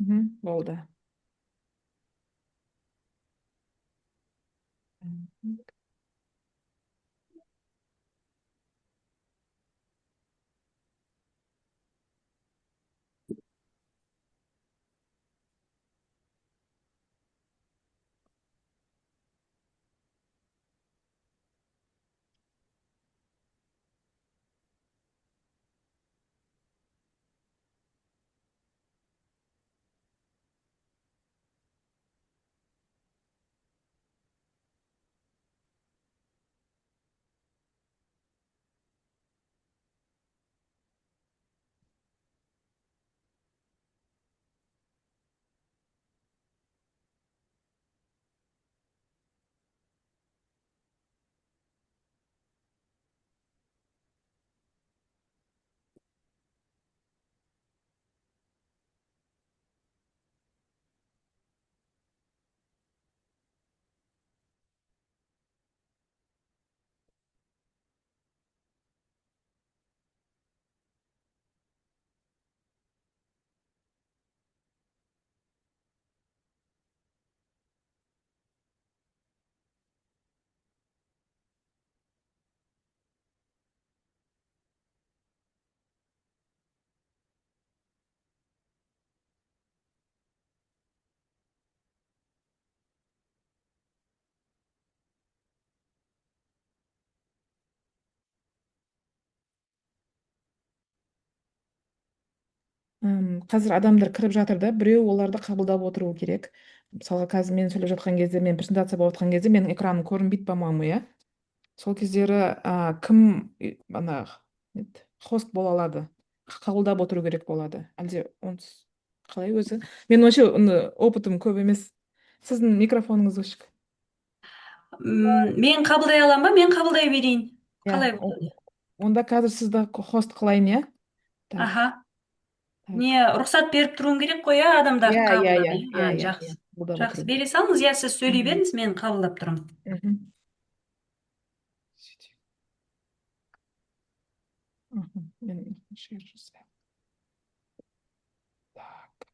Болды. Мгм. Қазір адамдар кіріп жатыр да, біреу оларды қабылдап отыруы керек. Мысалы қазір мен сөйлеп жатқан кезде, мен презентация болып жатқан кезде менің экраным көрінбейді, по-моему, иә. Сол кездері кім ана хост бола алады, қабылдап отыру керек болады, әлде онсыз қалай өзі? Мен вообще опытым көп емес. Сіздің микрофоныңыз өшік. Мен қабылдай аламын ба? Мен қабылдай берейін. Иә, Қалай болады? онда қазір сізді хост қылайын, иә. Так, Аха. Не, так. рұқсат беріп тұруым керек қой, иә, Иә, адамдарды иә, иә, қабылдап, иә? иә, иә, иә, Жақсы. қабылдап отыру Жақсы, керек. бере салыңыз, иә, сіз сөйлей Мгм, беріңіз, мен қабылдап тұрмын. мгм. Мгм. Мен share жасаймын. Так.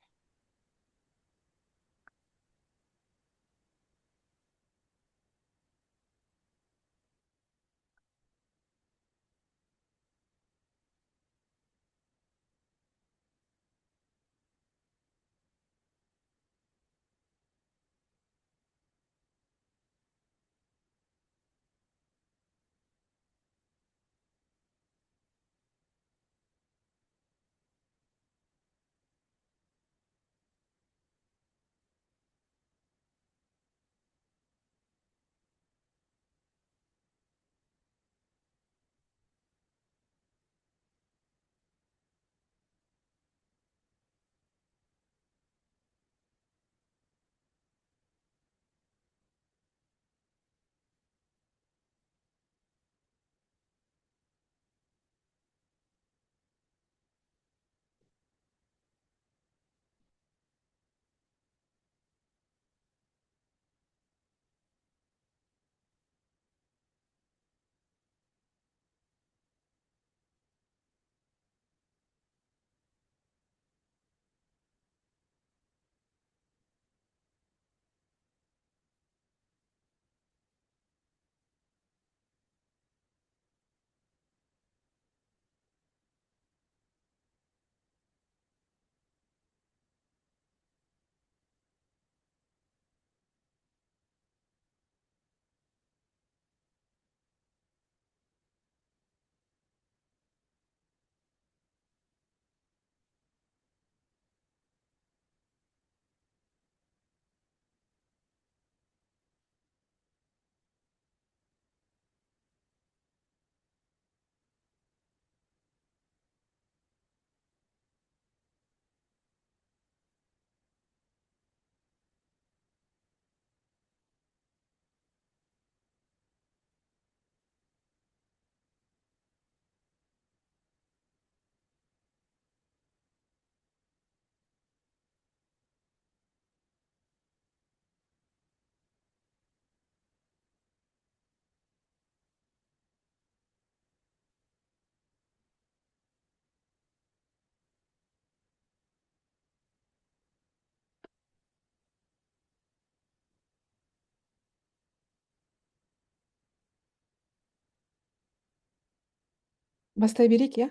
Бастай берейік, иә?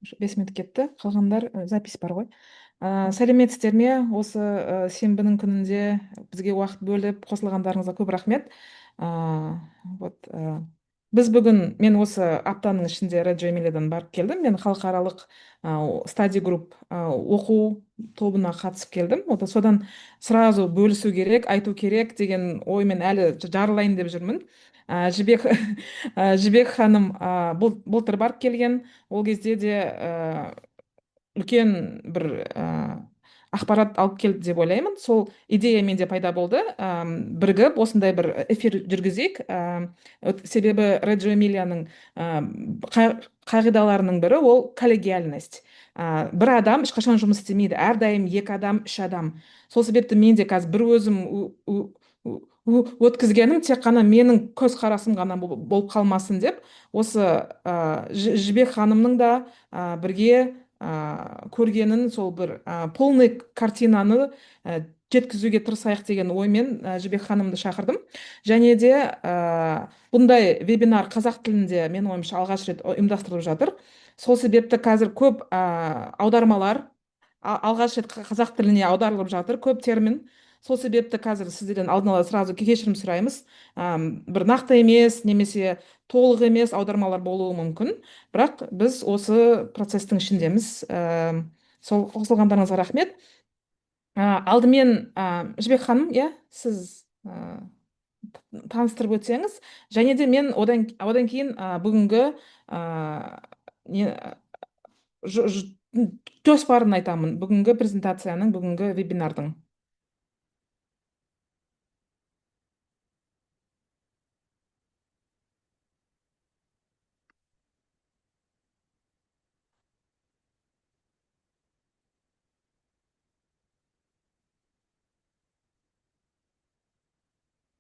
Уже 5 минут кетті. Қалғандар запись бар ғой. Сәлеметсіздер ме? Осы сенбінің күнінде бізге уақыт бөліп қосылғандарыңызға көп рахмет. Ә, вот, біз бүгін, мен осы аптаның ішінде Реджо Эмилиядан барып келдім. Мен халықаралық стади групп оқу тобына қатысып келдім. Вот содан сразу бөлісу керек, айту керек деген оймен әлі жарылайын деп жүрмін. Жібек жібек ханым былтыр барып келген. Ол кезде де үлкен бір ақпарат алып келді деп ойлаймын. Сол идея менде пайда болды. Бірігіп осындай бір эфир жүргізейік. Себебі Реджо Эмилияның қағидаларының бірі ол коллегиальность. Бір адам ешқашан жұмыс істемейді. Әрдайым екі адам, үш адам. Сол себепті мен де қазір бір өзім өткізгенім тек қана менің көзқарасым ғана болып қалмасын деп, осы жібек ханымның да бірге көргенін, сол бір полный картинаны жеткізуге тырысайық деген оймен жібек ханымды шақырдым. Және де бұндай вебинар қазақ тілінде менің ойымша алғаш рет ұйымдастырылып жатыр. Сол себепті қазір көп аудармалар алғаш рет қазақ тіліне аударылып жатыр, көп термин. Сол себепті қазір сіздерден алдын ала сразу кешірім сұраймыз. Бір нақты емес, немесе толық емес аудармалар болуы мүмкін. Бірақ біз осы процестің ішіндеміз. Сол қосылғандарыңызға рахмет. Алдымен жібек ханым, иә, сіз таныстырып өтсеңіз, және де мен одан кейін бүгінгі не, жоспарын айтамын, бүгінгі презентацияның, бүгінгі вебинардың.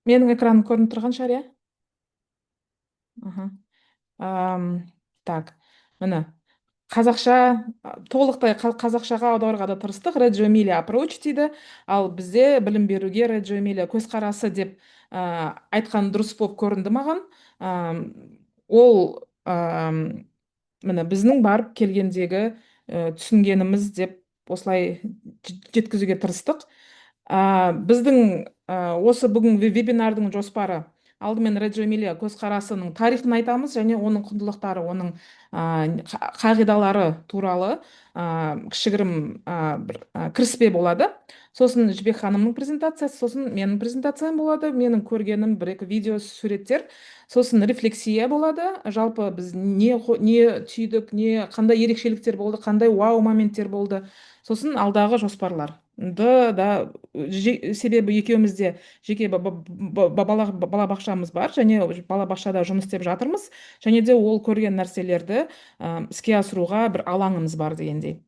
Менің экраным көрініп тұрған шығар, иә? Аха. Так, міне қазақша, толықтай қазақшаға аударуға да тырыстық. Реджо Эмилия approach дейді, ал бізде білім беруге Реджо Эмилия көзқарасы деп айтқан дұрыс болып көрінді маған. Ол міне біздің барып келгендегі түсінгеніміз деп осылай жеткізуге тырыстық. Біздің осы бүгін вебинардың жоспары, алдымен Реджо Эмилия көзқарасының тарихын айтамыз, және оның құндылықтары, оның қағидалары туралы кішігірім бір кіріспе болады. Сосын жібек ханымның презентациясы, сосын менің презентациям болады, менің көргенім бір екі видео, суреттер, сосын рефлексия болады. Жалпы біз не түйдік, қандай ерекшеліктер болды, қандай вау моменттер болды, сосын алдағы жоспарлар да, себебі екеумізде жеке балабақшамыз бар, және балабақшада жұмыс істеп жатырмыз, және де ол көрген нәрселерді іске асыруға бір алаңымыз бар дегендей.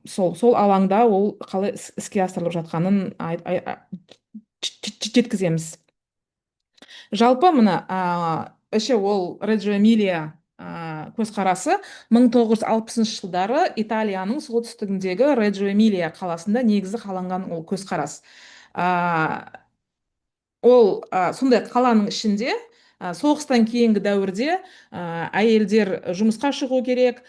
Сол алаңда ол қалай іске асырылып жатқанын жеткіземіз. Жалпы мына іші ол Реджо Эмилия көзқарасы 1960 жылдары Италияның солтүстігіндегі Реджо Эмилия қаласында негізі қаланған ол көзқарас. Ол сондай қаланың ішінде соғыстан кейінгі дәуірде әйелдер жұмысқа шығу керек,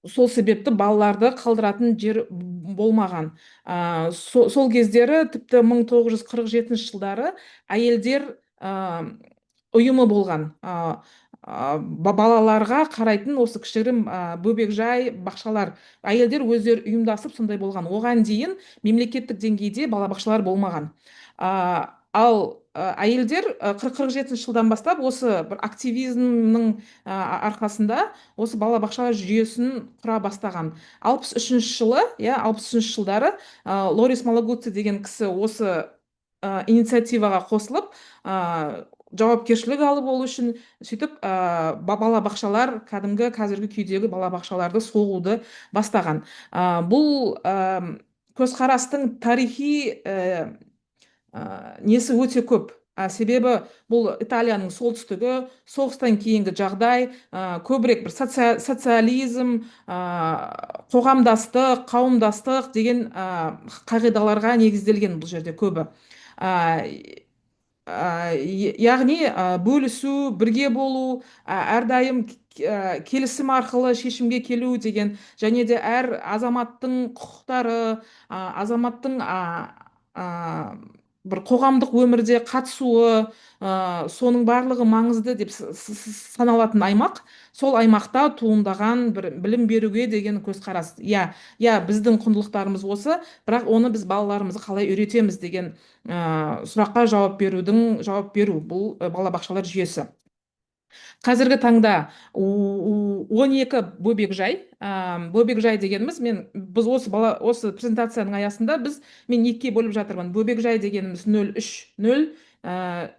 сол себепті балаларды қалдыратын жер болмаған. Сол кездері, тіпті 1947 жылдары әйелдер ұйымы болған. Балаларға қарайтын осы кішігірім бөбекжай, бақшалар, әйелдер өздері ұйымдасып сондай болған. Оған дейін мемлекеттік деңгейде балабақшалар болмаған. Ал әйелдер 47 жылдан бастап осы бір активизмнің арқасында осы балабақша жүйесін құра бастаған. 63 жылы, 63 жылдары Лорис Малагуци деген кісі осы инициативаға қосылып, жауапкершілік алып болу үшін сөйтіп балабақшалар, кәдімгі қазіргі күйдегі балабақшаларды соғуды бастаған. Бұл көзқарастың тарихи несі өте көп. Себебі бұл Италияның солтүстігі, соғыстан кейінгі жағдай, көбірек бір социализм, қоғамдастық, қауымдастық деген қағидаларға негізделген бұл жерде көбі. яғни бөлісу, бірге болу, әрдайым келісім арқылы шешімге келу деген, және де әр азаматтың құқықтары, азаматтың а, бір қоғамдық өмірде қатысуы, соның барлығы маңызды деп саналатын аймақ. Сол аймақта туындаған бір білім беруге деген көзқарас. Иә, біздің құндылықтарымыз осы, бірақ оны біз балаларымызға қалай үйретеміз деген сұраққа жауап беру бұл балабақшалар жүйесі. Қазіргі таңда 12 бөбекжай. Бөбекжай дегеніміз, біз осы презентацияның аясында мен екіге бөліп жатырмын. Бөбекжай дегеніміз 0-3-0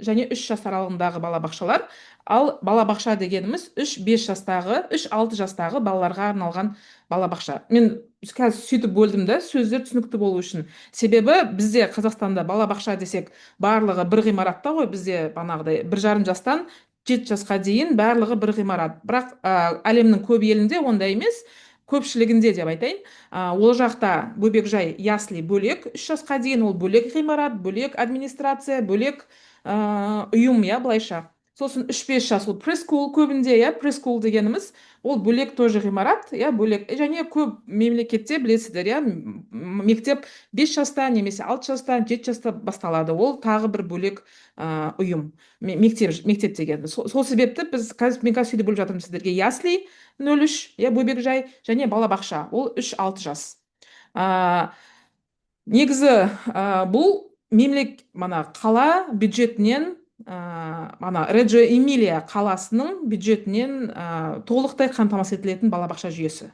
және 3 жас аралығындағы балабақшалар. Ал балабақша дегеніміз 3-5 жастағы, 3-6 жастағы балаларға арналған балабақша. Мен қазір сөйтіп бөлдім да, сөздер түсінікті болу үшін. Себебі бізде Қазақстанда балабақша десек, барлығы бір ғимаратта ғой, бізде бағанағыдай 1,5 жастан 7 жасқа дейін барлығы бір ғимарат. Бірақ әлемнің көп елінде ондай емес, көпшілігінде деп айтайын. Ол жақта бөбекжай, ясли бөлек, 3 жасқа дейін ол бөлек ғимарат, бөлек администрация, бөлек ұйым, иә, былайша. Сосын 3-5 жас ол прескул, көбінде, иә, прескул дегеніміз ол бөлек тоже ғимарат, иә, бөлек. Және көп мемлекетте білесіздер, иә, мектеп 5 жастан немесе 6 жастан 7 жаста басталады. Ол тағы бір бөлек ұйым, мектеп деген. Сол себепті мен қазір сөйтіп бөліп жатырмын сіздерге: ясли 0-3, иә, бөбекжай, және балабақша ол 3-6 жас. Негізі бұл қала бюджетінен, Реджо Эмилия қаласының бюджетінен толықтай қамтамасыз етілетін балабақша жүйесі.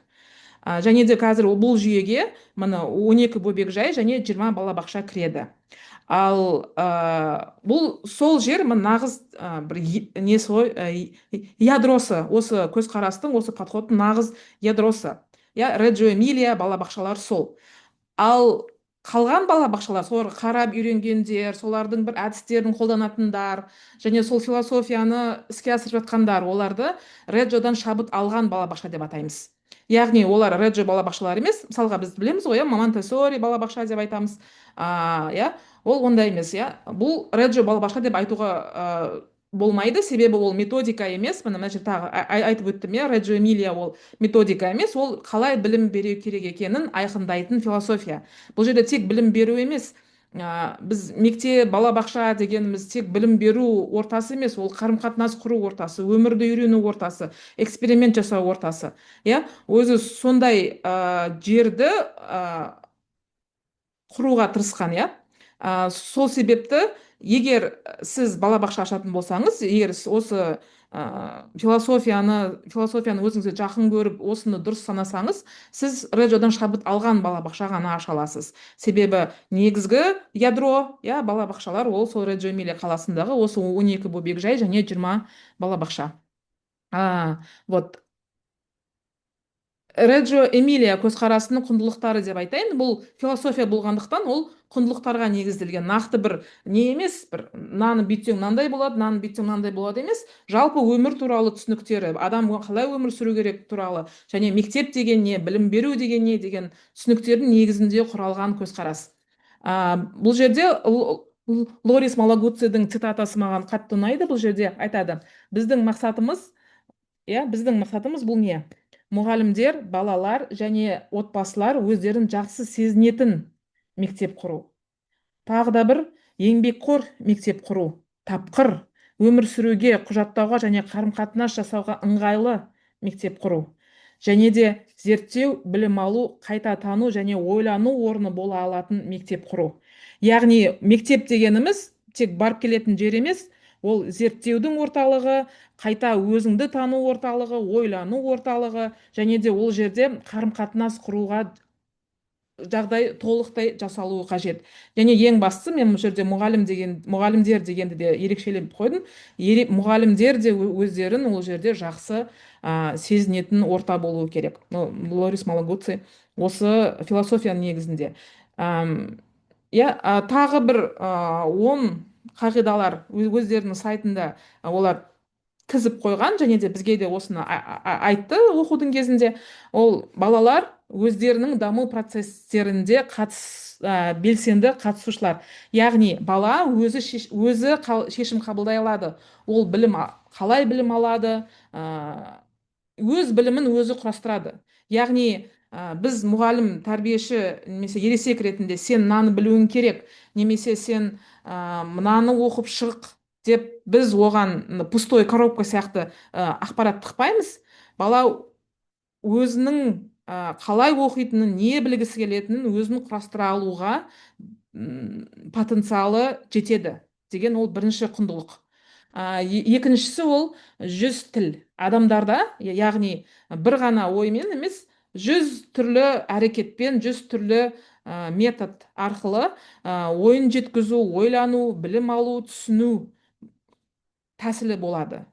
Және де қазір бұл жүйеге 12 бөбекжай және 20 балабақша кіреді. Ал бұл сол жер нағыз бір несі ғой, ядросы, осы көзқарастың, осы подходтың нағыз ядросы. Иә, Реджо Эмилия балабақшалар сол. Ал қалған балабақшалар, соларға қарап үйренгендер, солардың бір әдістерін қолданатындар, және сол философияны іске асырып жатқандар, оларды Реджодан шабыт алған балабақша деп атаймыз. Яғни олар Реджо балабақшалар емес. Мысалға біз білеміз ғой, Монтессори балабақша деп айтамыз. Иә, ол ондай емес, иә. Бұл Реджо балабақша деп айтуға болмайды, себебі ол методика емес. Мына жерде тағы айтып өттім, иә, Реджо Эмилия ол методика емес, ол қалай білім беру керек екенін айқындайтын философия. Бұл жерде тек білім беру емес. Біз мектеп, балабақша дегеніміз тек білім беру ортасы емес, ол қарым-қатынас құру ортасы, өмірді үйрену ортасы, эксперимент жасау ортасы. Иә, өзі сондай жерді құруға тырысқан, иә. Сол себепті, егер сіз балабақша ашатын болсаңыз, егер осы философияны өзіңізге жақын көріп, осыны дұрыс санасаңыз, сіз Реджодан шабыт алған балабақша ғана аша аласыз. Себебі негізгі ядро, иә, балабақшалар ол сол Реджо Эмилия қаласындағы осы 12 бөбекжай және 20 балабақша. Вот. Реджо Эмилия көзқарасының құндылықтары деп айтайын. Бұл философия болғандықтан, ол құндылықтарға негізделген. Нақты бір не емес, бір наны бүйтсең мынандай болады, наны бүйтсең мынандай болады емес. Жалпы өмір туралы түсініктері, адам қалай өмір сүру керек туралы, және мектеп деген не, білім беру деген не деген түсініктердің негізінде құралған көзқарас. Бұл жерде Лорис Малагуцидің цитатасы маған қатты ұнайды. Бұл жерде айтады: біздің мақсатымыз бұл не? Мұғалімдер, балалар және отбасылар өздерін жақсы сезінетін мектеп құру. Тағы да бір: еңбекқор мектеп құру. Тапқыр, өмір сүруге, құжаттауға және қарым-қатынас жасауға ыңғайлы мектеп құру. Және де зерттеу, білім алу, қайта тану және ойлану орны бола алатын мектеп құру. Яғни мектеп дегеніміз тек барып келетін жер емес, ол зерттеудің орталығы, қайта өзіңді тану орталығы, ойлану орталығы, және де ол жерде қарым-қатынас құруға жағдай толықтай жасалуы қажет. Және ең бастысы, мен бұл жерде мұғалімдер дегенді де ерекшелеп қойдым. Мұғалімдер де өздерін ол жерде жақсы сезінетін орта болуы керек. Лорис Малагуци осы философияның негізінде. Тағы бір 10 қағидалар өздерінің сайтында олар тізіп қойған, және де бізге де осыны айтты оқудың кезінде. Ол балалар өздерінің даму процестерінде белсенді қатысушылар. Яғни бала өзі шешім қабылдай алады. Ол қалай білім алады, өз білімін өзі құрастырады. Яғни біз мұғалім, тәрбиеші немесе ересек ретінде сен мынаны білуің керек, немесе сен мынаны оқып шық деп біз оған пустой коробка сияқты ақпарат тықпаймыз. Бала өзінің қалай оқитынын, не білгісі келетінін өзін құрастыра алуға потенциалы жетеді деген ол бірінші құндылық. Екіншісі ол 100 тіл. Адамдарда, яғни бір ғана оймен емес, 100 түрлі әрекетпен, 100 түрлі метод арқылы ойын жеткізу, ойлану, білім алу, түсіну тәсілі болады.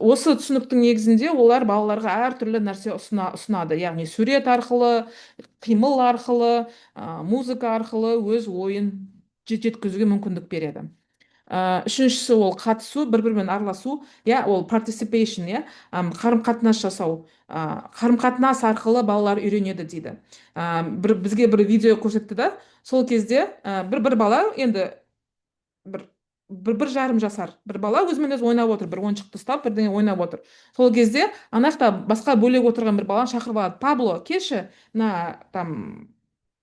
Осы түсініктің негізінде олар балаларға әртүрлі нәрсе ұсынады. Яғни сурет арқылы, қимыл арқылы, музыка арқылы өз ойын жеткізуге мүмкіндік береді. Үшіншісі ол қатысу, бір-бірімен араласу, ол participation, қарым-қатынас жасау. Қарым-қатынас арқылы балалар үйренеді дейді. Бізге бір видео көрсетті да, сол кезде бір бала, енді бір жарым жасар бір бала өзімен өзі ойнап отыр, бір ойыншықты ұстап бірдеңе ойнап отыр. Сол кезде ана жақта басқа бөлек отырған бір баланы шақырып алады: Пабло, келші,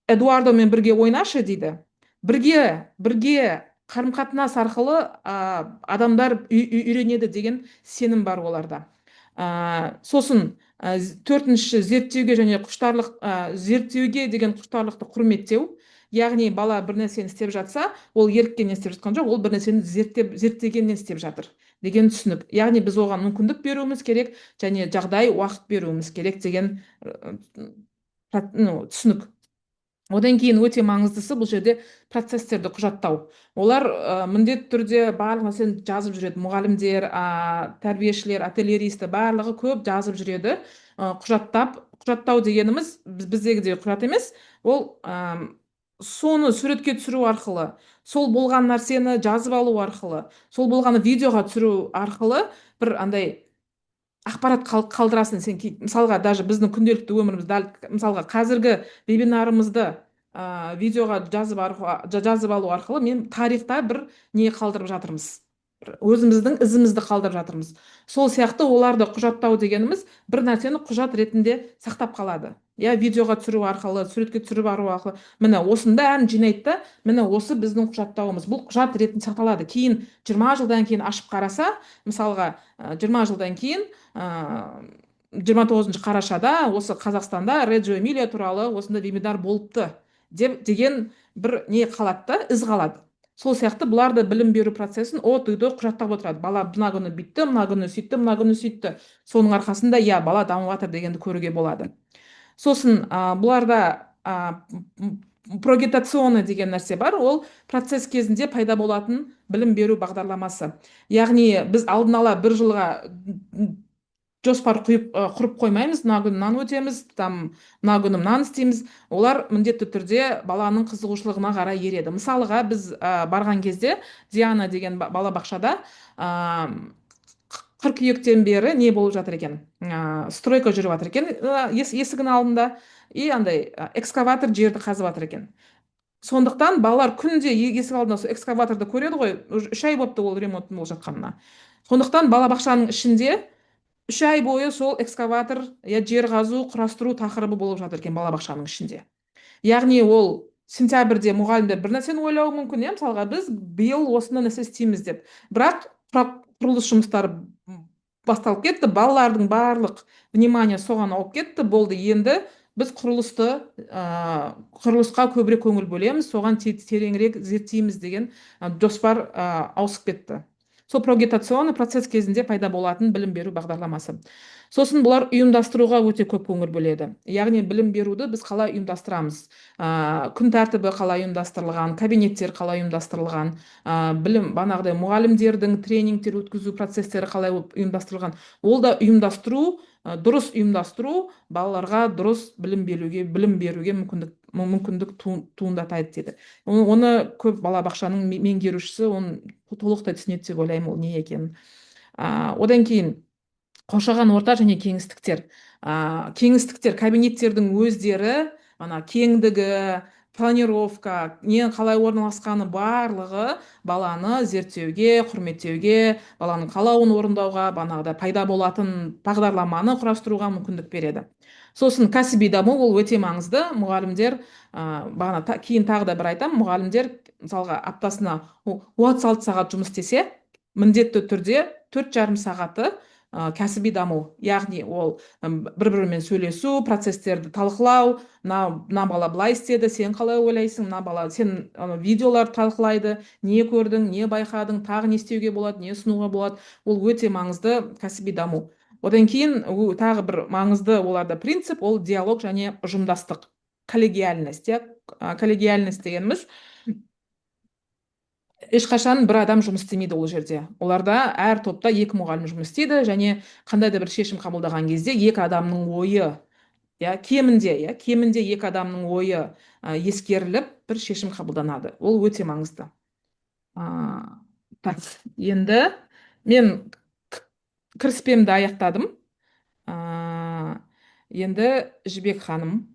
Эдуардомен бірге ойнашы дейді. Бірге қарым-қатынас арқылы адамдар үйренеді деген сенім бар оларда. Сосын төртінші, зерттеуге деген құштарлықты құрметтеу. Яғни бала бір нәрсені істеп жатса, ол еріккеннен істеп жатқан жоқ, ол бір нәрсені зерттегеннен істеп жатыр деген түсінік. Яғни біз оған мүмкіндік беруіміз керек және жағдай, уақыт беруіміз керек деген түсінік. Одан кейін өте маңыздысы бұл жерде процесстерді құжаттау. Олар міндетті түрде барлық нәрсені жазып жүреді. Мұғалімдер, тәрбиешілер, ательеристі барлығы көп жазып жүреді. Құжаттау дегеніміз біздегідей құжат емес, ол соны суретке түсіру арқылы, сол болған нәрсені жазып алу арқылы, сол болғаны видеоға түсіру арқылы бір андай ақпарат қалдырасын. Сен мысалға даже біздің күнделікті өміріміз, дәл мысалға қазіргі вебинарымызды видеоға жазып алу арқылы мен тарихта бір не қалдырып жатырмыз, өзіміздің ізімізді қалдырып жатырмыз. Сол сияқты оларды құжаттау дегеніміз бір нәрсені құжат ретінде сақтап қалады. Видеоға түсіру арқылы, суретке түсіріп алу арқылы, міне осында бәрін жинайды да, міне осы біздің құжаттауымыз. Бұл құжат ретінде сақталады. Кейін 20 жылдан кейін ашып қараса, мысалға 20 жылдан кейін 29 қарашада осы Қазақстанда Реджо Эмилия туралы осында вебинар болыпты деген бір не қалады да, із қалады. Сол сияқты бұларды білім беру процесін от-үйді құжаттап отырады. Бала мына күні бүйтті, мына күні сөйтті, мына күні сөйтті. Соның арқасында бала дамып жатыр дегенді көруге болады. Сосын бұларда прогитационный деген нәрсе бар. Ол процесс кезінде пайда болатын білім беру бағдарламасы. Яғни біз алдын ала бір жылға жоспар құрып қоймаймыз. Мына күні мынаны өтеміз, мына күні мынаны істейміз. Олар міндетті түрде баланың қызығушылығына қарай ереді. Мысалға біз барған кезде Диана деген балабақшада қыркүйектен бері не болып жатыр екен, стройка жүріп жатыр екен есігінің алдында, андай экскаватор жерді қазып жатыр екен. Сондықтан балалар күнде есік алдында экскаваторды көреді ғой, 3 ай болыпты ол ремонт болып жатқанына. Сондықтан балабақшаның ішінде 3 ай бойы сол экскаватор жер қазу, құрастыру тақырыбы болып жатыр екен балабақшаның ішінде. Яғни ол сентябрьде мұғалімдер бір нәрсені ойлауы мүмкін, мысалға біз биыл осыны нәрсе істейміз деп. Бірақ құрылыс жұмыстары басталып кетті, балалардың барлық внимание соған ауып кетті, болды, енді біз құрылысқа көбірек көңіл бөлеміз, соған тереңірек зерттейміз деген жоспар ауысып кетті. Сол прогитационный процесс кезінде пайда болатын білім беру бағдарламасы. Сосын бұлар ұйымдастыруға өте көп көңіл бөледі. Яғни білім беруді біз қалай ұйымдастырамыз, күн тәртібі қалай ұйымдастырылған, кабинеттер қалай ұйымдастырылған, білім бағанағыдай мұғалімдердің тренингтер өткізу процестері қалай ұйымдастырылған. Ол да дұрыс ұйымдастыру балаларға дұрыс білім беруге мүмкіндік туындатады деді. Оны көп балабақшаның меңгерушісі оны толықтай түсінеді деп ойлаймын, ол не екенін. Одан кейін қоршаған орта және кеңістіктер. кеңістіктер, кабинеттердің өздері, ана кеңдігі, планировка, не қалай орналасқаны барлығы баланы зерттеуге, құрметтеуге, баланың қалауын орындауға, бағанағыдай пайда болатын бағдарламаны құрастыруға мүмкіндік береді. Сосын кәсіби даму ол өте маңызды. Мұғалімдер, кейін тағы да бір айтамын, мұғалімдер мысалға аптасына 36 сағат жұмыс істесе, міндетті түрде 4,5 сағаты кәсіби даму. Яғни ол бір-бірімен сөйлесу, процестерді талқылау, мына бала былай істеді, сен қалай ойлайсың, мына бала сен видеолар талқылайды, не көрдің, не байқадың, тағы не істеуге болады, не ұсынуға болады. Ол өте маңызды кәсіби даму. Одан кейін тағы бір маңызды оларда принцип, ол диалог және ұжымдастық, коллегиальность. Коллегиальность дегеніміз ешқашан бір адам жұмыс істемейді ол жерде. Оларда әр топта екі мұғалім жұмыс істейді, және қандай да бір шешім қабылдаған кезде екі адамның ойы, кемінде екі адамның ойы ескеріліп бір шешім қабылданады. Ол өте маңызды. Так, енді мен кіріспемді аяқтадым. Енді Жібек ханым,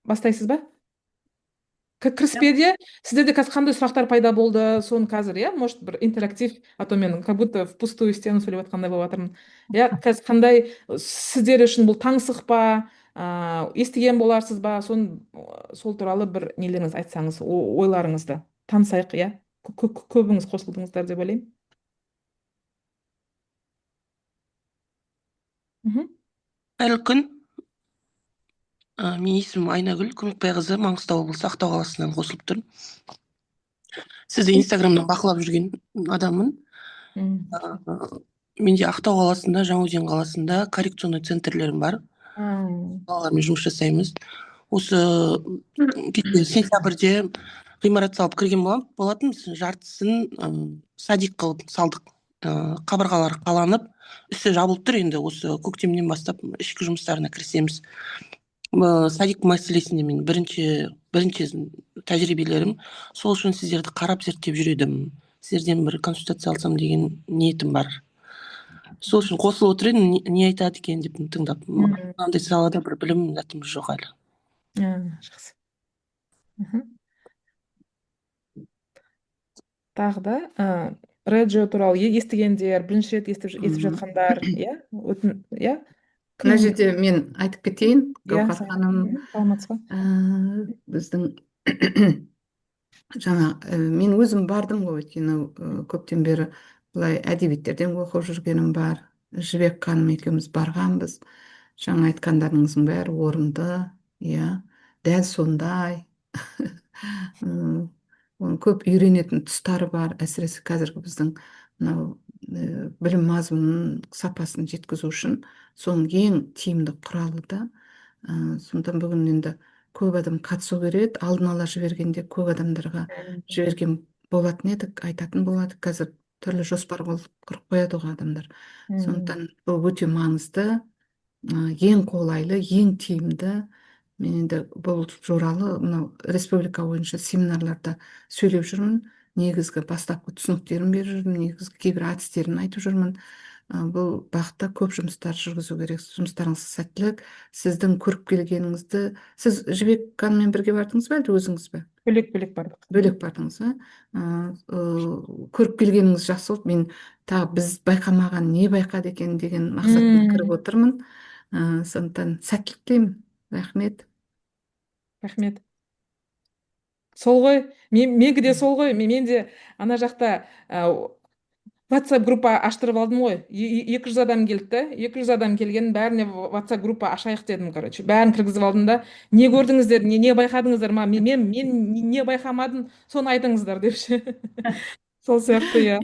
бастайсыз ба? Кіріспеде сіздерде қазір қандай сұрақтар пайда болды, соны қазір, может, бір интерактив, а то мен как будто впустую стену сөйлеп жатқандай болып жатырмын. Қазір қандай сіздер үшін бұл таңсық па, естіген боларсыз ба, сол туралы бір нелеріңіз айтсаңыз, ойларыңызды танысайық, көбіңіз қосылдыңыздар деп ойлаймын. Қайырлы күн. Менің есімім Айнагүл Көмекбайқызы, Маңғыстау облысы Ақтау қаласынан қосылып тұрмын. Сізді Инстаграмнан бақылап жүрген адаммын. Менде Ақтау қаласында, Жаңаөзен қаласында коррекционный центрлерім бар. Балалармен жұмыс жасаймыз. Осы сентябрьде ғимарат салып кірген болатын, жартысын садик қылып салдық. Қабырғалары қаланып, үсті жабылып тұр. Енді осы көктемнен бастап ішкі жұмыстарына кірісеміз. Садик мәселесінде мен бірінші тәжірибелерім, сол үшін сіздерді қарап зерттеп жүредім. Сіздерден бір консультация алсам деген ниетім бар. Сол үшін қосылып отыр едім, не айтады екен деп тыңдап. Мынандай салада бір білім затымыз жоқ әлі. Жақсы. Тағы да Реджио туралы естігендер, бірінші рет естіп жатқандар, Мына жерде мен айтып кетейін, Гаухар ханым. Саламатсыз ба? Біздің жаңа мен өзім бардым ғой, өйткені көптен бері былай әдебиеттерден оқып жүргенім бар. Жібек ханым екеуміз барғанбыз. Жаңа айтқандарыңыздың бәрі орынды, дәл сондай. Оның көп үйренетін тұстары бар, әсіресе қазіргі біздің мынау білім мазмұнының сапасын жеткізу үшін соның ең тиімді құралы да. Сондықтан бүгін енді көп адам қатысу керек, алдын ала жібергенде көп адамдарға жіберген болатын едік, айтатын болады. Қазір түрлі жоспар құрып қояды ғой адамдар. Сондықтан бұл өте маңызды, ең қолайлы, ең тиімді. Мен енді бұл журалы мынау республика бойынша семинарларда сөйлеп жүрмін. Негізгі бастапқы түсініктерін беріп жүрмін, негізгі кейбір әдістерін айтып жүрмін. Бұл бағытта көп жұмыстар жүргізу керек. Жұмыстарыңыз сәттілік. Сіздің көріп келгеніңізді, сіз Жібек ханыммен бірге бардыңыз ба, әлде өзіңіз бе? Бөлек бардық. Бөлек бардыңыз ба? Көріп келгеніңіз жақсы болды. Мен тағы біз байқамаған не байқады екен деген мақсатпен кіріп отырмын. Сондықтан сәттілік тілеймін. Рахмет. Рахмет. Сол ғой, менікі де сол ғой, мен де ана жақта WhatsApp группа аштырып алдым ғой. 200 адам келді, 200 адам келген, бәріне WhatsApp группа ашайық дедім, короче. Бәрін кіргізіп алдым да, не көрдіңіздер, не байқадыңыздар ма? Мен не байқамадым, соны айтыңыздар депші. Сол сияқты,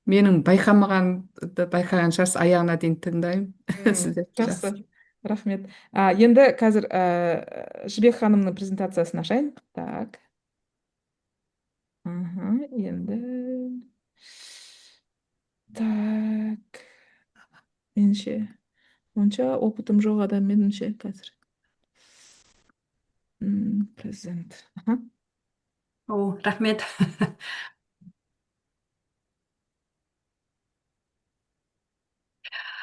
менің байқамағанды байқаған шығарсыз, аяғына дейін тыңдаймын. Жақсы. Рахмет. Енді қазір Жібек ханымның презентациясын ашайын. Так. Енді. Так. Менше. Онша опытым жоқ адам меніңше қазір. Презент. Рахмет.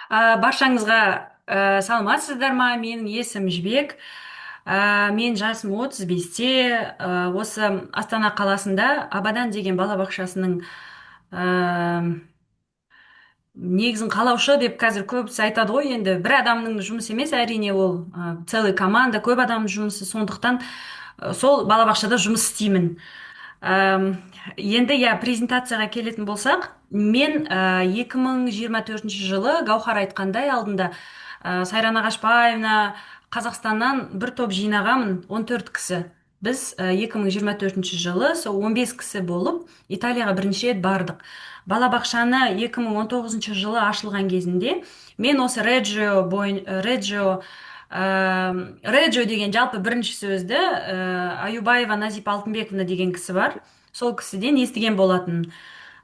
Баршаңызға саламатсыздар ма? Менің есімім Жібек. Мен жасым 35-те, осы Астана қаласында Абадан деген балабақшасының негізін қалаушы деп қазір көбісі айтады ғой. Енді бір адамның жұмысы емес, әрине ол целый команда, көп адамның жұмысы. Сондықтан сол балабақшада жұмыс істеймін. Енді презентацияға келетін болсақ, мен 2024 жылы Гаухар айтқандай алдында Сайран Ағашбаевна Қазақстаннан бір топ жинағамын, 14 кісі. Біз 2024 жылы сол 15 кісі болып Италияға бірінші рет бардық. Балабақшаны 2019 жылы ашылған кезінде мен осы Реджио деген жалпы бірінші сөзді Аюбаева Назипа Алтынбековна деген кісі бар. Сол кісіден естіген болатын.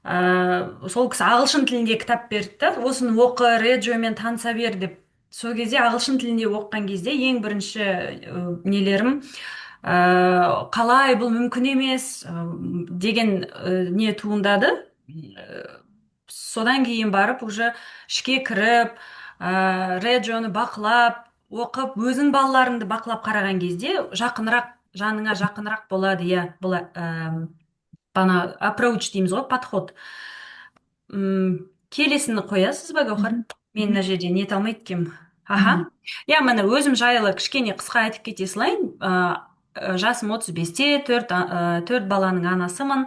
Сол кісі ағылшын тілінде кітап берді да, осыны оқы, Реджиомен таныса бер деп. Сол кезде ағылшын тілінде оқыған кезде ең бірінші нелерім қалай бұл мүмкін емес деген не туындады. Содан кейін барып уже ішке кіріп, Реджоны бақылап, оқып, өзің балаларыңды бақылап қараған кезде жақынырақ, жаныңа жақынырақ болады. Бұл бана approach дейміз ғой, подход. Келесіні қоясыз ба, Гаухар? Мен мына жерде не ете алмайды екенмін. Аха. Міне өзім жайлы кішкене қысқа айтып кете салайын. Жасым 35-те, 4 баланың анасымын.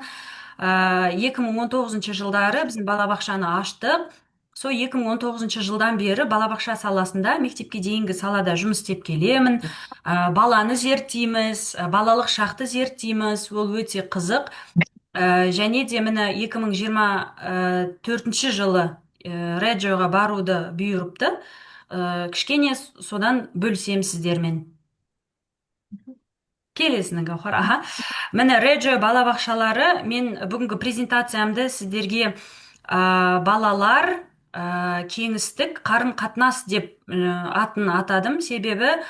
2019 жылдары біздің балабақшаны аштық. Сол 2019 жылдан бері балабақша саласында, мектепке дейінгі салада жұмыс істеп келемін. Баланы зерттейміз, балалық шақты зерттейміз. Ол өте қызық. Және де міне 2024 жылы Реджоға баруды бұйырыпты. Кішкене содан бөлісем сіздермен. Келесіні, Гаухар. Аха. Міне Реджо балабақшалары, мен бүгінгі презентациямды сіздерге балалар, кеңістік, қарым қатынас деп атын атадым. Себебі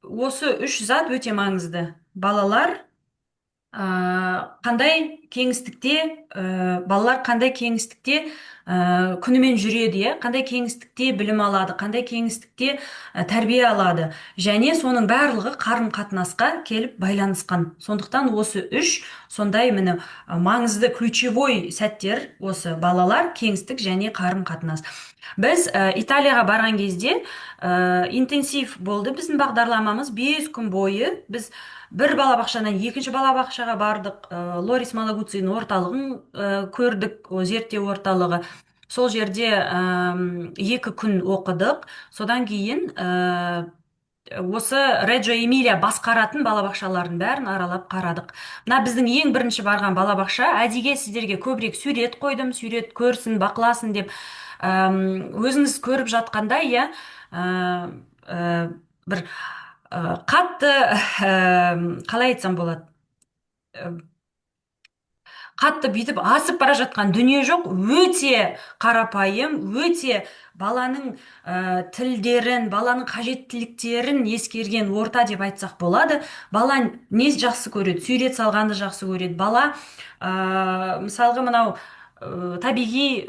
осы үш зат өте маңызды. Балалар қандай кеңістікте, балалар қандай кеңістікте күнімен жүреді, қандай кеңістікте білім алады, қандай кеңістікте тәрбие алады. Және соның барлығы қарым қатынасқа келіп байланысқан. Сондықтан осы үш сондай міне маңызды ключевой сәттер осы балалар, кеңістік және қарым қатынас. Біз Италияға барған кезде интенсив болды біздің бағдарламамыз. 5 күн бойы біз бір балабақшадан екінші балабақшаға бардық. Лорис Малагуцин орталығын көрдік, зерттеу орталығы. Сол жерде 2 күн оқыдық. Содан кейін осы Реджо Эмилия басқаратын балабақшалардың бәрін аралап қарадық. Мына біздің ең бірінші барған балабақша. Әдеге сіздерге көбірек сурет қойдым, сурет көрсін, бақыласын деп. Өзіңіз көріп жатқанда, бір қатты, қалай айтсам болады, қатты бүйтіп асып бара жатқан дүние жоқ. Өте қарапайым, өте баланың тілдерін, баланың қажеттіліктерін ескерген орта деп айтсақ болады. Бала не жақсы көреді? Сурет салғанды жақсы көреді. Бала мысалға мынау табиғи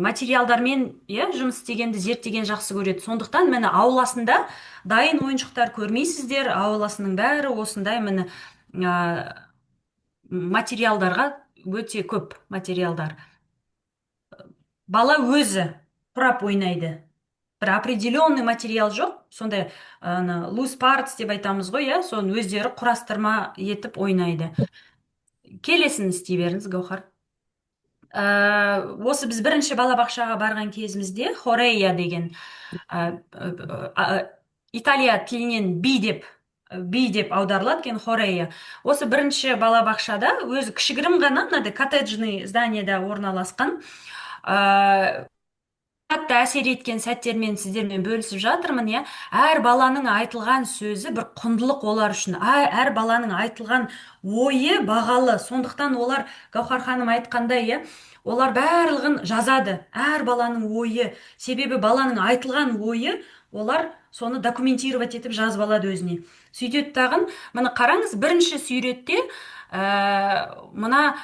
материалдармен жұмыс істегенді, зерттеген жақсы көреді. Сондықтан міне ауласында дайын ойыншықтар көрмейсіздер. Ауласының бәрі осындай міне материалдарға өте көп материалдар. Бала өзі құрап ойнайды. Бір определенный материал жоқ. Сондай loose parts деп айтамыз ғой, соны өздері құрастырма етіп ойнайды. Келесін істей беріңіз, Гаухар. Осы біз бірінші балабақшаға барған кезімізде Хорея деген Италия тілінен би деп аударылады екен, Хорея. Осы бірінші балабақшада өзі кішігірім ғана, мынандай коттеджный зданиеда орналасқан. Қатты әсер еткен сәттермен сіздермен бөлісіп жатырмын. Әр баланың айтылған сөзі бір құндылық олар үшін. Әр баланың айтылған ойы бағалы. Сондықтан олар, Гаухар ханым айтқандай, олар барлығын жазады. Әр баланың ойы. Себебі баланың айтылған ойы, олар соны документировать етіп жазып алады өзіне. Сөйтеді тағын, мына қараңыз, бірінші суретте мына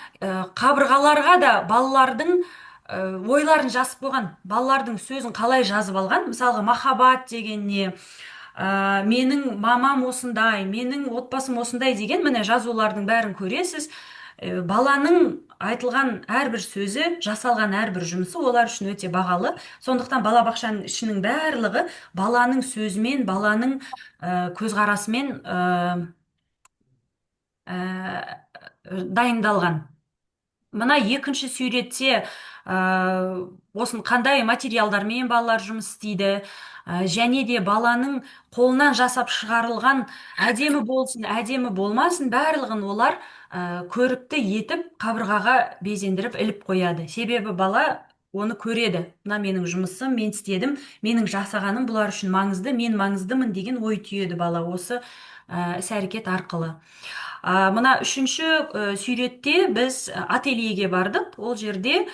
қабырғаларға да балалардың ойларын жазып қойған, балалардың сөзін қалай жазып алған, мысалға махаббат деген не, менің мамам осындай, менің отбасым осындай деген міне жазулардың бәрін көресіз. Баланың айтылған әрбір сөзі, жасалған әрбір жұмысы олар үшін өте бағалы. Сондықтан балабақшаның ішінің барлығы баланың сөзімен, баланың көзқарасымен дайындалған. Мына екінші суретте осын қандай материалдармен балалар жұмыс істейді, және де баланың қолынан жасап шығарылған әдемі болсын, әдемі болмасын, барлығын олар көрікті етіп қабырғаға безендіріп іліп қояды. Себебі бала оны көреді. Мына менің жұмысым, мен істедім, менің жасағаным бұлар үшін маңызды, мен маңыздымын деген ой түйеді бала осы іс-әрекет арқылы. Мына үшінші суретте біз ательеге бардық. Ол жерде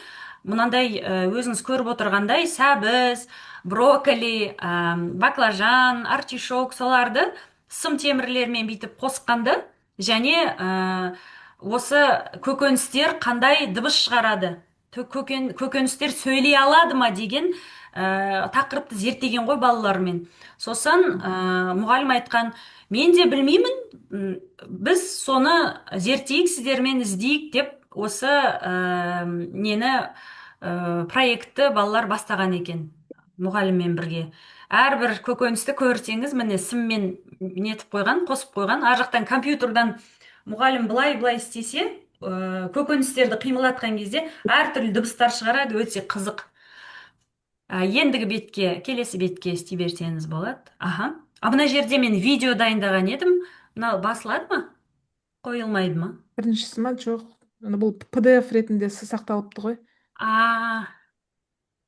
мынандай өзіңіз көріп отырғандай сәбіз, брокколи, баклажан, артишок соларды сым темірлермен бүйтіп қосқанды, және осы көкөністер қандай дыбыс шығарады, көкөністер сөйлей алады ма деген тақырыпты зерттеген ғой балалармен. Сосын мұғалім айтқан, мен де білмеймін, біз соны зерттейік, сіздермен іздейік деп осы проектті балалар бастаған екен мұғаліммен бірге. Әрбір көкөністі көрсеңіз, міне сыммен нетіп қойған, қосып қойған. Ар жақтан компьютердан мұғалім былай істесе, көкөністерді қимылатқан кезде әртүрлі дыбыстар шығарады, өте қызық. Ендігі бетке, келесі бетке істей берсеңіз болады. Мына жерде мен видео дайындаған едім. Мынау басылады ма? Қойылмайды ма? Біріншісі ма? Жоқ. Бұл PDF ретінде сақталыпты ғой.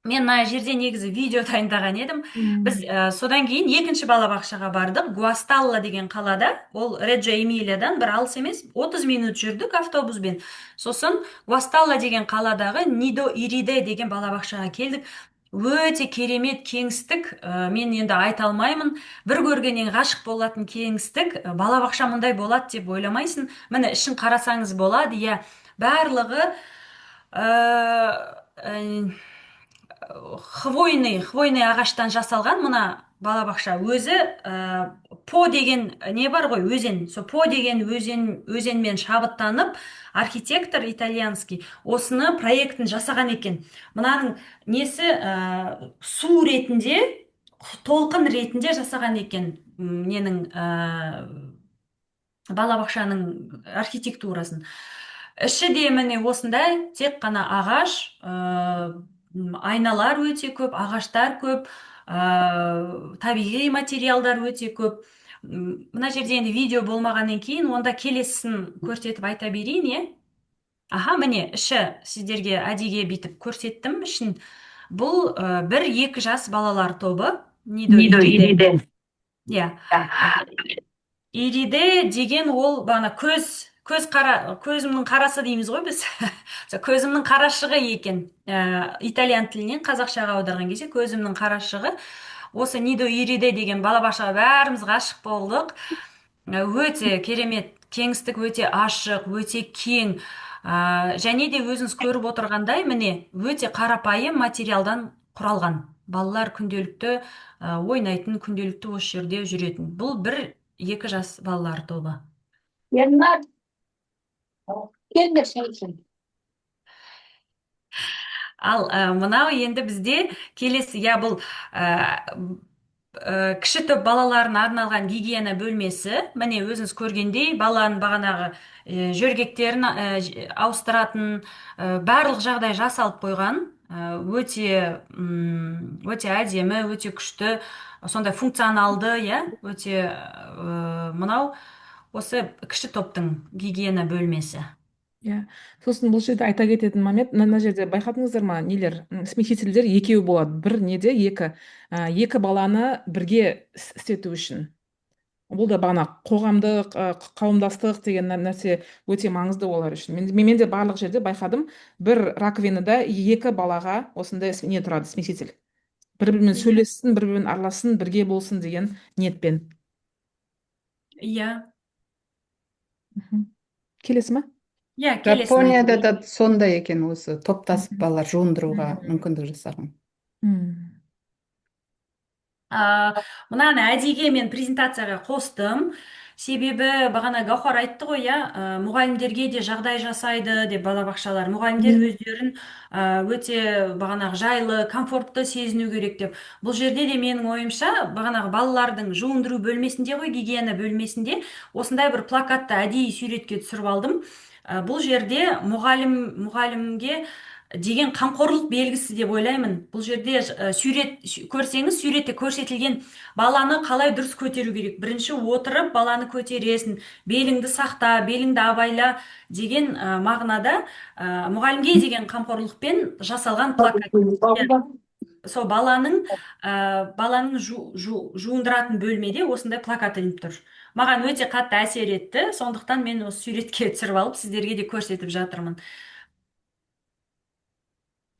Мен мына жерде негізі видео дайындаған едім. Біз содан кейін екінші балабақшаға бардық. Гуасталла деген қалада. Ол Реджо Эмилиядан бір алыс емес. 30 минут жүрдік автобуспен. Сосын Гуасталла деген қаладағы Нидо Ириде деген балабақшаға келдік. Өте керемет кеңістік, мен енді айта алмаймын. Бір көргеннен ғашық болатын кеңістік, балабақша мұндай болады деп ойламайсың. Міне ішін қарасаңыз болады, иә, барлығы хвойный ағаштан жасалған. Мына балабақша өзі По деген не бар ғой, өзен. По деген өзенмен шабыттанып, архитектор итальянский осыны проектін жасаған екен. Мынаның несі су ретінде, толқын ретінде жасаған екен ненің балабақшаның архитектурасын. Іші де міне осындай, тек қана ағаш, айналар өте көп, ағаштар көп, табиғи материалдар өте көп. Мына жерде енді видео болмағаннан кейін, онда келесін көрсетіп айта берейін, е? Міне іші сіздерге әдейіге бүйтіп көрсеттім ішін. Бұл 1-2 жас балалар тобы. Нидо Ириде. Ириде деген ол бағана көзімнің қарасы дейміз ғой біз. Көзімнің қарашығы екен. Итальян тілінен қазақшаға аударған кезде көзімнің қарашығы. Осы Нидо Ириде деген балабақшаға бәріміз ғашық болдық. Өте керемет, кеңістік өте ашық, өте кең. Және де өзіңіз көріп отырғандай, міне өте қарапайым материалдан құралған. Балалар күнделікті ойнайтын, күнделікті осы жерде жүретін. Бұл 1-2 жас балалар тобы. Ал мынау енді бізде келесі, бұл кіші топ балаларын арналған гигиена бөлмесі. Міне өзіңіз көргендей, баланың бағанағы жөргектерін ауыстыратын барлық жағдай жасалып қойған. Өте әдемі, өте күшті, сондай функционалды, өте мынау осы кіші топтың гигиена бөлмесі. Сосын бұл жерде айта кететін момент, мына жерде байқадыңыздар ма, нелер, смесительдер екеу болады. Бір неде екі баланы бірге істету үшін. Бұл да бағана қоғамдық, қауымдастық деген нәрсе өте маңызды олар үшін. Мен де барлық жерде байқадым, бір раковинада 2 балаға осындай не тұрады, смеситель. Бір-бірімен сөйлессін, бір-бірімен аралассын, бірге болсын деген ниетпен. Келесі Келесі ма? иә, келесін Жапонияда айтып да сондай екен, осы топтасып Мгм. балалар жуындыруға Мгм. мүмкіндік жасаған. Мгм. Мынаны әдейіге мен презентацияға қостым. Себебі бағана Гаухар айтты ғой, иә, мұғалімдерге де жағдай жасайды деп балабақшалар. Мұғалімдер өздерін өте бағанағы жайлы, комфортты сезіну керек деп. Бұл жерде де менің ойымша бағанағы балалардың жуындыру бөлмесінде ғой, гигиена бөлмесінде осындай бір плакатты әдейі суретке түсіріп алдым. Бұл жерде мұғалімге деген қамқорлық белгісі деп ойлаймын. Бұл жерде көрсеңіз, суретте көрсетілген баланы қалай дұрыс көтеру керек. Бірінші отырып баланы көтересің, беліңді сақта, беліңді абайла деген мағынада мұғалімге деген қамқорлықпен жасалған плакат. Сол баланың жуындыратын бөлмеде осындай плакат ілініп тұр. Маған өте қатты әсер етті, сондықтан мен осы суретке түсіріп алып сіздерге де көрсетіп жатырмын.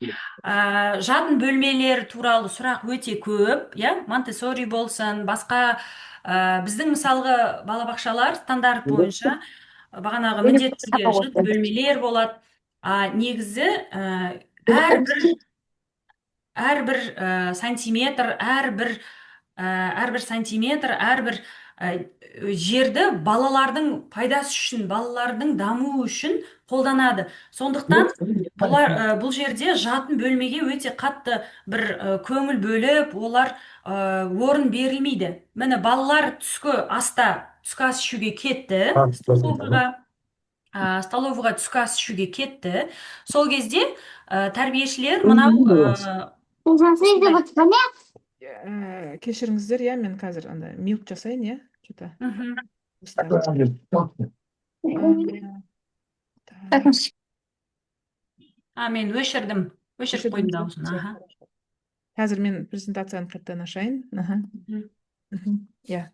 Жатын бөлмелер туралы сұрақ өте көп, иә, Монтессори болсын, басқа біздің мысалғы балабақшалар стандарт бойынша бағанағы міндетті түрде жатын бөлмелер болады. Негізі әрбір сантиметр, әрбір сантиметр, әрбір жерді балалардың пайдасы үшін, балалардың дамуы үшін қолданады. Сондықтан бұл жерде жатын бөлмеге өте қатты бір көңіл бөліп, олар орын берілмейді. Міне балалар түскі ас ішуге кетті, столовыйға түскі ас ішуге кетті. Сол кезде тәрбиешілер мынау Кешіріңіздер, иә, мен қазір андай мьют жасайын, иә, что-то мгм. Мен өшіріп қойдым дауысын. Аха. Қазір мен презентацияны қайтадан ашайын. Иә.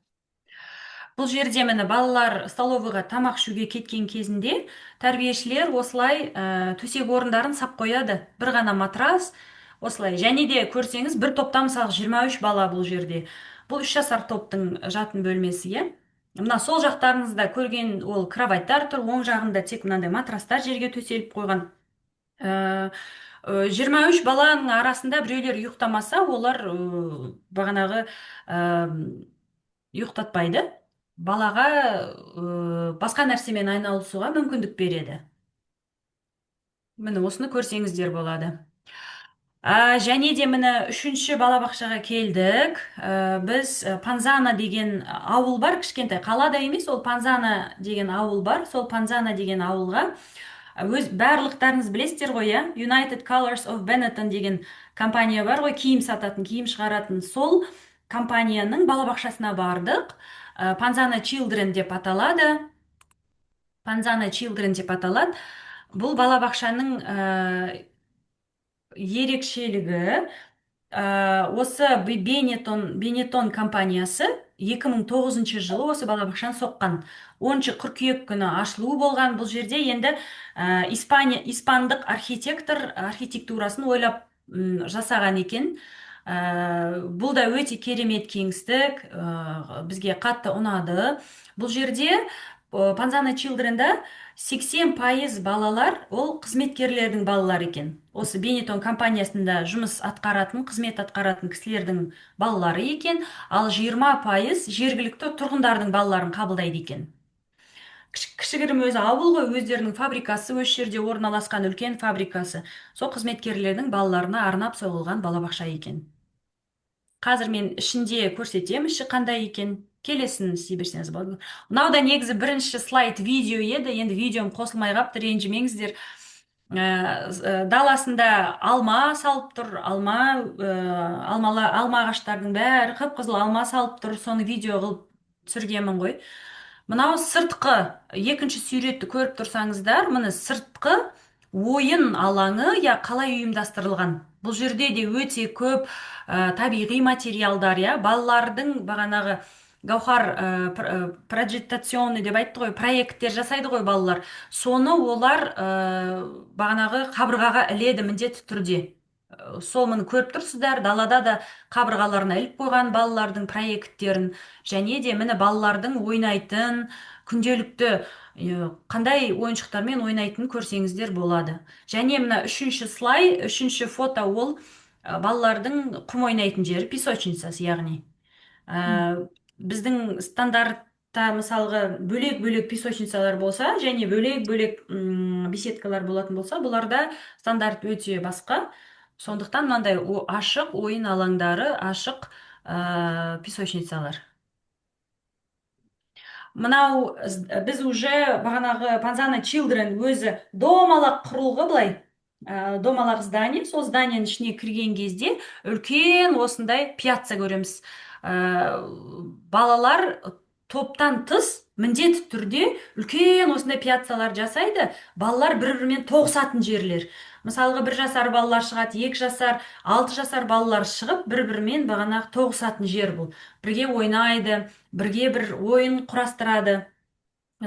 Бұл жерде міне балалар столовыйға тамақ ішуге кеткен кезінде тәрбиешілер осылай төсек орындарын сап қояды. Бір ғана матрас осылай. Және де көрсеңіз, бір топта мысалы 23 бала бұл жерде. Бұл 3 жасар топтың жатын бөлмесі, иә. Мына сол жақтарыңызда көрген ол кроваттар тұр, оң жағында тек мынандай матрастар жерге төселіп қойған. 23 баланың арасында біреулер ұйықтамаса, олар бағанағы ұйықтатпайды. Балаға басқа нәрсемен айналысуға мүмкіндік береді. Міне осыны көрсеңіздер болады. Және де міне үшінші балабақшаға келдік. Біз Панзана деген ауыл бар, кішкентай қалада емес, ол Панзана деген ауыл бар. Сол Панзана деген ауылға барлықтарыңыз білесіздер ғой, иә? United Colors of Benetton деген компания бар ғой, киім сататын, киім шығаратын. Сол компанияның балабақшасына бардық. Панзана Children деп аталады. Панзана Children деп аталады. Бұл балабақшаның ерекшелігі осы Benetton компаниясы 2009 жылы осы балабақшаны соққан. 10 қыркүйек күні ашылуы болған. Бұл жерде енді испандық архитектурасын ойлап жасаған екен. Бұл да өте керемет кеңістік, бізге қатты ұнады. Бұл жерде Панзана Children'да 80% балалар ол қызметкерлердің балалары екен. Осы Benetton компаниясында қызмет атқаратын кісілердің балалары екен, ал 20% жергілікті тұрғындардың балаларын қабылдайды екен. Кішігірім өзі ауыл ғой, өздерінің фабрикасы, осы жерде орналасқан үлкен фабрикасы. Сол қызметкерлердің балаларына арнап соғылған балабақша екен. Қазір мен ішінде көрсетем, іші қандай екен. Келесін істей берсеңіз болады. Мынау да негізі бірінші слайд видео еді, енді видеом қосылмай қапты, ренжімеңіздер. Даласында алма салып тұр, алма ағаштардың бәрі қып-қызыл алма салып тұр, соны видео қылып түсіргенмін ғой. Мынау сыртқы екінші суретті көріп тұрсаңыздар, міне сыртқы ойын алаңы қалай ұйымдастырылған. Бұл жерде де өте көп табиғи материалдар, балалардың бағанағы Гаухар проджектационный деп айтты ғой, проекттер жасайды ғой балалар. Соны олар бағанағы қабырғаға іледі міндетті түрде. сол міне көріп тұрсыздар, далада да қабырғаларына іліп қойған балалардың проекттерін, және де міне балалардың ойнайтын күнделікті қандай ойыншықтармен ойнайтынын көрсеңіздер болады. Және мына үшінші фото, ол балалардың құм ойнайтын жері, песочницасы яғни. Біздің стандартта мысалғы бөлек-бөлек песочницалар болса, және бөлек-бөлек беседкалар болатын болса, бұларда стандарт өте басқа. Сондықтан мынандай ашық ойын алаңдары, ашық песочницалар. Мынау біз уже бағанағы Panzana Children өзі домалақ құрылғы, былай домалақ здание. Сол зданиенің ішіне кірген кезде үлкен осындай пьяца көреміз. Балалар топтан тыс міндетті түрде үлкен осындай пьяцалар жасайды. Балалар бір-бірімен тоғысатын жерлер. Мысалға 1 жасар балалар шығады, 2 жасар, 6 жасар балалар шығып, бір-бірімен бағанағы тоғысатын жер бұл. Бірге ойнайды, бірге бір ойын құрастырады.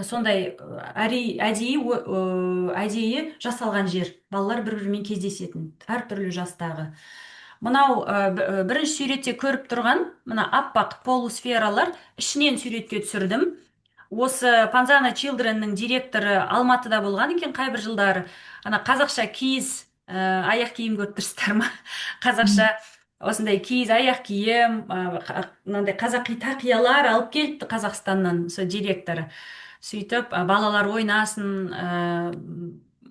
Сондай әдейі жасалған жер. Балалар бір-бірімен кездесетін, әртүрлі жастағы. Мынау бірінші суретте көріп тұрған мына аппақ полусфералар ішінен суретке түсірдім. Осы Panzana Children'ның директоры Алматыда болған екен қайбір жылдары. Ана қазақша киіз аяқ киім көріп тұрсыздар ма? Қазақша осындай киіз аяқ киім, мынандай қазақи тақиялар алып келіпті Қазақстаннан сол директоры. Сөйтіп балалар ойнасын,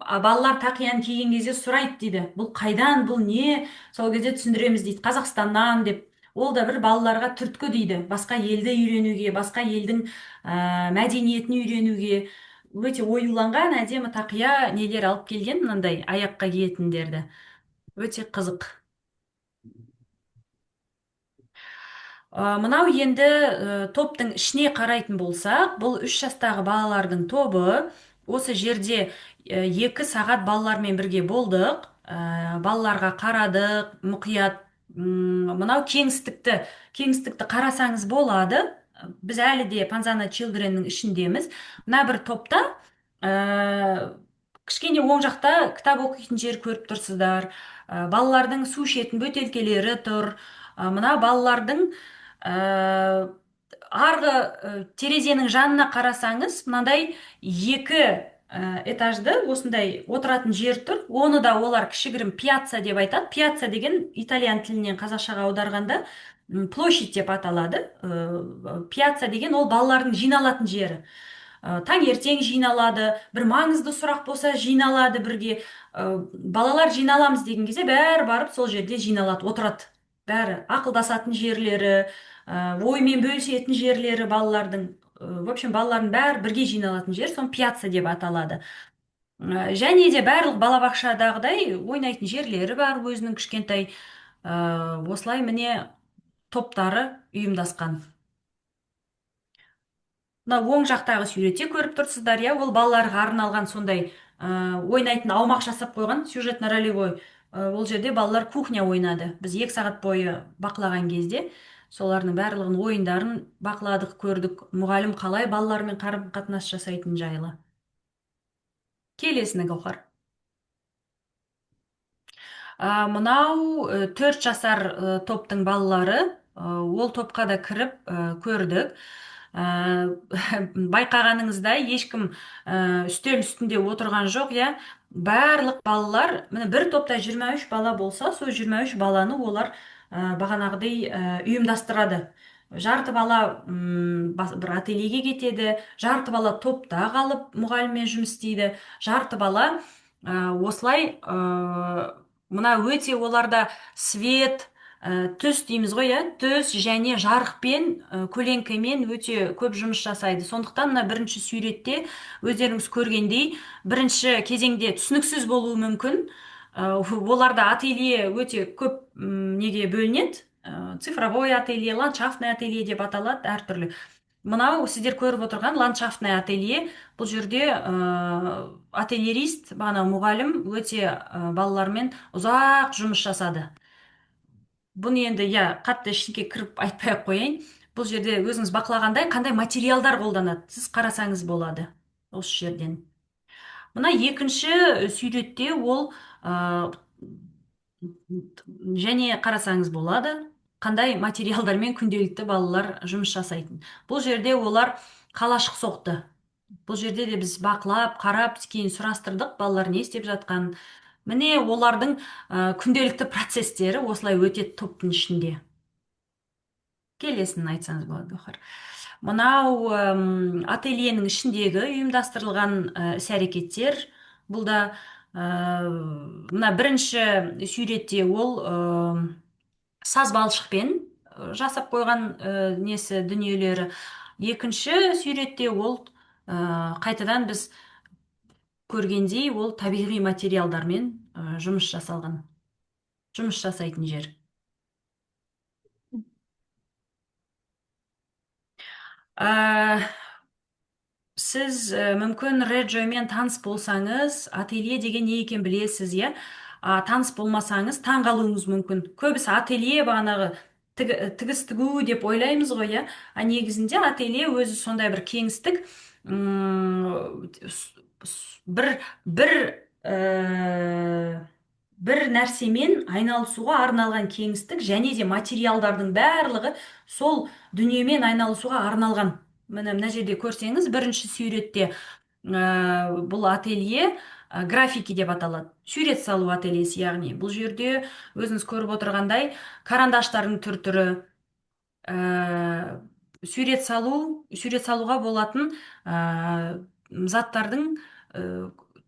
балалар тақияны киген кезде сұрайды дейді, бұл қайдан, бұл не? Сол кезде түсіндіреміз дейді, Қазақстаннан деп. Ол да бір балаларға түрткі дейді, басқа елді үйренуге, басқа елдің мәдениетін үйренуге. Өте оюланған әдемі тақия нелер алып келген, мынандай аяққа киетіндерді. Өте қызық. Мынау енді топтың ішіне қарайтын болсақ, бұл 3 жастағы балалардың тобы. Осы жерде 2 сағат балалармен бірге болдық. Балаларға қарадық, мұқият. Мынау кеңістікті қарасаңыз болады. Біз әлі де Panzana Children'ның ішіндеміз. Мына бір топта кішкене оң жақта кітап оқитын жер көріп тұрсыздар. Балалардың су ішетін бөтелкелері тұр. Мына балалардың арғы терезенің жанына қарасаңыз, мынандай 2 этажды осындай отыратын жер тұр. Оны да олар кішігірім пьяца деп айтады. Пьяца деген итальян тілінен қазақшаға аударғанда площадь деп аталады. Пьяца деген ол балалардың жиналатын жері. Таңертең жиналады, бір маңызды сұрақ болса жиналады бірге. Балалар жиналамыз деген кезде бәрі барып сол жерде жиналады, отырады. Бәрі ақылдасатын жерлері, оймен бөлісетін жерлері балалардың. В общем, балалардың бәрі бірге жиналатын жер, сон пьяца деп аталады. Және де барлық балабақшадағыдай ойнайтын жерлері бар, өзінің кішкентай. Осылай міне топтары ұйымдасқан. Мына оң жақтағы суретте көріп тұрсыздар, ол балаларға арналған сондай ойнайтын аумақ жасап қойған, сюжетно-ролевой. Ол жерде балалар кухня ойнады. Біз 2 сағат бойы бақылаған кезде солардың барлығын ойындарын бақыладық, көрдік. Мұғалім қалай балалармен қарым-қатынас жасайтын жайлы. Келесіні Гаухар. Мынау 4 жасар топтың балалары. Ол топқа да кіріп көрдік. Байқағаныңыздай ешкім үстел үстінде отырған жоқ, барлық балалар, бір топта 23 бала болса, сол 23 баланы олар бағанағыдай ұйымдастырады. Жарты бала бір ательеге кетеді, жарты бала топта қалып мұғаліммен жұмыс істейді, жарты бала осылай мына өте оларда свет, түс дейміз ғой, түс және жарықпен, көлеңкемен өте көп жұмыс жасайды. Сондықтан мына бірінші суретте өздеріңіз көргендей, бірінші кезеңде түсініксіз болуы мүмкін. Оларда ателье өте көп неге бөлінеді. Цифровой ателье, ландшафтный ателье деп аталады, әртүрлі. Мынау сіздер көріп отырған ландшафтный ателье. Бұл жерде ательерист, бағана мұғалім өте балалармен ұзақ жұмыс жасады. Бұны енді қатты ішінке кіріп айтпай қойайын. Бұл жерде өзіңіз бақылағандай қандай материалдар қолданады, сіз қарасаңыз болады осы жерден. Мына екінші суретте ол және қарасаңыз болады қандай материалдармен күнделікті балалар жұмыс жасайтын. Бұл жерде олар қалашық соқты. Бұл жерде де біз бақылап, қарап, кейін сұрастырдық балалар не істеп жатқанын. Міне олардың күнделікті процестері осылай өтеді топтың ішінде. Келесін айтсаңыз болады, Гауһар. Мынау ательенің ішіндегі ұйымдастырылған іс-әрекеттер. Бұл да мына бірінші суретте ол саз балшықпен жасап қойған несі дүниелері. Екінші суретте ол қайтадан біз көргендей ол табиғи материалдармен жұмыс жасалған, жұмыс жасайтын жер. Сіз мүмкін Реджомен таныс болсаңыз, ателье деген не екен білесіз, иә? Таныс болмасаңыз таң қалуыңыз мүмкін. Көбісі ателье бағанағы тігіс тігу деп ойлаймыз ғой, иә? Негізінде ателье өзі сондай бір кеңістік, бір бір бір нәрсемен айналысуға арналған кеңістік, және де материалдардың барлығы сол дүниемен айналысуға арналған. Мына жерде көрсеңіз, бірінші суретте бұл ателье графики деп аталады. Сурет салу ательесі, яғни бұл жерде өзіңіз көріп отырғандай карандаштардың түр-түрі, сурет салуға болатын заттардың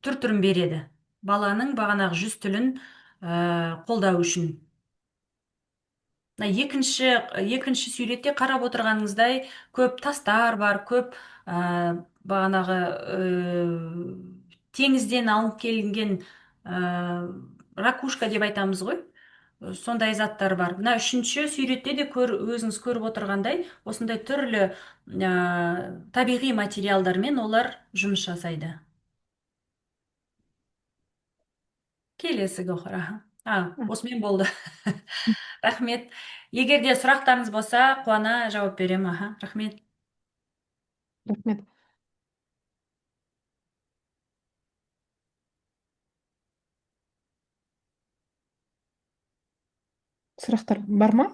түр-түрін береді. Баланың бағанағы жүз тілін қолдау үшін. Екінші суретте қарап отырғаныңыздай көп тастар бар, көп бағанағы теңізден алып келінген ракушка деп айтамыз ғой, сондай заттар бар. Мына үшінші суретте де өзіңіз көріп отырғандай осындай түрлі табиғи материалдармен олар жұмыс жасайды. Келесі, Гауһар. Осымен болды. Рахмет. Егер де сұрақтарыңыз болса, қуана жауап берем. Рахмет. Рахмет. Сұрақтар бар ма?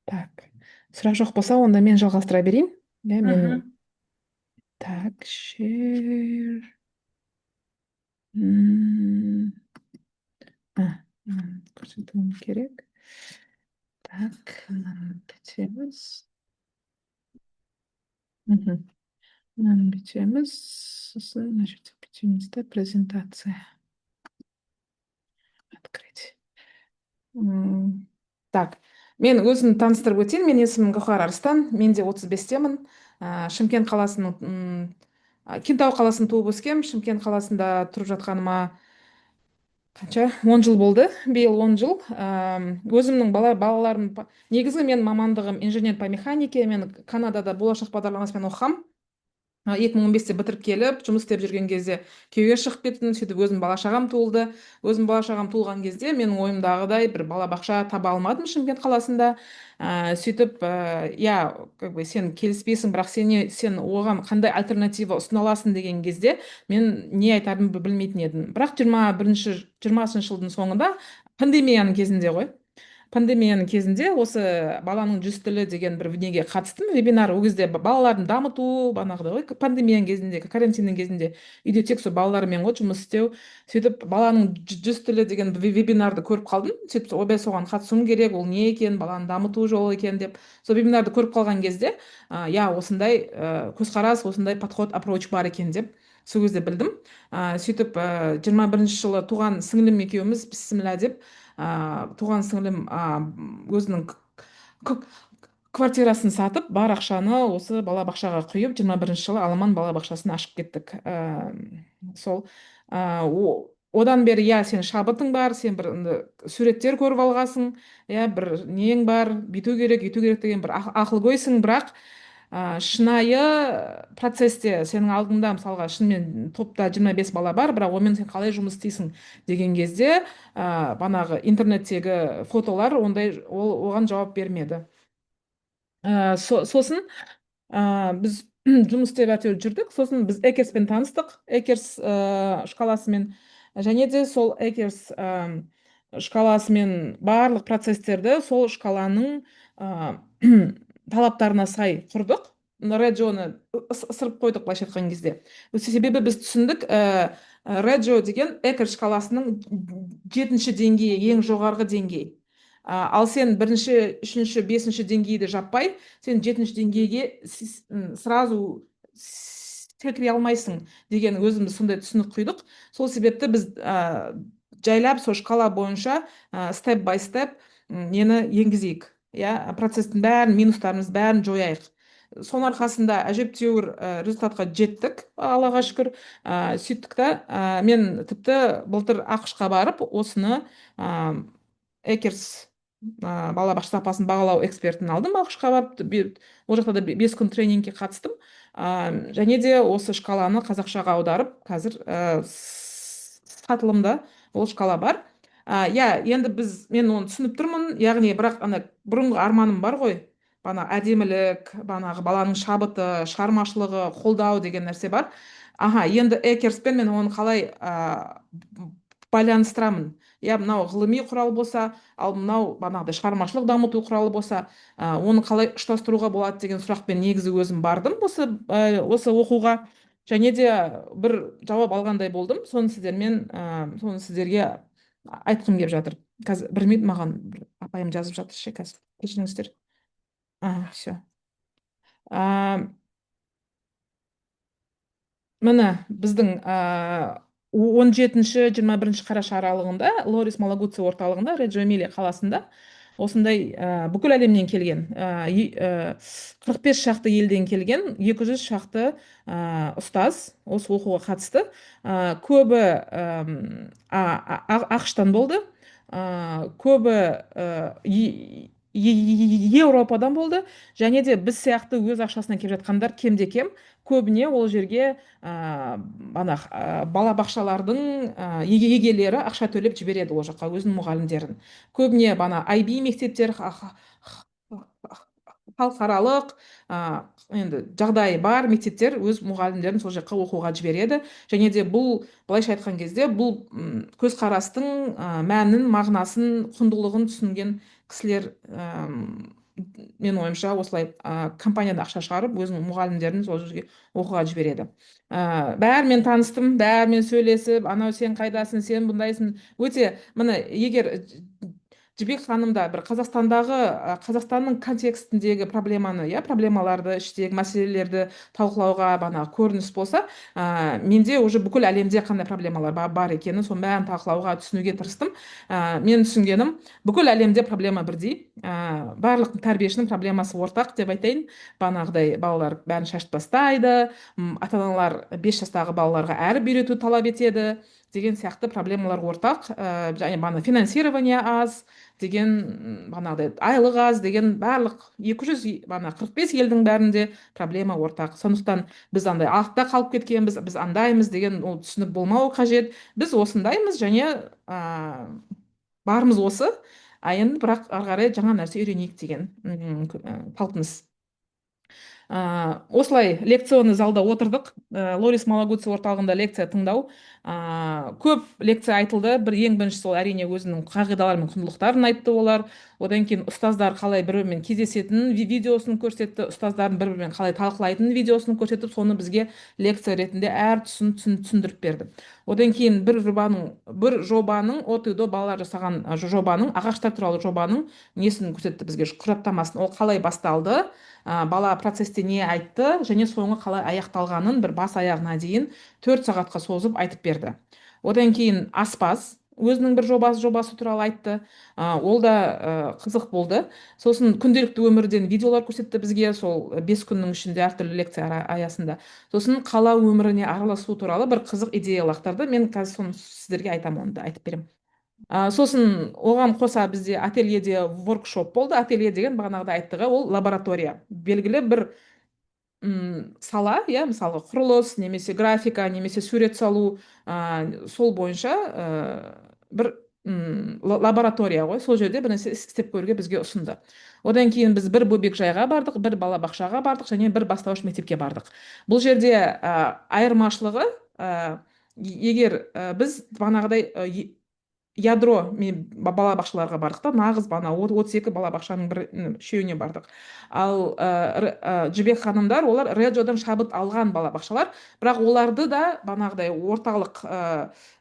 Так, сұрақ жоқ болса, онда мен жалғастыра берейін. Так, share. Көрсетуім керек. Так, бітеміз. Бітеміз. Сосын, значит, бітемізді презентация. Открыть. Так, мен өзімді таныстырып өтейін. Мен есімім Гауһар Арыстан. Мен де 35-темін. Шымкент қаласының, Кентау қаласын туып өскем. Шымкент қаласында тұрып жатқаныма қанша? 10 жыл болды. Биыл 10 жыл. Өзімнің балаларым, негізі мен мамандығым инженер по механике. Мен Канадада болашақ бағдарламасымен оқығам. 2015-те бітіріп келіп, жұмыс істеп жүрген кезде күйеуге шығып кеттім, сөйтіп өзім бала-шағам туылды. Өзім бала-шағам туылған кезде менің ойымдағыдай бір балабақша таба алмадым Шымкент қаласында. Сөйтіп, как бы сен келіспейсің, бірақ сен оған қандай альтернатива ұсына аласың деген кезде мен не айтарымды білмейтін едім. Бірақ 20-шы жылдың соңында, пандемияның кезінде ғой. Пандемияның кезінде осы баланың жүз тілі деген бір неге қатыстым, вебинар. Ол кезде балаларын дамыту, бағанағыдай ғой, пандемияның кезінде, карантиннің кезінде үйде тек сол балалармен ғой жұмыс істеу. Сөйтіп баланың жүз тілі деген вебинарды көріп қалдым. Сөйтіп ойбай соған қатысуым керек, ол не екен, баланы дамыту жолы екен деп. Сол вебинарды көріп қалған кезде, осындай көзқарас, осындай подход, approach бар екен деп сол кезде білдім. Сөйтіп 21-ші жылы туған сіңлім екеуміз бісміллә деп, туған сіңлім өзінің квартирасын сатып, бар ақшаны осы балабақшаға құйып, 21-ші жылы Аламан балабақшасын ашып кеттік. Сол одан бері сен шабытың бар, сен бір суреттер көріп алғасың, бір нең бар, бүйту керек деген бір ақылгөйсің, бірақ шынайы процесте сенің алдыңда мысалға шынымен топта 25 бала бар, бірақ онымен сен қалай жұмыс істейсің деген кезде банағы интернеттегі фотолар оған жауап бермеді. Сосын біз жұмыс істеп әйтеуір жүрдік. Сосын біз экерспен таныстық, экерс шкаласымен, және де сол экерс шкаласымен барлық процесстерді сол шкаланың талаптарына сай құрдық. Реджоны ысырып қойдық, былайша айтқан кезде. Себебі біз түсіндік, реджо деген экерс шкаласының жетінші деңгейі, ең жоғарғы деңгей. Ал сен бірінші, үшінші, бесінші деңгейді жаппай, сен жетінші деңгейге сразу секіре алмайсың деген өзіміз сондай түсінік құйдық. Сол себепті біз жайлап сол шкала бойынша степ бай степ нені енгізейік. Иә, процестің бәрін, минустарымыз бәрін жояйық. Соның арқасында әжептәуір результатқа жеттік, Аллаға шүкір. Сөйттік та, мен тіпті былтыр ақш-қа барып осыны экерс бала бақша сапасын бағалау экспертін алдым, ақш-қа барып, ол жақта да 5 күн тренингке қатыстым. Және де осы шкаланы қазақшаға аударып, қазір сатылымда ол шкала бар. Иә, енді мен оны түсініп тұрмын, яғни бірақ ана бұрынғы арманым бар ғой, әдемілік, баланың шабыты, шығармашылығы, қолдау деген нәрсе бар. Енді экерспен мен оны қалай байланыстырамын. Иә, мынау ғылыми құрал болса, ал мынау шығармашылық дамыту құралы болса, оны қалай ұштастыруға болады деген сұрақпен негізі өзім бардым осы оқуға. Және де бір жауап алғандай болдым. Соны сіздерге айтқым келіп жатыр. Қазір білмеймін, маған апайым жазып жатыр ше, қазір кешіріңіздер. Все. Міне біздің 17-21 қараша аралығында Лорис Малагуци орталығында, Реджо Эмилия қаласында осындай бүкіл әлемнен келген, 45 шақты елден келген 200 шақты ұстаз осы оқуға қатысты. Көбі ақш-тан болды, көбі Еуропадан болды, және де біз сияқты өз ақшасына келіп жатқандар кемде-кем. Көбіне ол жерге балабақшалардың егелері ақша төлеп жібереді ол жаққа өзінің мұғалімдерін. Көбіне IB мектептер, халықаралық енді жағдайы бар мектептер өз мұғалімдерін сол жаққа оқуға жібереді. Және де бұл, былайша айтқан кезде, бұл көзқарастың мәнін, мағынасын, құндылығын түсінген кісілер, мен ойымша, осылай компанияда ақша шығарып өзінің мұғалімдерін сол жерге оқуға жібереді. Бәрімен таныстым, бәрімен сөйлесіп, анау сен қайдасың, сен бұндайсың. Өте, міне, егер Жібек ханымда бір Қазақстанның контекстіндегі проблемаларды, іштегі мәселелерді талқылауға көрініс болса, менде уже бүкіл әлемде қандай проблемалар бар екенін, соның бәрін талқылауға, түсінуге тырыстым. Мен түсінгенім, бүкіл әлемде проблема бірдей. Барлық тәрбиешінің проблемасы ортақ деп айтайын. Балалар бәрін шашып тастайды, ата-аналар 5 жастағы балаларға әріп үйрету талап етеді деген сияқты проблемалар ортақ. Және финансирование аз деген, айлық аз деген, барлық 245 елдің бәрінде проблема ортақ. Сондықтан біз артта қалып кеткенбіз, біз андаймыз деген ол түсінік болмауы қажет. Біз осындаймыз және барымыз осы. Енді бірақ ары қарай жаңа нәрсе үйренейік деген талпыныс. Осылай лекционный залда отырдық, Лорис Малагуци орталығында лекция тыңдау. Көп лекция айтылды. Ең бірінші сол әрине өзінің қағидалары мен құндылықтарын айтты олар. Одан кейін ұстаздар қалай бір-бірімен кездесетінін видеосын көрсетті, ұстаздардың бір-бірімен қалай талқылайтынын видеосын көрсетіп, соны бізге лекция ретінде әр тұсын түсіндіріп берді. Одан кейін бір жобаның, ОТУ-да балалар жасаған жобаның, ағаштар туралы жобаның несін көрсетті бізге, құжаттамасын, ол қалай басталды, бала процесте не айтты, және соңы қалай аяқталғанын бір бас аяғына дейін 4 сағатқа созып айтып берді. Одан кейін аспаз өзінің бір жобасы туралы айтты. Ол да қызық болды. Сосын күнделікті өмірден видеолар көрсетті бізге, сол 5 күннің ішінде әртүрлі лекция аясында. Сосын қала өміріне араласу туралы бір қызық идея лақтырды. Мен қазір соны сіздерге айтамын, оны да айтып беремін. Сосын оған қоса бізде ательеде воркшоп болды. Ателье деген бағанағыда айттығы, ол лаборатория. Белгілі бір сала, мысалы құрылыс, немесе графика, немесе сурет салу, сол бойынша бір лаборатория ғой, сол жерде бір нәрсе істеп көруге бізге ұсынды. Одан кейін біз бір бөбекжайға бардық, бір балабақшаға бардық және бір бастауыш мектепке бардық. Бұл жерде айырмашылығы, егер біз бағанағыдай ядро мен балабақшаларға бардық та, нағыз 32 балабақшаның үшеуіне бардық. Ал жібек ханымдар, олар реджодан шабыт алған балабақшалар, бірақ оларды да бағанағыдай орталық,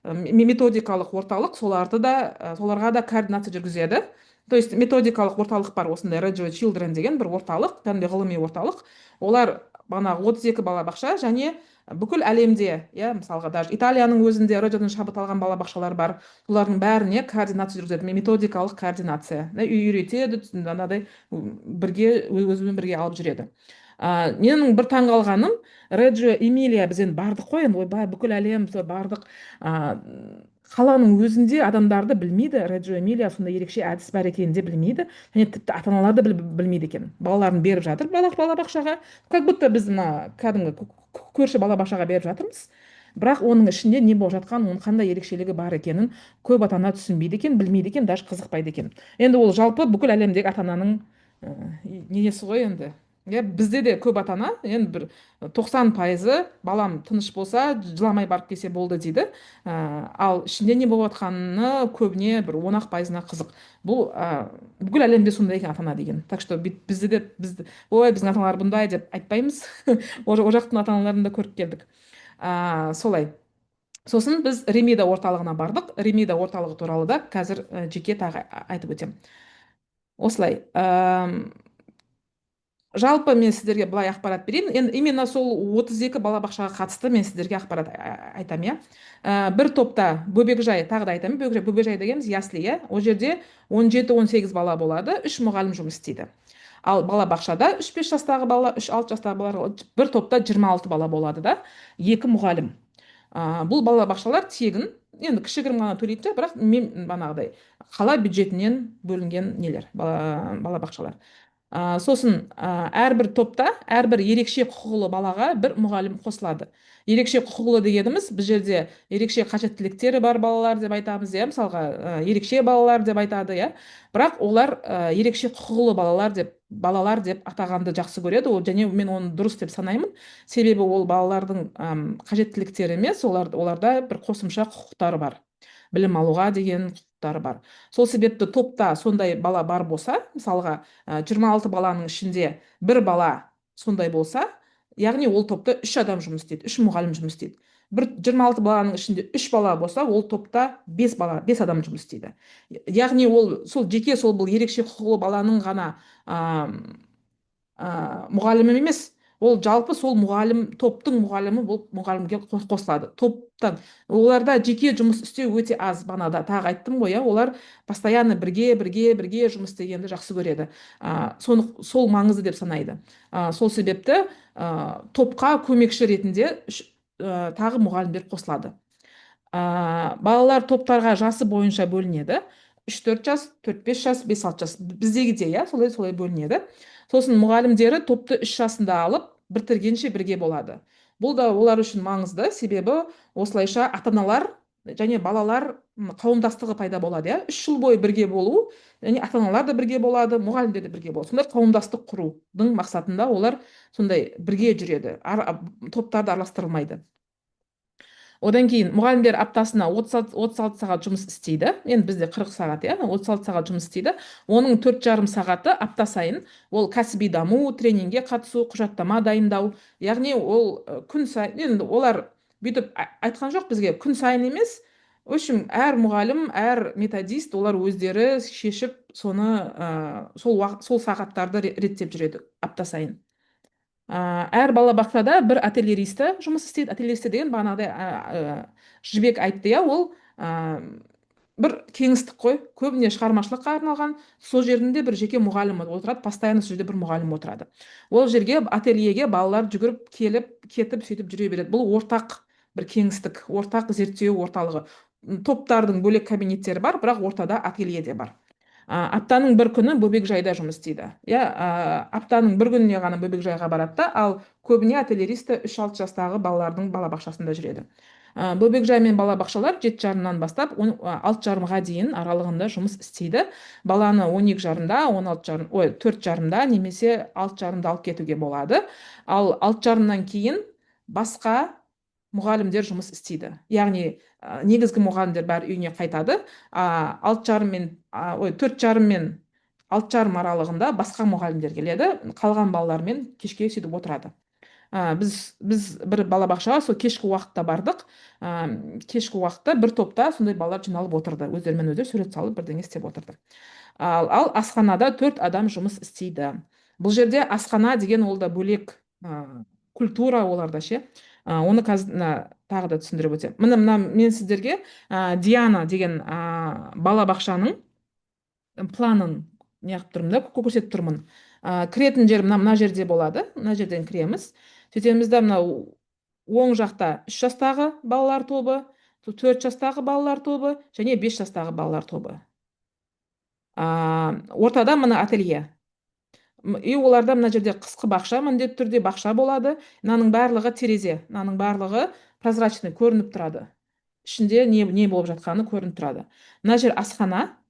методикалық орталық, соларға да координация жүргізеді. То есть методикалық орталық бар, осындай Reggio Children деген бір орталық, кәдімгі ғылыми орталық. Олар бағанағы 32 балабақша және бүкіл әлемде, мысалға даже Италияның өзінде Reggioдан шабыт алған балабақшалар бар. Олардың бәріне координация жүргізеді, методикалық координация, үйретеді, анадай бірге, өзімен бірге алып жүреді. Менің бір таңғалғаным, Реджио Эмилия біз енді бардық қой, енді ойбай бүкіл әлем бардық. Қаланың өзінде адамдарды білмейді, Реджио Эмилия сондай ерекше әдіс бар екенін де білмейді, және тіпті ата-аналар да білмейді екен. Балаларын беріп жатыр балабақшаға, как будто біз кәдімгі көрші балабақшаға беріп жатырмыз. Бірақ оның ішінде не болып жатқан, оның қандай ерекшелігі бар екенін көп ата-ана түсінбейді екен, білмейді екен, даже қызықпайды екен. Енді ол жалпы бүкіл әлемдегі ата-ананың несі ғой енді. Бізде де көп ата-ана, енді бір 90% балам тыныш болса, жыламай барып келсе болды дейді. Ал ішінде не болып жатқаны көбіне бір 10% қызық. Бұл бүкіл әлемде сондай екен ата-ана деген. Так что бізде де ой, біздің ата-аналар бұндай деп айтпаймыз. Ол жақтың ата-аналарын да көріп келдік. Солай. Сосын біз Ремида орталығына бардық. Ремида орталығы туралы да қазір жеке тағы айтып өтем. Осылай. Жалпы мен сіздерге былай ақпарат берейін. Енді именно сол 32 балабақшаға қатысты мен сіздерге ақпарат айтам. Бір топта бөбекжай, тағы да айтамын, бөбекжай дегеніміз ясли, ол жерде 17-18 бала болады, 3 мұғалім жұмыс істейді. Ал балабақшада 3-5 жастағы бала, 3-6 жастағы балалар, бір топта 26 бала болады да, 2 мұғалім. Бұл балабақшалар тегін, енді кішігірім ғана төлейді, бірақ мен бағанағыдай қала бюджетінен бөлінген нелер, балабақшалар. Сосын әрбір топта, әрбір ерекше құқылы балаға бір мұғалім қосылады. Ерекше құқылы дегеніміз, біз жерде ерекше қажеттіліктері бар балалар деп айтамыз, мысалға ерекше балалар деп айтады, бірақ олар ерекше құқылы балалар деп атағанды жақсы көреді, және мен оны дұрыс деп санаймын. Себебі ол балалардың қажеттіліктері емес, оларда бір қосымша құқықтары бар. Білім алуға деген құқықтары бар. Сол себепті топта сондай бала бар болса, мысалға 26 баланың ішінде бір бала сондай болса, яғни ол топта 3 адам жұмыс істейді, 3 мұғалім жұмыс істейді. Бір 26 баланың ішінде 3 бала болса, ол топта 5 адам жұмыс істейді. Яғни ол жеке бұл ерекше құқылы баланың ғана мұғалімі емес, ол жалпы сол мұғалім, топтың мұғалімі болып мұғалімге қосылады. Топтан оларда жеке жұмыс істеу өте аз, бағанада тағы айттым ғой, олар постоянно бірге жұмыс істегенді жақсы көреді. Сол маңызды деп санайды. Сол себепті топқа көмекші ретінде тағы мұғалімдер қосылады. Балалар топтарға жасы бойынша бөлінеді. 3-4 жас, 4-5 жас, 5-6 жас. Біздегі де, солай бөлінеді. Сосын мұғалімдері топты 3 жасында алып, бітіргенше бірге болады. Бұл да олар үшін маңызды, себебі осылайша ата-аналар және балалар қауымдастығы пайда болады. 3 жыл бойы бірге болу, және ата-аналар да бірге болады, мұғалімдер де бірге болады. Сондай қауымдастық құрудың мақсатында олар сондай бірге жүреді, топтарды араластырылмайды. Одан кейін мұғалімдер аптасына 36 сағат жұмыс істейді. Енді бізде 40 сағат, 36 сағат жұмыс істейді. Оның 4,5 сағаты апта сайын ол кәсіби даму, тренингке қатысу, құжаттама дайындау. Яғни ол күн сайын, енді олар бүйтіп айтқан жоқ бізге, күн сайын емес. Өшім, әр мұғалім, әр методист, олар өздері шешіп, сол сағаттарды реттеп жүреді апта сайын. Әр балабақшада бір ательеристі жұмыс істейді. Ательеристі деген бағанағыдай жібек айтты, ол бір кеңістік қой, көбіне шығармашылыққа арналған. Сол жерінде бір жеке мұғалім отырады, постоянно сол жерде бір мұғалім отырады. Ол жерге, ательеге балалар жүгіріп келіп, кетіп, сөйтіп жүре береді. Бұл ортақ бір кеңістік, ортақ зерттеу орталығы. Топтардың бөлек кабинеттері бар, бірақ ортада ателье де бар. Аптаның бір күні бөбекжайда жұмыс істейді. Аптаның бір күніне ғана бөбекжайға барады, ал көбіне ательеристі 3-6 жастағы балалардың балабақшасында жүреді. бөбекжай мен балабақшалар 7:30-нан бастап 6:30-ға дейін аралығында жұмыс істейді. Баланы 12:30-да, 16:30, 4:30-да немесе 6:30-да алып кетуге болады. Ал 6:30-нан кейін басқа мұғалімдер жұмыс істейді. Яғни негізгі мұғалімдер бәрі үйіне қайтады. 6:30 мен 4:30 мен 6:30 аралығында басқа мұғалімдер келеді. Қалған балалармен кешке сөйтіп отырады. Біз бір балабақшаға сол кешкі уақытта бардық. Кешкі уақытта бір топта сондай балалар жиналып отырды. Өздерімен өздері сурет салып бірдеңе істеп отырды. Ал асханада 4 адам жұмыс істейді. Бұл жерде асхана деген ол да бөлек культура оларда ше. Оны қазір тағы да түсіндіріп өтсем. Мына мен сіздерге Диана деген балабақшаның планын неғып тұрмын да, көрсетіп тұрмын. Кіретін жер мына жерде болады. Мына жерден кіреміз. Сөйтеміз да мынау оң жақта 3 жастағы балалар тобы, 4 жастағы балалар тобы және 5 жастағы балалар тобы. Ортада мына ателье. И оларда мына жерде қысқы бақша, міндетті түрде бақша болады. Мынаның барлығы терезе, мынаның барлығы прозрачный көрініп тұрады. Ішінде не болып жатқаны көрініп тұрады. Мына жер асхана.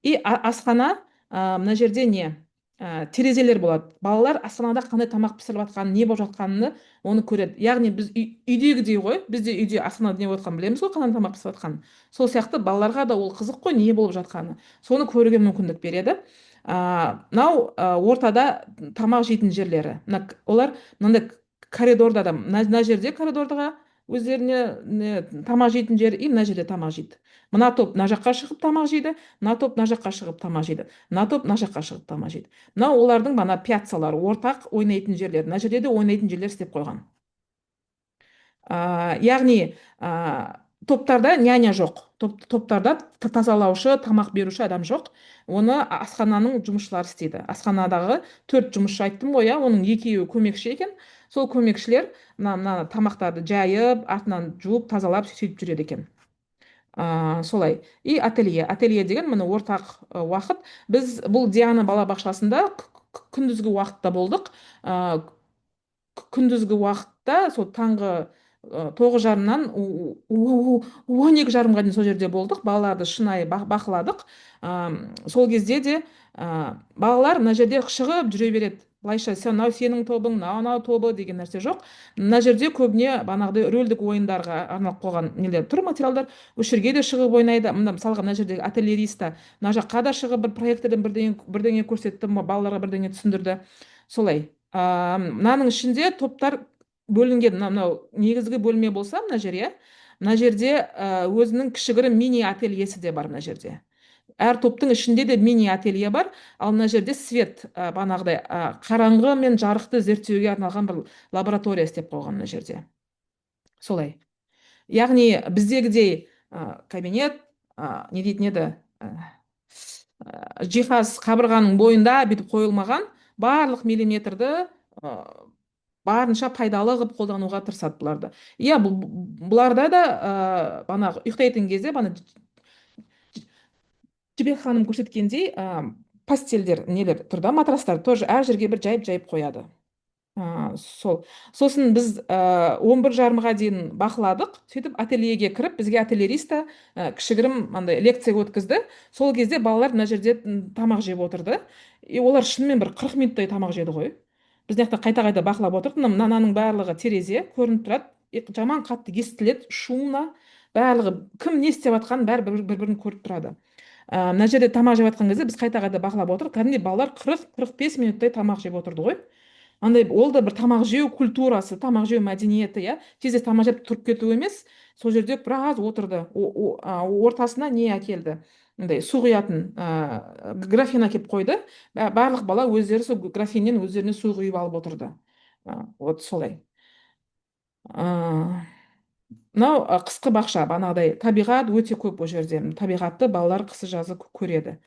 И асхана мына жерде не? Терезелер болады. Балалар асханада қандай тамақ пісіріп жатқанын, не болып жатқанын оны көреді. Яғни біз үйдегідей ғой, бізде үйде асханада не болып жатқанын білеміз ғой, қандай тамақ пісіріп жатқанын. Сол сияқты балаларға да ол қызық қой, не болып жатқаны. Соны көруге мүмкіндік береді. Мынау ортада тамақ жейтін жерлері. Олар мынандай коридорда да, мына жерде коридордаға өздеріне тамақ жейтін жер, и мына жерде тамақ жейді. Мына топ мына жаққа шығып тамақ жейді, мына топ мына жаққа шығып тамақ жейді, мына топ мына жаққа шығып тамақ жейді. Мына олардың бана пьяцалары, ортақ ойнайтын жерлер. Мына жерде де ойнайтын жерлер істеп қойған. Яғни топтарда няня жоқ. Топтарда тазалаушы, тамақ беруші адам жоқ. Оны асхананың жұмысшылары істейді. Асханадағы 4 жұмысшы айттым ғой, оның 2-еуі көмекші екен. Сол көмекшілер мына тамақтарды жайып, артынан жуып, тазалап сөйтіп жүреді екен. Солай. И ателье деген міне ортақ уақыт. Біз бұл Диана балабақшасында күндізгі уақытта болдық. Күндізгі уақытта сол таңғы 9:30-нан 12:30-ға дейін сол жерде болдық. Балаларды шынайы бақыладық. Сол кезде де балалар мына жерде шығып жүре береді. Былайша мынау сенің тобың, мынау тобы деген нәрсе жоқ. Мына жерде көбіне банағыдай рөлдік ойындарға арналып қойған нелер тұр, материалдар. Осы жерге де шығып ойнайды. Мысалға мына жердегі ательериста мына жаққа да шығып бір проектордан бірдеңе көрсетті, балаларға бірдеңе түсіндірді. Солай. Мынаның ішінде топтар бөлінген. Мынау негізгі бөлме болса, мына жер, мына жерде өзінің кішігірім мини ательесі де бар мына жерде. Әр топтың ішінде де мини ателье бар, ал мына жерде свет, банағыдай қараңғы мен жарықты зерттеуге арналған бір лаборатория істеп қойған мына жерде. Солай. Яғни біздегідей кабинет, не дейтін еді, жиһаз қабырғаның бойында бүйтіп қойылмаған, барлық миллиметрді барынша пайдалы қылып қолдануға тырысады бұларды. Иә, бұларда да банағы ұйықтайтын кезде Жібек ханым көрсеткендей пастельдер нелер тұрда, матрастар тоже әр жерге бір жайып қояды. Сосын біз 11:30-ға дейін бақыладық. Сөйтіп ательеге кіріп, бізге ательериста кішігірім лекция өткізді. Сол кезде балалар мына жерде тамақ жеп отырды. И олар шынымен бір 40 минуттай тамақ жеді ғой. Біз қайта бақылап отырдық. Мынаның барлығы терезе көрініп тұрады. Жаман қатты естіледі, шумно. Барлығы кім не істеп жатқанын бәрі бір-бірін көріп тұрады. Мына жерде тамақ жеп жатқан кезде біз қайта бақылап отырдық. Кәдімгідей балалар 40-45 минуттай тамақ жеп отырды ғой. Ол да бір тамақ жеу культурасы, тамақ жеу мәдениеті, иә. Тез тамақ жеп тұрып кету емес, сол жерде біраз отырды. Ортасына не әкелді? Су құятын графин әкеліп қойды. Барлық бала өздері сол графиннен өздеріне су құйып алып отырды. Вот солай. Мынау қысқы бақша, банағыдай табиғат өте көп ол жерде. Табиғатты балалар қысы жазы көреді.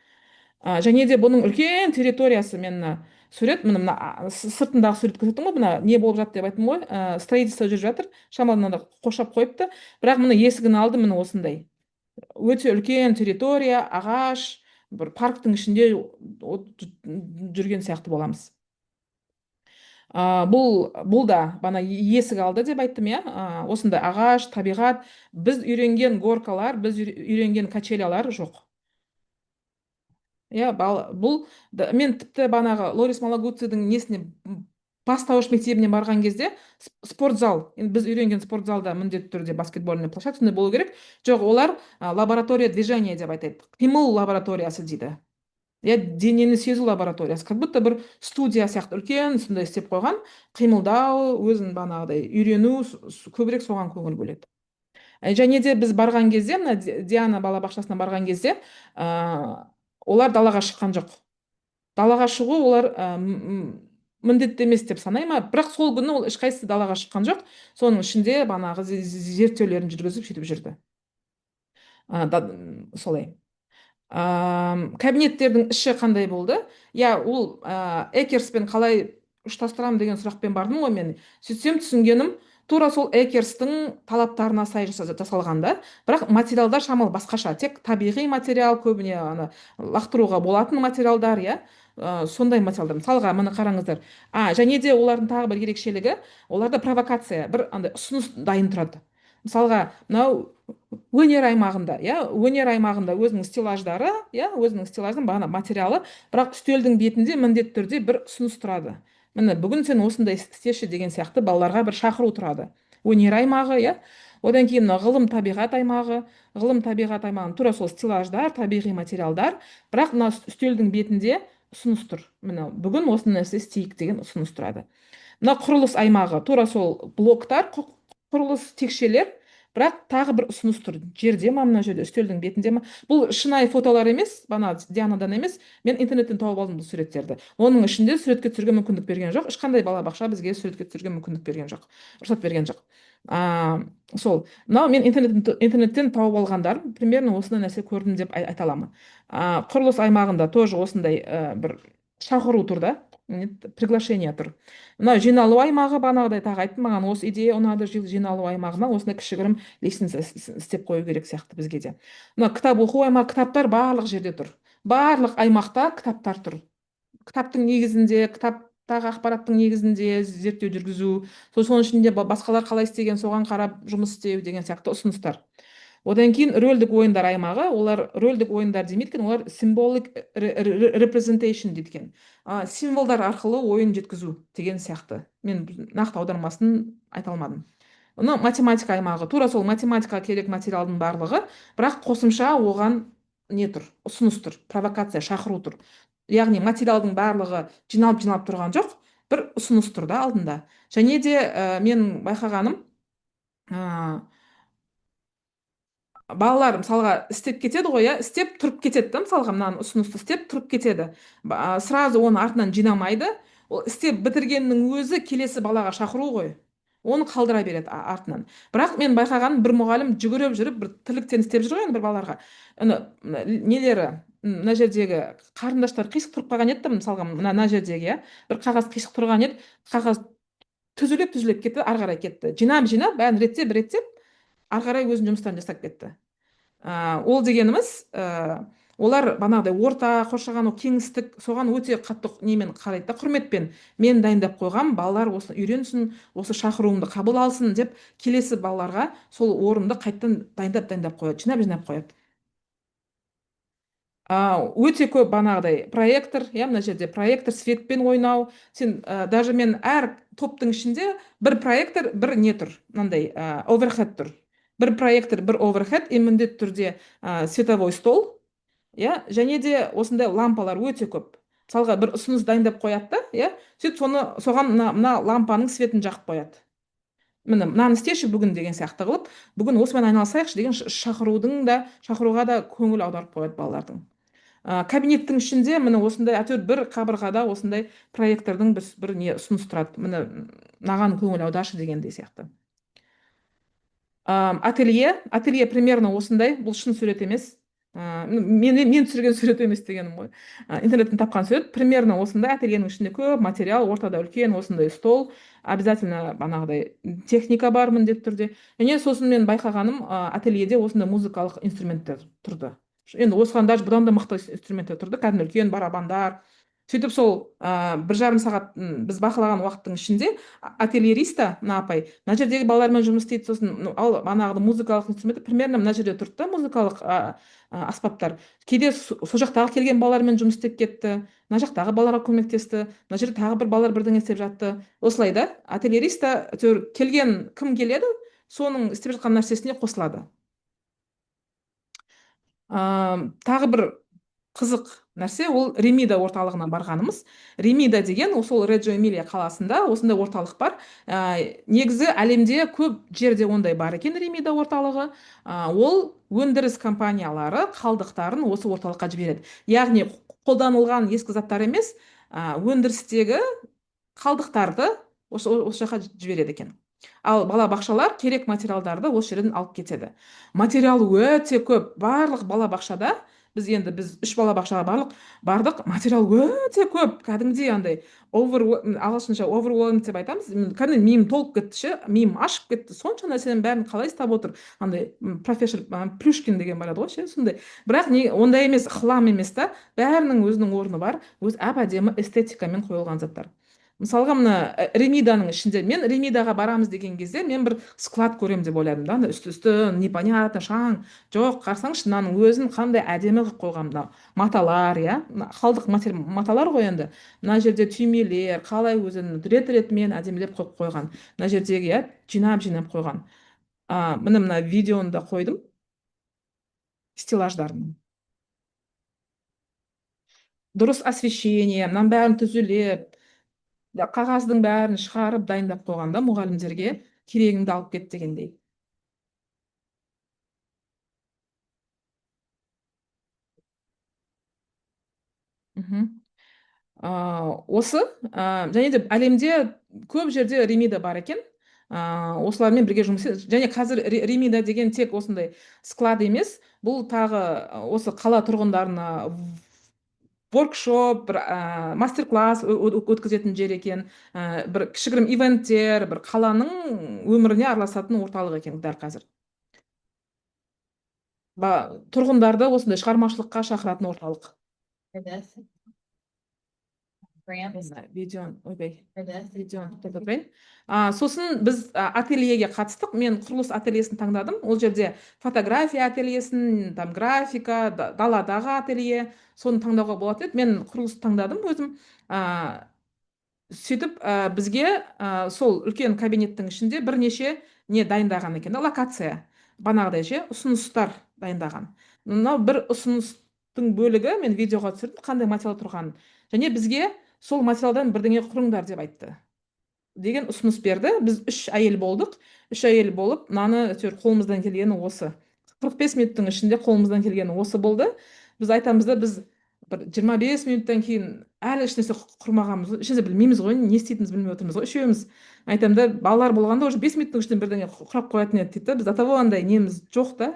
Және де бұның үлкен территориясы, мен сурет, мына сыртындағы сурет көрсеттім ғой, мына не болып жатты деп айттым ғой, строительство жүріп жатыр, шамалы қоршап қойыпты. Бірақ мына есігін алды, міне осындай. Өте үлкен территория, ағаш, бір парктың ішінде жүрген сияқты боламыз. бұл да бана есік алды деп айттым, иә. Осындай ағаш, табиғат, біз үйренген горкалар, біз үйренген качелялар жоқ. Иә, мен тіпті банағы Лорис Малагуцидің несіне, бастауыш мектебіне барған кезде спортзал, енді біз үйренген спортзалда міндетті түрде баскетбольный площадка сондай болу керек. Жоқ, олар лаборатория движения деп айтады, қимыл лабораториясы дейді. Иә, денені сезу лабораториясы, как будто бір студия сияқты үлкен сондай істеп қойған, қимылдау, өзін банағыдай үйрену, көбірек соған көңіл бөледі. Және де біз барған кезде, мына Диана балабақшасына барған кезде, олар далаға шыққан жоқ. Далаға шығу олар міндетті емес деп санаймын, бірақ сол күні ол ешқайсысы далаға шыққан жоқ. Соның ішінде банағы зерттеулерін жүргізіп сөйтіп жүрді. Солай. Кабинеттердің іші қандай болды? Иә, ол Экерспен қалай ұштастырамын деген сұрақпен бардым ғой мен. Сөйтсем түсінгенім, тура сол Экерстің талаптарына сай жасалған да, бірақ материалдар шамалы басқаша, тек табиғи материал, көбіне лақтыруға болатын материалдар, иә. Сондай материалдар. Мысалға, міне қараңыздар. Және де олардың тағы бір ерекшелігі, оларда провокация, бір андай ұсыныс дайын тұрады. Мысалға, мынау өнер аймағында, иә, өнер аймағында өзінің стеллаждары, иә, өзінің стеллаждың бағана материалы, бірақ үстелдің бетінде міндетті түрде бір ұсыныс тұрады. Міне бүгін сен осындай істеші деген сияқты балаларға бір шақыру тұрады. Өнер аймағы, иә. Одан кейін ғылым табиғат аймағы, тура сол стеллаждар, табиғи материалдар, бірақ мына үстелдің бетінде ұсыныс тұр. Міне бүгін осы нәрсе істейік деген ұсыныс тұрады. Мына құрылыс аймағы, тура сол блоктар, құрылыс текшелер, бірақ тағы бір ұсыныс тұр. Жерде ма, мына жерде үстелдің бетінде ма? Бұл шынайы фотолар емес, бана Дианадан емес, мен интернеттен тауып алдым бұл суреттерді. Оның ішінде суретке түсіруге мүмкіндік берген жоқ. Ешқандай балабақша бізге суретке түсіруге мүмкіндік берген жоқ, рұқсат берген жоқ. Сол, мынау мен интернеттен тауып алғандарым, примерно осындай нәрсе көрдім деп айта аламын. Құрылыс аймағында тоже осындай бір шақыру тұр да, приглашение тұр. Мына жиналу аймағы, бағанағыдай тағы айттым, маған осы идея ұнады, жиналу аймағына осындай кішігірім лестница істеп қою керек сияқты бізге де. Мына кітап оқу аймағы, кітаптар барлық жерде тұр. Барлық аймақта кітаптар тұр. Кітаптың негізінде, кітаптағы ақпараттың негізінде зерттеу жүргізу, соның ішінде басқалар қалай істеген соған қарап жұмыс істеу деген сияқты ұсыныстар. Одан кейін рөлдік ойындар аймағы, олар рөлдік ойындар демейді, олар symbolic representation дейді. Символдар арқылы ойын жеткізу деген сияқты. Мен нақты аудармасын айта алмадым. Математика аймағы, тура сол математика керек материалдың барлығы, бірақ қосымша оған не тұр, ұсыныс тұр, провокация, шақыру тұр. Яғни материалдың барлығы жиналып тұрған жоқ, бір ұсыныс тұр да алдында. Және де мен байқағаным, балалар мысалға істеп кетеді ғой, істеп тұрып кетеді да, мысалға мынаны ұсынысты істеп тұрып кетеді. Сразу оны артынан жинамайды. Ол істеп бітіргеннің өзі келесі балаға шақыру ғой. Оны қалдыра береді артынан. Бірақ мен байқаған бір мұғалім жүгіріп жүріп бір тірліктен істеп жүр ғой енді бір балаларға. Нелері, мына жердегі қарындаштар қисық тұрып қалған еді, мысалға мына жердегі, бір қағаз қисық тұрған еді, қағаз түзіліп кетті, ары қарай кетті. Жинап, бәрін реттеп, ары қарай өзінің жұмыстарын жасап кетті. Ол дегеніміз, олар банағыдай орта қоршаған кеңістік, соған өте қатты немен қарайды, құрметпен. Мен дайындап қойғам, балалар осы үйренсін, осы шақыруымды қабыл алсын деп, келесі балаларға сол орынды қайттан дайындап қояды, жинап қояды. Өте көп банағыдай проектор, мына жерде проектор, светпен ойнау. Сен даже мен әр топтың ішінде бір проектор, бір не тұр, мынандай оверхед тұр. Бір проектор, бір оверхед, міндетті түрде световой стол, және де осындай лампалар өте көп. Мысалға бір ұсыныс дайындап қояды да, сөйтіп соған мына лампаның светін жақып қояды. Мынаны істеші бүгін деген сияқты қылып, бүгін осымен айналысайықшы деген шақыруға да көңіл аударып қояды балалардың. Кабинеттің ішінде міне осындай әйтеуір бір қабырғада осындай проектордың бір не ұсыныс тұрады. Маған көңіл аударшы дегендей сияқты. Ателье примерно осындай, бұл шын сурет емес. Мен түсірген сурет емес дегенім ғой. Интернеттен тапқан сурет примерно осындай, ательенің ішінде көп материал, ортада үлкен осындай стол, обязательно банағыдай техника бар міндетті түрде. Және сосын мен байқағаным, ательеде осындай музыкалық инструменттер тұрды. Енді осыған даже бұдан да мықты инструменттер тұрды, кәдімгі үлкен барабандар, сөйтіп сол 1,5 сағат біз бақылаған уақыттың ішінде ательериста мына апай мына жердегі балалармен жұмыс істейді, сосын ал манағы музыкалық инструмент примерно мына жерде тұрды да, музыкалық аспаптар. Кейде сол жақтағы келген балалармен жұмыс істеп кетті, мына жақтағы балаларға көмектесті, мына жерде тағы бір балалар бірдеңе істеп жатты. Осылай да ательериста әйтеуір келген кім келеді соның істеп жатқан нәрсесіне қосылады. Тағы бір қызық нәрсе ол Ремида орталығына барғанымыз. Ремида деген сол Реджо Эмилия қаласында осындай орталық бар. Негізі әлемде көп жерде ондай бар екен Ремида орталығы. Ол өндіріс компаниялары қалдықтарын осы орталыққа жібереді. Яғни қолданылған ескі заттар емес, өндірістегі қалдықтарды осы жаққа жібереді екен. Ал балабақшалар керек материалдарды осы жерден алып кетеді. Материал өте көп. Барлық балабақшада біз 3 балабақшаға бардық, материал өте көп. Кәдімгідей андай ағылшынша overwhelmed деп айтамыз. Кәдімгі миым толып кетті ше, миым ашып кетті. Сонша нәрсенің бәрін қалай ұстап отыр? Андай профессор Плюшкин деген бар еді ғой ше, сондай. Бірақ ондай емес, хлам емес та, бәрінің өзінің орны бар. Өз әп-әдемі эстетикамен қойылған заттар. Мысалға мына Ремиданың ішінде мен Ремидаға барамыз деген кезде мен бір склад көремін деп ойладым да, үсті непонятно шаң. Жоқ, қарсаңшы мынаның өзін қандай әдемі қылып қойған, мына маталар, иә, қалдық маталар ғой енді. Мына жерде түймелер қалай өзін рет-ретімен әдемілеп қойып қойған. Мына жердегі, иә, жинап қойған. Мына видеоны да қойдым, стеллаждарын. Дұрыс освещение, мынаның бәрін түзелеп, қағаздың бәрін шығарып дайындап қойған да, мұғалімдерге керегіңді алып кет дегендей. Осы және де әлемде көп жерде Ремида бар екен. Осылармен бірге жұмыс істейді. Және қазір Ремида деген тек осындай склад емес, бұл тағы осы қала тұрғындарына воркшоп, бір мастер-класс өткізетін жер екен, бір кішігірім ивенттер, бір қаланың өміріне араласатын орталық екен дәл қазір. Тұрғындарды осындай шығармашылыққа шақыратын орталық. Сосын біз ательеге қатыстық. Мен құрылыс ательесін таңдадым. Ол жерде фотография ательесін, там графика, даладағы ателье, соны таңдауға болады еді. Мен құрылыс таңдадым өзім. Сөйтіп бізге сол үлкен кабинеттің ішінде бірнеше не дайындаған екен, локация. Банағыдай ше, ұсыныстар дайындаған. Мынау бір ұсыныстың бөлігі мен видеоға түсірдім, қандай материал тұрғанын. Және бізге сол материалдан бірдеңе құрыңдар деп айтты деген ұсыныс берді. Біз 3 әйел болдық. 3 әйел болып, мынаны қолымыздан келгені осы. 45 минуттың ішінде қолымыздан келгені осы болды. Біз айтамыз да, біз бір 25 минуттан кейін әлі ешнәрсе құрмағанбыз, ешнәрсе білмейміз ғой, не істейтінімізді білмей отырмыз ғой, үшеуміз. Айтамын да, балалар болғанда уже 5 минуттың ішінде бірдеңе құрап қоятын еді дейді. Біз до того андай неміз жоқ та,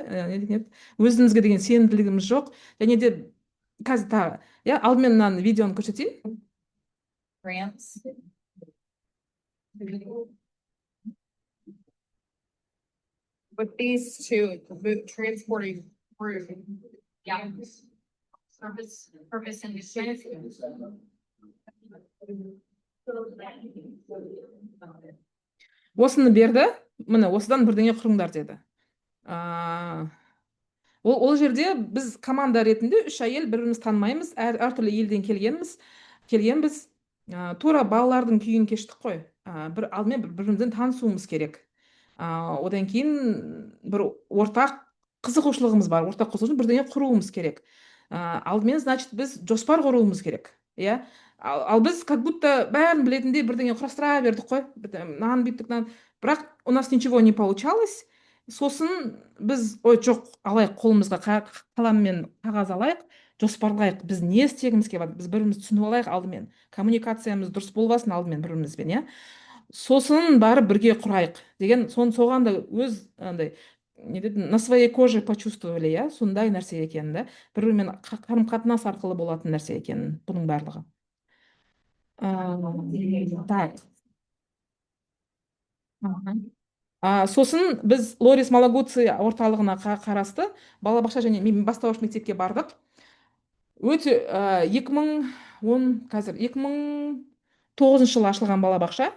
өзімізге деген сенімділігіміз жоқ. Және де қазір тағы, иә, алдымен мынаны видеоны көрсетейін. With these two, transporting through, yeah, purpose industries. Осыны берді, міне осыдан бірдеңе құрыңдар деді. Ол жерде біз команда ретінде 3 әйел, бір-біріміз танымаймыз, әртүрлі елден келгенбіз. Тура балалардың күйін кештік қой. Алдымен бір-бірімізден танысуымыз керек. Одан кейін бір ортақ қызығушылығымыз бар, ортақ қызығушылық бірдеңе құруымыз керек. Алдымен, значит, біз жоспар құруымыз керек. Иә? Ал біз как будто бәрін білетіндей бірдеңе құрастыра бердік қой. Мынаны бүйттік, бірақ у нас ничего не получалось. Сосын біз, жоқ, алайық қолымызға қалам мен қағаз алайық, жоспарлайық, біз не істегіміз келіп жатыр, біз бірімізді түсініп алайық алдымен, коммуникациямыз дұрыс болғасын алдымен бірімізбен, иә. Сосын барып бірге құрайық деген, соған да өз андай не деді, на своей коже почувствовали, иә, сондай нәрсе екенін да, бір-бірімен қарым-қатынас арқылы болатын нәрсе екенін, бұның барлығы. Так. Сосын біз Лорис Малагуци орталығына қарасты балабақша және бастауыш мектепке бардық. Өте қазір 2009 жылы ашылған балабақша.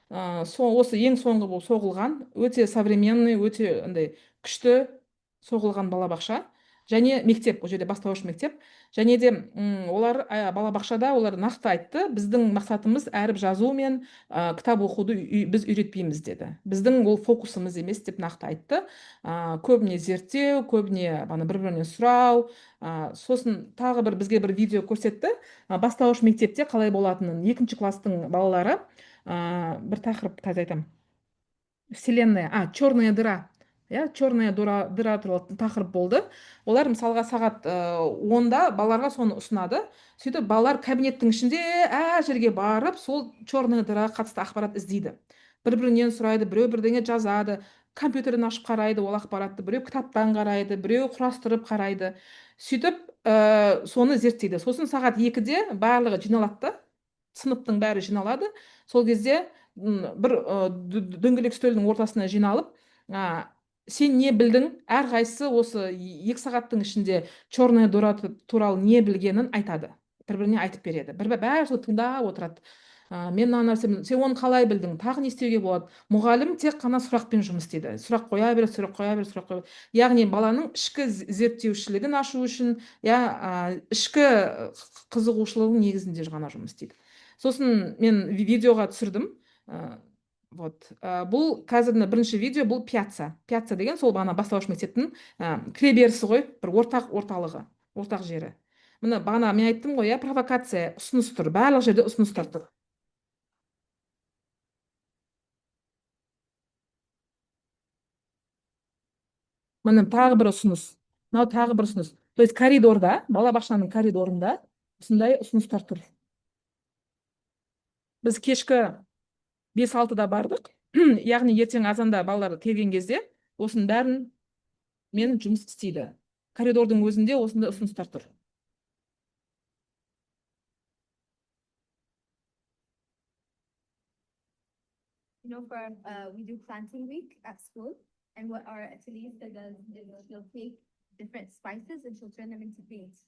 Осы ең соңғы бұл соғылған, өте современный, өте андай күшті соғылған балабақша. Және мектеп, ол жерде бастауыш мектеп. Және де олар балабақшада олар нақты айтты, біздің мақсатымыз әріп жазу мен кітап оқуды біз үйретпейміз деді. Біздің ол фокусымыз емес деп нақты айтты. Көбіне зерттеу, көбіне бір-бірінен сұрау. Сосын тағы бізге бір видео көрсетті. Бастауыш мектепте қалай болатынын, 2-ші класстың балалары бір тақырып қазір айтамын. Вселенная, черная дыра. Черная дыра туралы тақырып болды. Олар мысалға сағат 10-да балаларға соны ұсынады. Сөйтіп балалар кабинеттің ішінде әр жерге барып, сол черная дыраға қатысты ақпарат іздейді. Бір-бірінен сұрайды, біреу бірдеңе жазады, компьютерден ашып қарайды ол ақпаратты, біреу кітаптан қарайды, біреу құрастырып қарайды. Сөйтіп соны зерттейді. Сосын сағат 2-де барлығы жиналады, сыныптың бәрі жиналады. Сол кезде бір дөңгелек үстелдің ортасына жиналып, сен не білдің, әрқайсысы осы 2 сағаттың ішінде черная дыра туралы не білгенін айтады, бір-біріне айтып береді. Бәрі сол тыңдап отырады. Мен мына нәрсені, сен оны қалай білдің, тағы не істеуге болады? Мұғалім тек қана сұрақпен жұмыс істейді. Сұрақ қоя береді, сұрақ қоя береді, сұрақ қоя береді. Яғни баланың ішкі зерттеушілігін ашу үшін, ішкі қызығушылығының негізінде ғана жұмыс істейді. Сосын мен видеоға түсірдім. Бұл қазіргі бірінші видео, бұл пьяца. Пьяца деген сол бағана бастауыш мектептің кіреберісі ғой, бір орталығы, ортақ жері. Міне бағана мен айттым ғой, провокация, ұсыныс тұр, барлық жерде ұсыныстар тұр. Міне тағы бір ұсыныс. Мынау тағы бір ұсыныс. То есть коридорда, балабақшаның коридорында осындай ұсыныстар тұр. Біз кешкі 5-6-да бардық. Яғни ертең азанда балалар келген кезде осының бәрін мен жұмыс істейді. Коридордың өзінде осындай ұсыныстар тұр. We do planting week at school, and what our atelier does is she'll take different spices and she'll turn them into paints.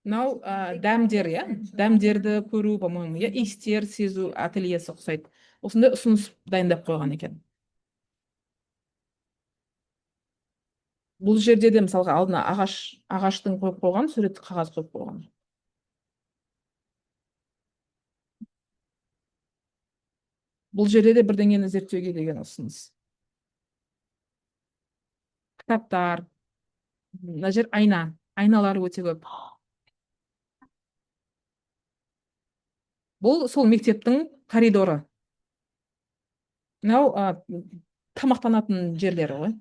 Мынау дәмдер, дәмдерді көру, по-моему, иістер сезу ательесі ұқсайды. Осындай ұсыныс дайындап қойған екен. Бұл жерде де мысалға алдына ағаштың қойып қойған, сурет қағаз қойып қойған. Бұл жерде де бірдеңені зерттеуге деген ұсыныс. Кітаптар, мына жер айналар өте көп. Бұл сол мектептің коридоры. Мынау тамақтанатын жерлері ғой.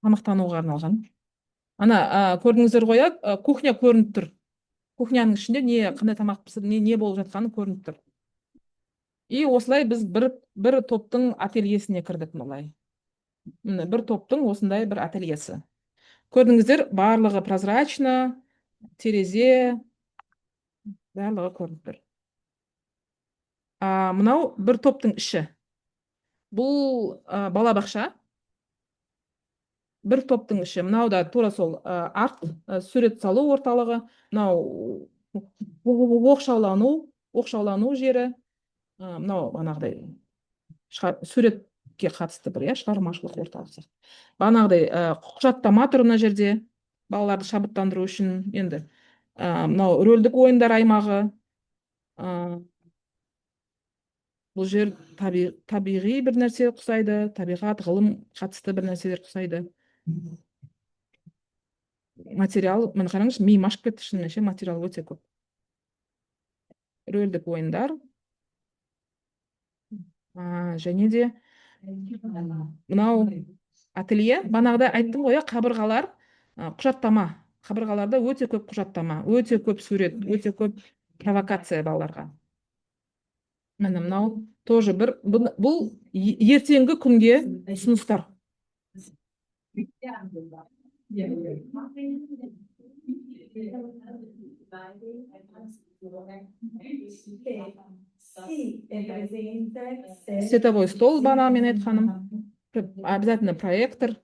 Тамақтануға арналған. Ана көрдіңіздер ғой, кухня көрініп тұр. Кухняның ішінде қандай тамақ пісіріп, не болып жатқаны көрініп тұр. И осылай біз бір топтың ательесіне кірдік мұлай. Бір топтың осындай бір ательесі. Көрдіңіздер, барлығы прозрачно, терезе, барлығы көрініп тұр. Мынау бір топтың іші. Бұл балабақша. Бір топтың іші. Мынау да тура сол сурет салу орталығы. Мынау оқшаулану жері. Мынау бағанағыдай суретке қатысты бір шығармашылық орталығы. Бағанағыдай құжаттама тұр мына жерде, балаларды шабыттандыру үшін. Енді мынау рөлдік ойындар аймағы. Бұл жер табиғи бір нәрсе ұқсайды, табиғат, ғылым қатысты бір нәрселер ұқсайды. Материал, мен қараңыз, миым ашып кетті, шынымен материал өте көп. Рөлдік ойындар. Және де мынау ателье, бағанағыда айттым ғой, қабырғалар, құжаттама. Қабырғаларда өте көп құжаттама, өте көп сурет, өте көп провокация балаларға. Міне мынау тоже бұл ертеңгі күнге ұсыныстар. Световой стол бағана мен айтқаным. Обязательно проектор.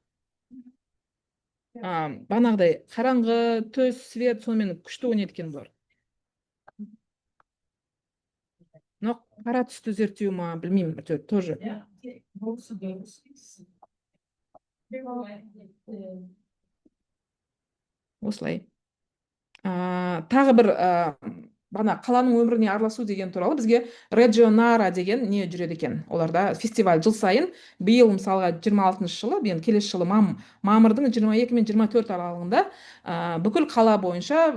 Бағанағыдай қараңғы, төс, свет, сонымен күшті ойнайды екен бұлар. но қара түсті зерттеу ма білмеймін әйтеуір тоже осылай. Тағы бір бана қаланың өміріне араласу деген туралы бізге Реджионара деген не жүреді екен. Оларда фестиваль жыл сайын, биыл мысалға 26-шы жылы, енді келесі жылы мамырдың 22 мен 24 аралығында бүкіл қала бойынша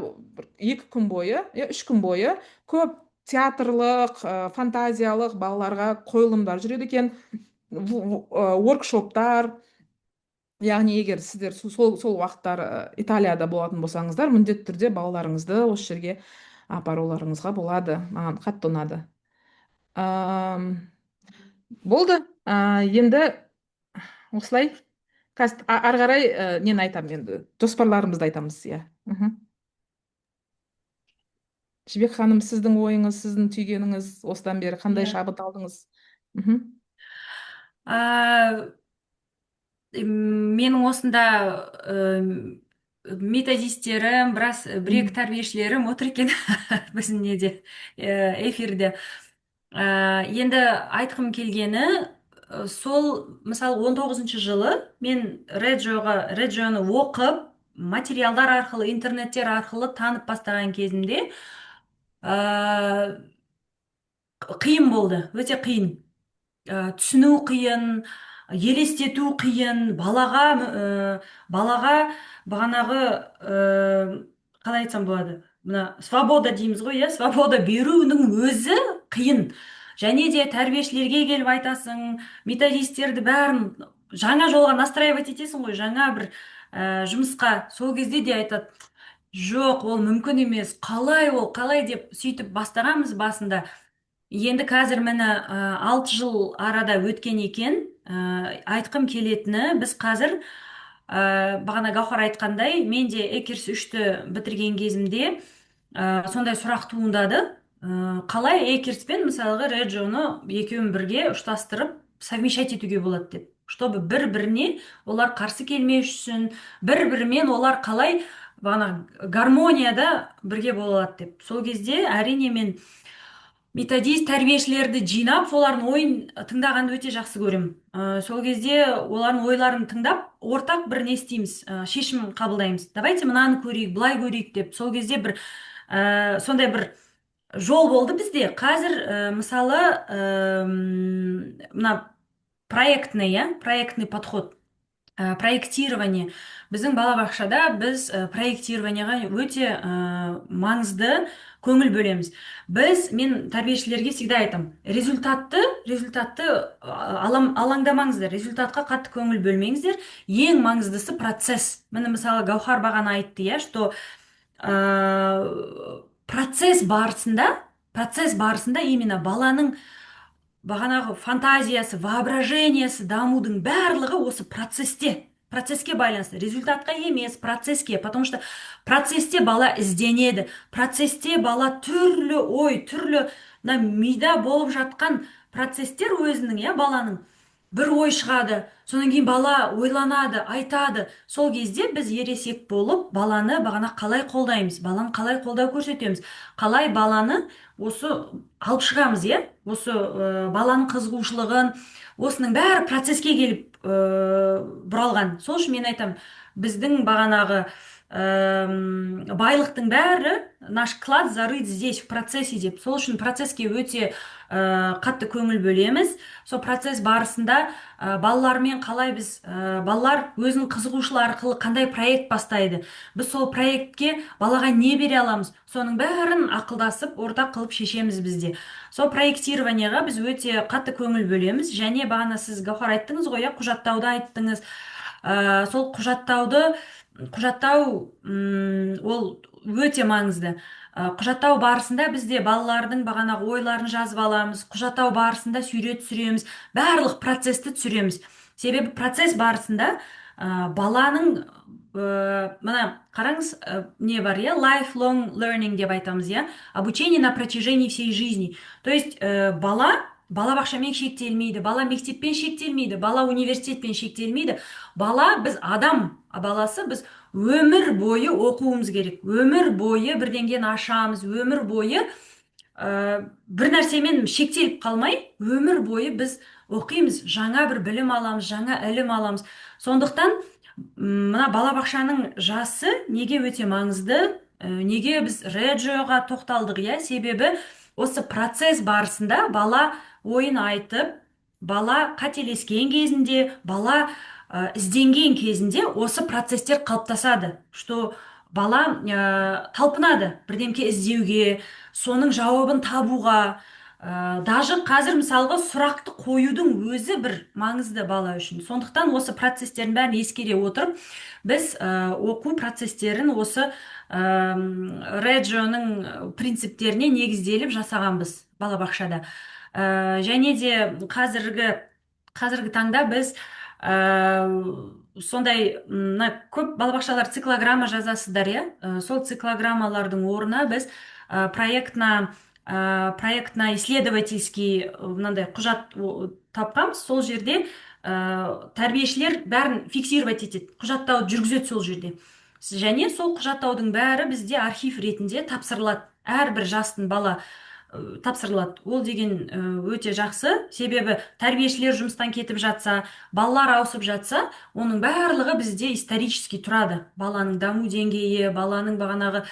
2 күн бойы, 3 күн бойы көп театрлық, фантазиялық балаларға қойылымдар жүреді екен, воркшоптар. Яғни егер сіздер сол уақыттар Италияда болатын болсаңыздар, міндетті түрде балаларыңызды осы жерге апаруларыңызға болады. Маған қатты ұнады. Болды. Енді осылай. Ары қарай нені айтамын енді? Жоспарларымызды айтамыз, иә. Жібек ханым, сіздің ойыңыз, сіздің түйгеніңіз осыдан бері қандай шабыт алдыңыз? Менің осында методистерім, бір-екі тәрбиешілерім отыр екен біздің неде эфирде. Енді айтқым келгені сол, мысалы 19-шы жылы мен Реджоны оқып, материалдар арқылы, интернеттер арқылы танып бастаған кезімде қиын болды, өте қиын. Түсіну қиын, елестету қиын, балаға бағанағы қалай айтсам болады, мына свобода дейміз ғой, иә, свобода беруінің өзі қиын. Және де тәрбиешілерге келіп айтасың, методистерді бәрін жаңа жолға настраивать етесің ғой, жаңа бір жұмысқа. Сол кезде де айтады, жоқ, ол мүмкін емес, қалай деп сөйтіп бастағанбыз басында. Енді қазір міне 6 жыл арада өткен екен. Айтқым келетіні, біз қазір бағана Гаухар айтқандай, мен де Экерс 3-ті бітірген кезімде сондай сұрақ туындады. Қалай Экерспен мысалғы Реджоны екеуін бірге ұштастырып совмещать етуге болады деп. Чтобы бір-біріне олар қарсы келмей үшін, бір-бірімен олар қалай бағана гармонияда бірге болады деп. Сол кезде әрине мен методист тәрбиешілерді жинап, солардың ойын тыңдағанды өте жақсы көрем. Сол кезде олардың ойларын тыңдап, ортақ бір не істейміз, шешім қабылдаймыз. Давайте мынаны көрейік, былай көрейік деп. Сол кезде бір сондай бір жол болды бізде. Қазір мысалы мына проектный подход, проектирование. Біздің балабақшада біз проектированияға өте маңызды көңіл бөлеміз. Мен тәрбиешілерге всегда айтам, результатты алаңдамаңыздар, результатқа қатты көңіл бөлмеңіздер. Ең маңыздысы процесс. Міне мысалы Гаухар бағана айтты, иә, что процесс барысында именно баланың бағанағы фантазиясы, воображениясы, дамудың барлығы осы процесске байланысты. Результатқа емес, процесске. Потому что процессте бала ізденеді. Процессте бала түрлі ой, түрлі мида болып жатқан процесстер өзінің, иә, баланың бір ой шығады. Содан кейін бала ойланады, айтады. Сол кезде біз ересек болып, баланы бағана қалай қолдаймыз, баланы қалай қолдау көрсетеміз, қалай баланы осы алып шығамыз, иә? Осы баланың қызығушылығын, осының бәрі процесске келіп бұралған. Сол үшін мен айтам, біздің бағанағы байлықтың бәрі, наш клад зарыт здесь в процессе деп. Сол үшін процесске өте қатты көңіл бөлеміз. Сол процесс барысында балалармен қалай біз, балалар өзінің қызығушылығы арқылы қандай проект бастайды. Біз сол проектке балаға не бере аламыз, соның бәрін ақылдасып, ортақ қылып шешеміз бізде. Сол проектированияға біз өте қатты көңіл бөлеміз. Және бағана сіз Гаухар айттыңыз ғой, құжаттауды айттыңыз. Сол құжаттау ол өте маңызды. Құжаттау барысында бізде балалардың бағанағы ойларын жазып аламыз. Құжаттау барысында сурет түсіреміз. Барлық процессті түсіреміз. Себебі процесс барысында баланың мына қараңыз, не бар, иә, lifelong learning деп айтамыз, иә, обучение на протяжении всей жизни. То есть бала балабақшамен шектелмейді, бала мектеппен шектелмейді, бала университетпен шектелмейді. Бала, біз адам баласы, біз өмір бойы оқуымыз керек. Өмір бойы бірдеңені ашамыз, өмір бойы бір нәрсемен шектеліп қалмай өмір бойы біз оқимыз, жаңа бір білім аламыз, жаңа ілім аламыз. Сондықтан мына балабақшаның жасы неге өте маңызды? Неге біз реджиоға тоқталдық, иә? Себебі осы процесс барысында бала ойын айтып, бала қателескен кезінде, бала ізденген кезінде осы процесстер қалыптасады, что бала талпынады бірдемке іздеуге, соның жауабын табуға. Даже қазір мысалға сұрақты қоюдың өзі бір маңызды бала үшін. Сондықтан осы процестерін бәрін ескере отырып, біз оқу процестерін осы реджоның принциптеріне негізделіп жасағанбыз балабақшада. Және де қазіргі таңда біз сондай көп балабақшалар циклограмма жазасыздар, иә? Сол циклограммалардың орнына біз проектно-исследовательский мынандай құжат тапқанбыз. Сол жерде тәрбиешілер бәрін фиксировать етеді, құжаттауды жүргізеді сол жерде. Және сол құжаттаудың бәрі бізде архив ретінде тапсырылады. Әрбір жастың бала тапсырылады. Ол деген өте жақсы, себебі тәрбиешілер жұмыстан кетіп жатса, балалар ауысып жатса, оның барлығы бізде исторически тұрады. Баланың даму деңгейі, баланың бағанағы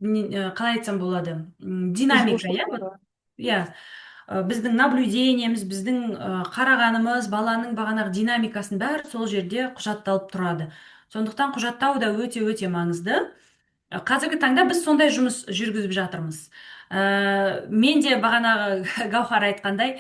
қалай айтсам болады, динамика, иә? Иә, біздің наблюдениеміз, біздің қарағанымыз, баланың бағанағы динамикасын бәрі сол жерде құжатталып тұрады. Сондықтан құжаттау да өте-өте маңызды. Қазіргі таңда біз сондай жұмыс жүргізіп жатырмыз. Мен де бағанағы Гаухар айтқандай,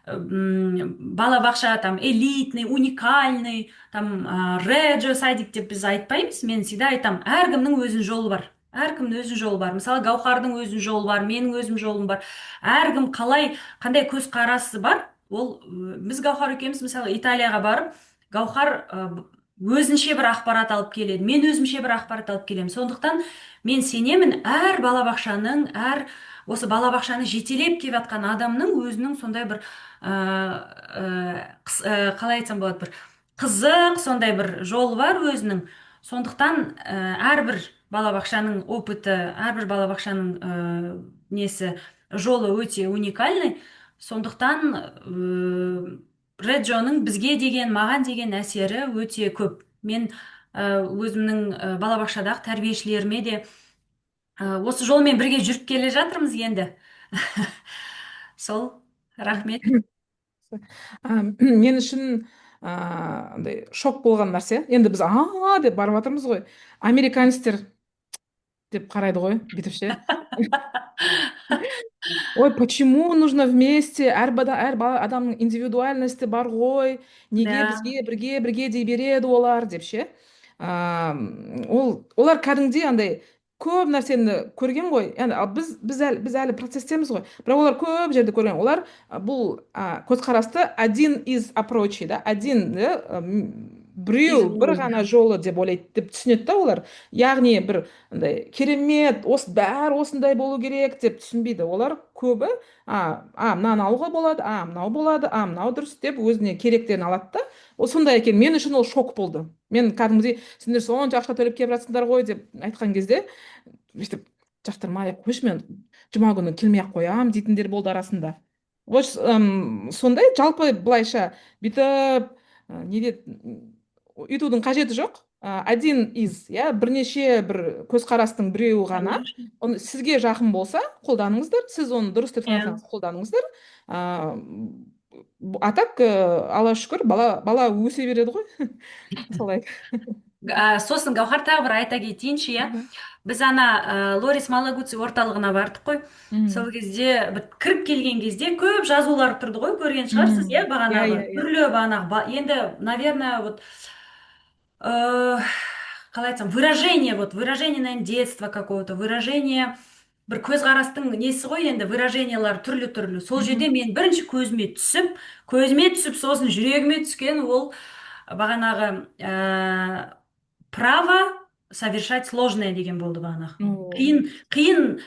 балабақша там элитный, уникальный, там реджо садик деп біз айтпаймыз. Мен всегда айтам, әркімнің өзінің жолы бар. Әркімнің өзінің жолы бар. Мысалы, Гаухардың өзінің жолы бар, менің өзім жолым бар. Әркім қандай көзқарасы бар. Ол біз Гаухар екеуміз мысалы Италияға барып, Гаухар өзінше бір ақпарат алып келеді, мен өзімше бір ақпарат алып келемін. Сондықтан мен сенемін, әр балабақшаның, осы балабақшаны жетелеп келіп жатқан адамның өзінің сондай бір қалай айтсам болады, бір қызық сондай бір жолы бар өзінің. Сондықтан әрбір балабақшаның опыты, әрбір балабақшаның жолы өте уникальный. Сондықтан реджоның бізге деген, маған деген әсері өте көп. Мен өзімнің балабақшадағы тәрбиешілеріме де осы жолмен бірге жүріп келе жатырмыз енді. Сол, рахмет. Мен үшін андай шок болған нәрсе, енді біз деп барып жатырмыз ғой, американецтер деп қарайды ғой, бүйтіп ше. Ой, почему нужно вместе? Әр адамның индивидуальности бар ғой, неге Да. бізге бірге дей береді олар деп ше. Олар кәдімгідей андай көп нәрсені көрген ғой. Яғни біз әлі процесстеміз ғой. Бірақ олар көп жерде көрген. Олар бұл көзқарасты один из approach, да, біреу бір ғана жолы деп ойлайды, деп түсінеді да олар. Яғни бір андай керемет, бәрі осындай болу керек деп түсінбейді. Олар көбі мынаны алуға болады, мынау болады, мынау дұрыс деп өзіне керектерін алады да. Сондай екен, мен үшін ол шок болды. Мен кәдімгідей, сендер сонша ақша төлеп келіп жатсыңдар ғой деп айтқан кезде, өйтіп жақтырмай қойшы, мен жұма күні келмей ақ қоямын дейтіндер болды арасында. Сондай жалпы былайша бүйтіп үйтудің қажеті жоқ. Один из, иә, бірнеше бір көзқарастың біреуі ғана. Сізге жақын болса, қолданыңыздар. Сіз оны дұрыс деп санасаңыз, қолданыңыздар. Так, Алла шүкір, бала өсе береді ғой. Солай. Сосын Гаухар тағы бір айта кетейінші, иә. Біз Лорис Малагуци орталығына бардық қой. Сол кезде кіріп келген кезде көп жазулар тұрды ғой, көрген шығарсыз, иә, бағанағы түрлі бағанағы. Енді, наверное, қалай айтсам, выражение, наверное, детства какого-то, выражение бір көзқарастың несі ғой, енді выражениялар түрлі-түрлі. Сол жерде мен бірінші көзіме түсіп, сосын жүрегіме түскен ол бағанағы право совершать сложное деген болды бағанағы. Қиын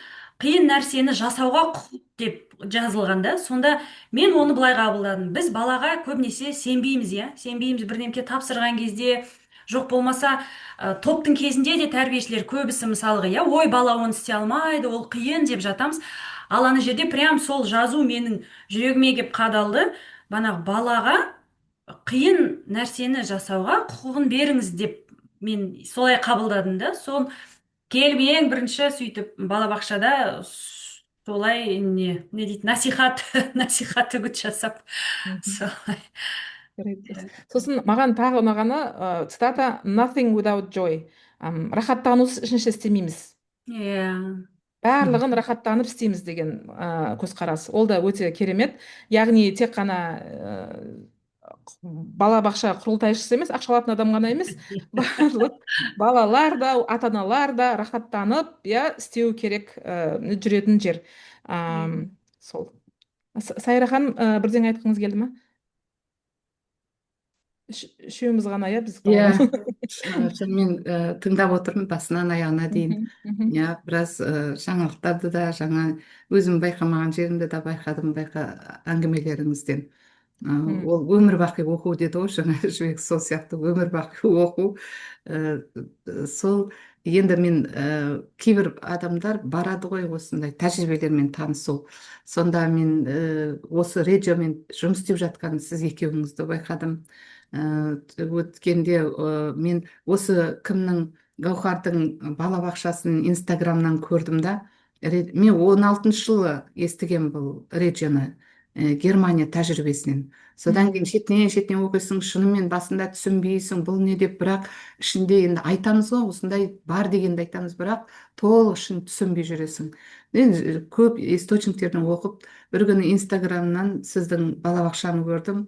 нәрсені жасауға құқық деп жазылғанда, сонда мен оны былай қабылдадым. Біз балаға көбінесе сенбейміз, иә? Сенбейміз, бірдемке тапсырған кезде жоқ болмаса топтың кезінде де тәрбиешілер көбісі мысалға иә ой бала оны істей алмайды ол қиын деп жатамыз, ал ана жерде прям сол жазу менің жүрегіме келіп қадалды. Бағанағы балаға қиын нәрсені жасауға құқығын беріңіз деп мен солай қабылдадым да. Сол келіп ең бірінші сөйтіп балабақшада солай не дейді насихат насихат үгіт жасап Мгм. солай. Жарайды. Сосын маған тағы ұнағаны цитата nothing without joy. Рахаттанусыз ешнәрсе істемейміз. Иә. Барлығын рахаттанып істейміз деген көзқарас. Ол да өте керемет. Яғни тек қана балабақша құрылтайшысы емес, ақша алатын адам ғана емес, барлық балалар да, ата-аналар да рахаттанып, иә, істеу керек жүретін жер. Сол. Сайра ханым, бірдеңе айтқыңыз келді ма? Үшеуміз ғана, иә, біз Иә, қалған. мен тыңдап отырмын басынан аяғына дейін. Мгм, мгм, Иә, біраз жаңалықтарды да, жаңа өзім байқамаған жерімді де байқадым әңгімелеріңізден. мгм. Ол өмір бақи оқу деді ғой жаңа жібек, сол сияқты өмір бақи оқу. Сол енді мен кейбір адамдар барады ғой осындай тәжірибелермен танысу. Сонда мен осы Реджомен жұмыс істеп жатқан сіз екеуіңізді байқадым. Өткенде мен осы кімнің Гаухардың балабақшасын инстаграмнан көрдім да, мен 16-шы жылы естіген бұл Реджоны Германия тәжірибесінен. Содан кейін шетінен оқисың, шынымен басында түсінбейсің, бұл не деп, бірақ ішінде енді айтамыз ғой, осындай бар дегенді айтамыз, бірақ толық ішін түсінбей жүресің. Мен көп источниктерден оқып, бір күні инстаграмнан сіздің балабақшаны көрдім.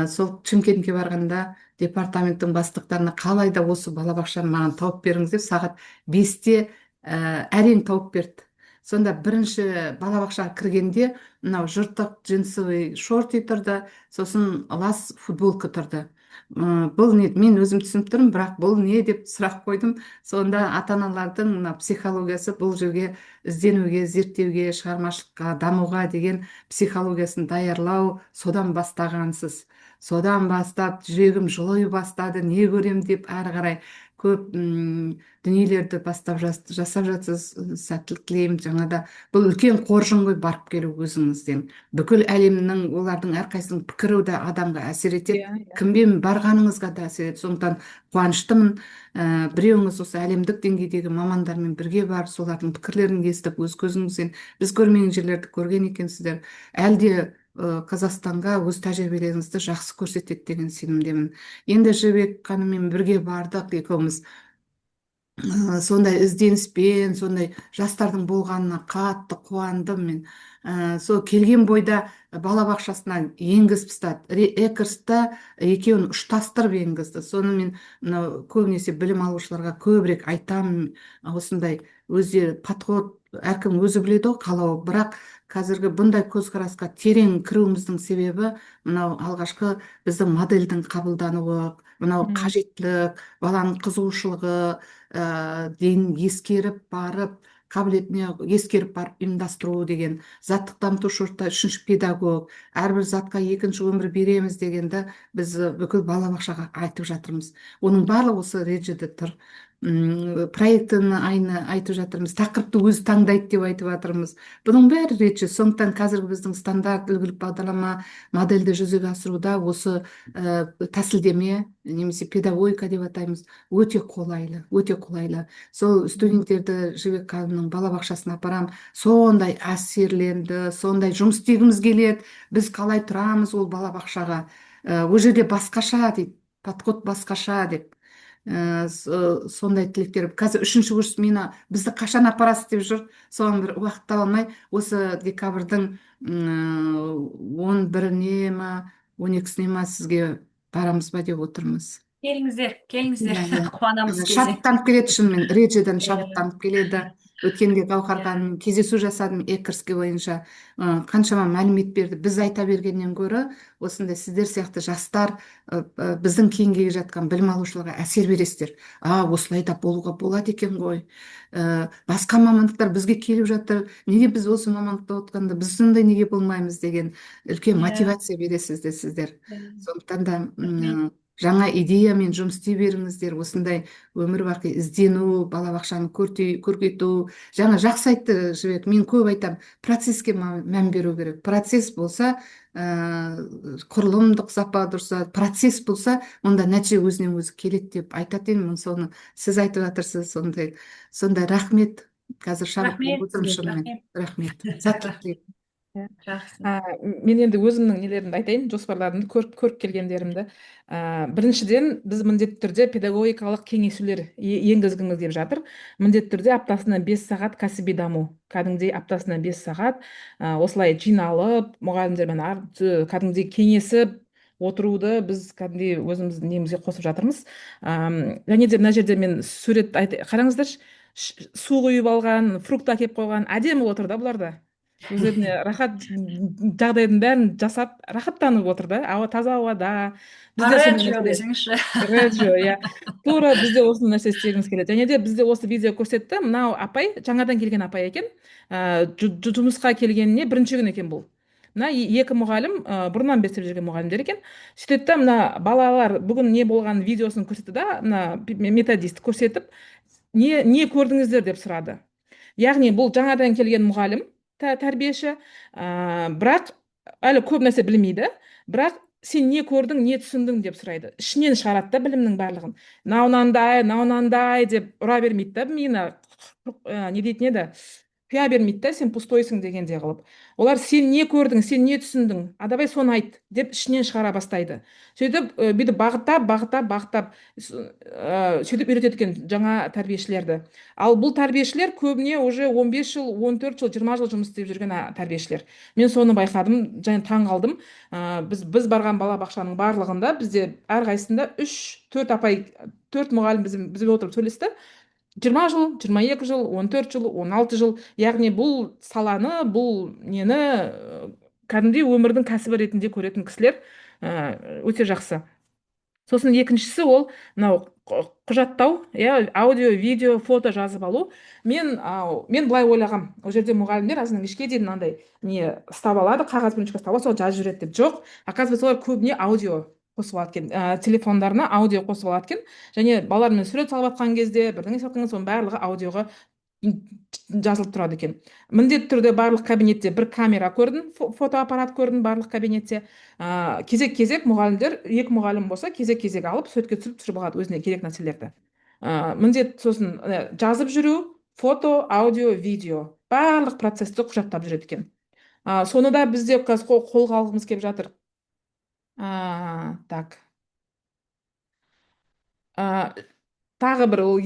Сол Шымкентке барғанда департаменттің бастықтарына қалай да осы балабақшаны маған тауып беріңіз деп сағат 5-те әрең тауып берді. Сонда бірінші балабақшаға кіргенде мынау жыртық джинсовый шорти тұрды, сосын лас футболка тұрды. Бұл не, мен өзім түсініп тұрмын, бірақ бұл не деп сұрақ қойдым. Сонда ата-аналардың мына психологиясы бұл жерге ізденуге, зерттеуге, шығармашылыққа, дамуға деген психологиясын даярлау, содан бастағансыз. Содан бастап жүрегім жылой бастады, не көрем деп әрі қарай көп дүниелерді бастап жасап жатсыз. Сәттілік тілеймін. Жаңада бұл үлкен қоржын ғой барып келу өзіңізден. Бүкіл әлемнің, олардың әрқайсының пікірі де адамға әсер етеді. Иә, иә. Кімбен барғаныңызға да әсер етеді. Сондықтан қуаныштымын. Біреуіңіз осы әлемдік деңгейдегі мамандармен бірге барып, солардың пікірлерін естіп, өз көзіңізбен біз көрмеген жерлерді көрген екенсіздер. Әлде Қазақстанға өз тәжірибелеріңізді жақсы көрсетеді деген сенімдемін. Енді жібек ханыммен бірге бардық екеуміз. Сондай ізденіспен, сондай жастардың болғанына қатты қуандым мен. Сол келген бойда балабақшасына енгізіп тастады. Экерста екеуін ұштастырып енгізді. Соны мен көбінесе білім алушыларға көбірек айтамын. Осындай өздері подход, әркім өзі біледі ғой қалауы, бірақ қазіргі бұндай көзқарасқа терең кіруіміздің себебі мынау алғашқы біздің модельдің қабылдануы, мынау қажеттілік, баланың қызығушылығы дейін ескеріп барып, қабілетіне ескеріп барып ұйымдастыру деген, заттық дамытушы орта үшінші педагог, әрбір затқа екінші өмір береміз дегенді біз бүкіл балабақшаға айтып жатырмыз. Оның барлығы осы Реджеде тұр. Проектіні айтып жатырмыз, тақырыпты өзі таңдайды деп айтып жатырмыз. Бұның бәрі Реджи. Сондықтан қазіргі біздің стандарт үлгілік бағдарлама модельді жүзеге асыруда осы тәсілдеме немесе педагогика деп атаймыз, өте қолайлы, өте қолайлы. Сол студенттерді жібек ханымның балабақшасына апарам, сондай әсерленді, сондай жұмыс істегіміз келеді, біз қалай тұрамыз ол балабақшаға, ол жерде басқаша дейді, подход басқаша деп. Сондай тілектер. Қазір үшінші курс мені бізді қашан апарасыз деп жүр, соған бір уақыт таба алмай, осы декабрьдің 11-іне ма 12-сіне ма сізге барамыз ба деп отырмыз. Келіңіздер, келіңіздер, Иә, иә. қуанамыз келсе. Шабыттанып келеді шынымен, Реджеден шабыттанып келеді. Өткенде Гаухар ханыммен кездесу жасадым Экерский бойынша, қаншама мәлімет берді. Біз айта бергеннен гөрі осындай сіздер сияқты жастар біздің кейін келе жатқан білім алушыларға әсер бересіздер. Осылай да болуға болады екен ғой. Басқа мамандықтар бізге келіп жатыр. Неге біз осы мамандықта отқанда біз сондай неге болмаймыз деген үлкен мотивация бересіздер сіздер. Сондықтан да жаңа идеямен жұмыс істей беріңіздер. Осындай өмір бақи іздену, балабақшаны көркейту. Жаңа жақсы айтты Жібек, мен көп айтам, процесске мән беру керек. Процесс болса, құрылымдық сапа дұрса, процесс болса, онда нәтиже өзінен өзі келеді деп айтатын едім. Соны сіз айтып жатырсыз, сондай рахмет. Қазір шабыт Рахмет болып отырмын сізге, шынымен. рахмет. Рахмет. Сәттілік тілеймін. Жақсы. Мен енді өзімнің нелерімді айтайын, жоспарларымды, көріп келгендерімді. Біріншіден, біз міндетті түрде педагогикалық кеңесулер енгізгіміз келіп жатыр. Міндетті түрде аптасына 5 сағат кәсіби даму. Кәдімгідей аптасына 5 сағат осылай жиналып, мұғалімдермен кәдімгідей кеңесіп отыруды біз кәдімгідей өзіміздің немізге қосып жатырмыз. Және де мына жерде мен сурет қараңыздаршы, су құйып алған, фрукт әкеліп қойған, әдемі отыр да бұларда. Өздеріне рахат жағдайдың бәрін жасап рахаттанып отыр да, таза ауада. Бізде сондай Пареджио нәрселер. десеңізші. Реджио, иә. Тура бізде осы нәрсе істегіміз келеді. Және де бізде осы видео көрсетті. Мынау апай, жаңадан келген апай екен. Жұмысқа келгеніне бірінші күн екен бұл. Мына екі мұғалім, бұрыннан бері істеп жүрген мұғалімдер екен. Сөйтеді да, мына балалар бүгін не болған видеосын көрсетті да, мына методист көрсетіп, не көрдіңіздер деп сұрады. Яғни бұл жаңадан келген мұғалім, тәрбиеші, бірақ әлі көп нәрсе білмейді, бірақ сен не көрдің, не түсіндің деп сұрайды. Ішінен шығарады да білімнің барлығын. Наунандай деп ұра бермейді да, мені не дейтін еді, құя бермейді да, сен пустойсың дегенде қылып. Олар сен не көрдің, сен не түсіндің, давай соны айт деп ішінен шығара бастайды. Сөйтіп бүйтіп бағыттап сөйтіп үйретеді екен жаңа тәрбиешілерді. Ал бұл тәрбиешілер көбіне уже 15 жыл, 14 жыл, 20 жыл жұмыс істеп жүрген тәрбиешілер. Мен соны байқадым, және таң қалдым. Біз барған балабақшаның барлығында бізде әрқайсысында 3-4 апай, 4 мұғалім бізбен отырып сөйлесті. 20 жыл, 22 жыл, 14 жыл, 16 жыл. Яғни бұл саланы, бұл нені кәдімгідей өмірдің кәсібі ретінде көретін кісілер өте жақсы. Сосын екіншісі ол мынау құжаттау, аудио, видео, фото жазып алу. Мен былай ойлағам, ол жерде мұғалімдер азынан кешке дейін мынандай не ұстап алады, қағаз бен ручка ұстап алады, сол жазып жүреді деп. Жоқ, оказывается, олар көбіне аудио қосып алады екен, телефондарына аудио қосып алады екен, және балалармен сурет салып жатқан кезде бірдеңе салып соның барлығы аудиоға жазылып тұрады екен. Міндетті түрде барлық кабинетте бір камера көрдім, фотоаппарат көрдім барлық кабинетте. Кезек мұғалімдер, 2 мұғалім болса, кезек алып суретке түсіріп алады өзіне керек нәрселерді. Міндет сосын жазып жүру, фото, аудио, видео, барлық процессті құжаттап жүреді екен. Соны да бізде қолға алғымыз келіп жатыр. Так. Тағы бір ол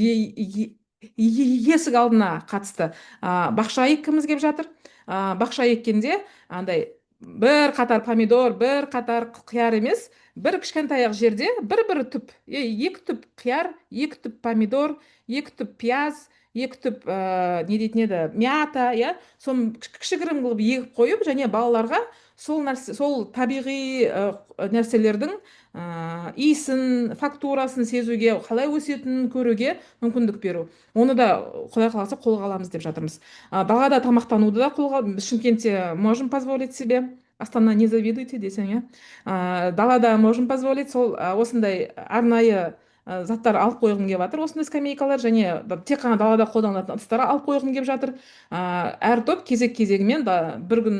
есік алдына қатысты. Бақша еккіміз келіп жатыр. Бақша еккенде андай бір қатар помидор, бір қатар қияр емес, бір кішкентай жерде бір түп, 2 түп қияр, 2 түп помидор, 2 түп пияз, 2 түп не дейтін еді, мята, соны кішігірім қылып егіп қойып, және балаларға сол табиғи нәрселердің иісін, фактурасын сезуге, қалай өсетінін көруге мүмкіндік беру. Оны да Құдай қаласа қолға аламыз деп жатырмыз. Далада тамақтануды да біз Шымкентте можем позволить себе. Астана не завидуйте десең, далада можем позволить, сол осындай арнайы заттар алып қойғым келіп жатыр, осындай скамейкалар, және тек қана далада қолданылатын ыдыстар алып қойғым келіп жатыр. Әр топ кезегімен бір күн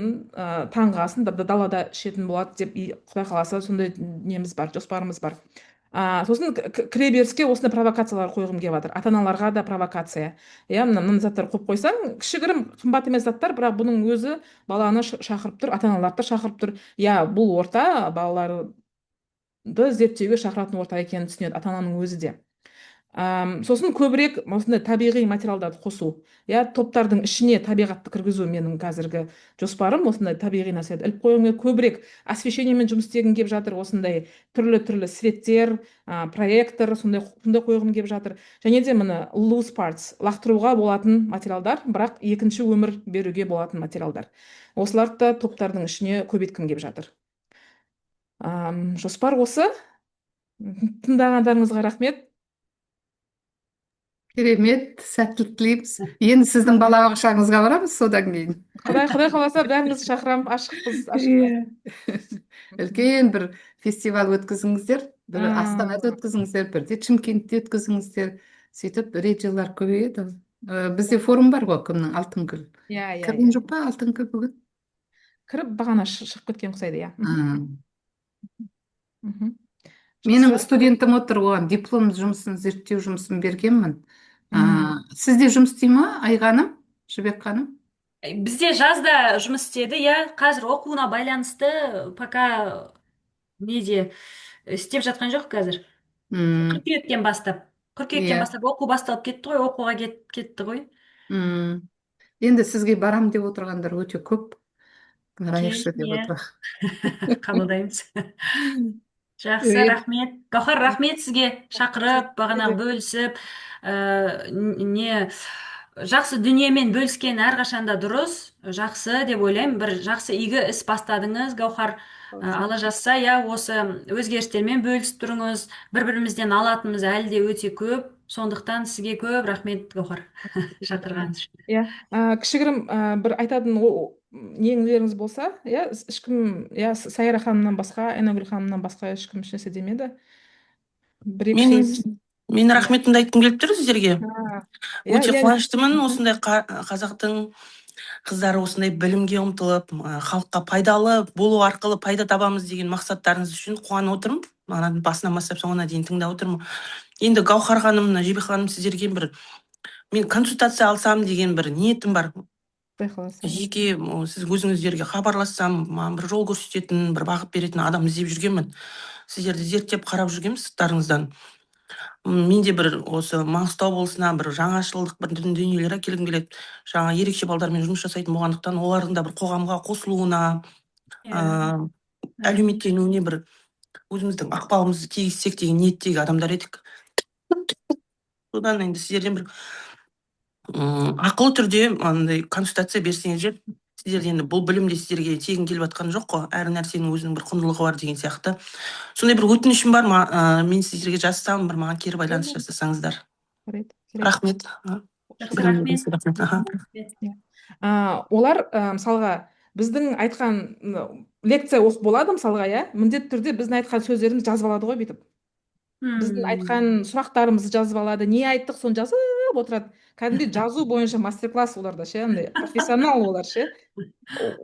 таңғы асын далада ішетін болады деп, Құдай қаласа сондай неміз бар, жоспарымыз бар. Сосын кіреберіске осындай провокациялар қойғым келіп жатыр. Ата-аналарға да провокация. Мына заттар қойып қойсаң, кішігірім қымбат емес заттар, бірақ бұның өзі баланы шақырып тұр, ата-аналарды шақырып тұр. Бұл орта балаларды зерттеуге шақыратын орта екенін түсінеді ата-ананың өзі де. Сосын көбірек осындай табиғи материалдарды қосу. Топтардың ішіне табиғатты кіргізу менің қазіргі жоспарым, осындай табиғи нәрселерді іліп қойғым, көбірек освещениемен жұмыс істегім келіп жатыр, осындай түрлі светтер, проектор, сондай қойғым келіп жатыр. Және де міне loose parts, лақтыруға болатын материалдар, бірақ екінші өмір беруге болатын материалдар. Осыларды да топтардың ішіне көбейткім келіп жатыр. Жоспар осы. Тыңдағандарыңызға рахмет. Керемет, сәттілік тілейміз. Енді сіздің балабақшаңызға барамыз содан кейін. Құдай қаласа бәріңізді шақырамын, ашықпыз. Үлкен бір фестиваль өткізіңіздер. бір Астанада өткізіңіздер, бірде Чымкентте өткізіңіздер. Сөйтіп радиолар көбейеді. Бізде форум бар ғой, кімнің алтын гүл. иә Кірген жоқ па алтын гүл бүгін? кіріп бағана шығып кеткен ұқсайды, иә. Мгм. Менің Жақсы. студентім отыр, оған диплом жұмысын, зерттеу жұмысын бергенмін. Мгм. Сізде жұмыс істей ма, Айғаным, Жібек ханым? Бізде жазда жұмыс істеді, иә. Қазір оқуына байланысты пока неде істеп жатқан жоқ қазір. М, Қыркүйектен бастап. Қыркүйектен Иә. бастап оқу басталып кетті ғой, оқуға кетті ғой. М. Енді сізге барам деп отырғандар өте көп. Барайықшы деп Иә, отыр. қабылдаймыз. Жақсы, Е, рахмет. Гаухар, рахмет сізге шақырып, бағанағы бөлісіп, не жақсы дүниемен бөліскен әрқашанда дұрыс, жақсы деп ойлаймын. Бір жақсы игі іс бастадыңыз, Гаухар. Алла жазса, иә, осы өзгерістермен бөлісіп тұрыңыз. Бір-бірімізден алатынымыз әлі де өте көп. Сондықтан сізге көп рахмет, Гаухар, шақырғаныңыз үшін. Иә, кішігірім бір айтатын неңлеріңіз болса, иә, ешкім, иә, Сайра ханымнан басқа, Айнагүл ханымнан басқа ешкім ешнәрсе демеді. Бір екі Мен сөз. мен рахметімді айтқым келіп тұр сіздерге. Иә, Өте иә. қуаныштымын осындай қазақтың қыздары осындай білімге ұмтылып, халыққа пайдалы болу арқылы пайда табамыз деген мақсаттарыңыз үшін қуанып отырмын. Маған басынан бастап соңына дейін тыңдап отырмын. Енді Гаухар ханым, Жебе ханым, сіздерге мен консультация алсам деген бір ниетім бар. Құдай қаласа. Жеке сіз өзіңіздерге хабарлассам, маған бір жол көрсететін, бір бағыт беретін адам іздеп жүргенмін. Сіздерді зерттеп қарап жүргенмін сырттарыңыздан. Менде бір осы Маңғыстау облысына бір жаңашылдық бір дүниелер әкелгім келеді. Жаңа ерекше балдармен жұмыс жасайтын болғандықтан олардың да бір қоғамға қосылуына, Иә. әлеуметтенуіне бір өзіміздің ықпалымызды тигізсек деген ниеттегі адамдар едік. Содан енді сіздерден бір ақылы түрде андай консультация берсеңіздер, сіздерде енді бұл білім де сіздерге тегін келіп жатқан жоқ қой, әр нәрсенің өзінің бір құндылығы бар деген сияқты. Сондай бір өтінішім бар, мен сіздерге жазсам, бір маған кері байланыс жасасаңыздар. Рахмет. Жақсы, рахмет. Олар мысалға біздің айтқан лекция оқып болады мысалға, иә, міндетті түрде біздің айтқан сөздерімізді жазып алады ғой бүйтіп. Біздің айтқан сұрақтарымызды жазып алады, не айттық соны жазып отырады. Кәдімгідей жазу бойынша мастер-класс оларда ше, андай профессионал олар ше.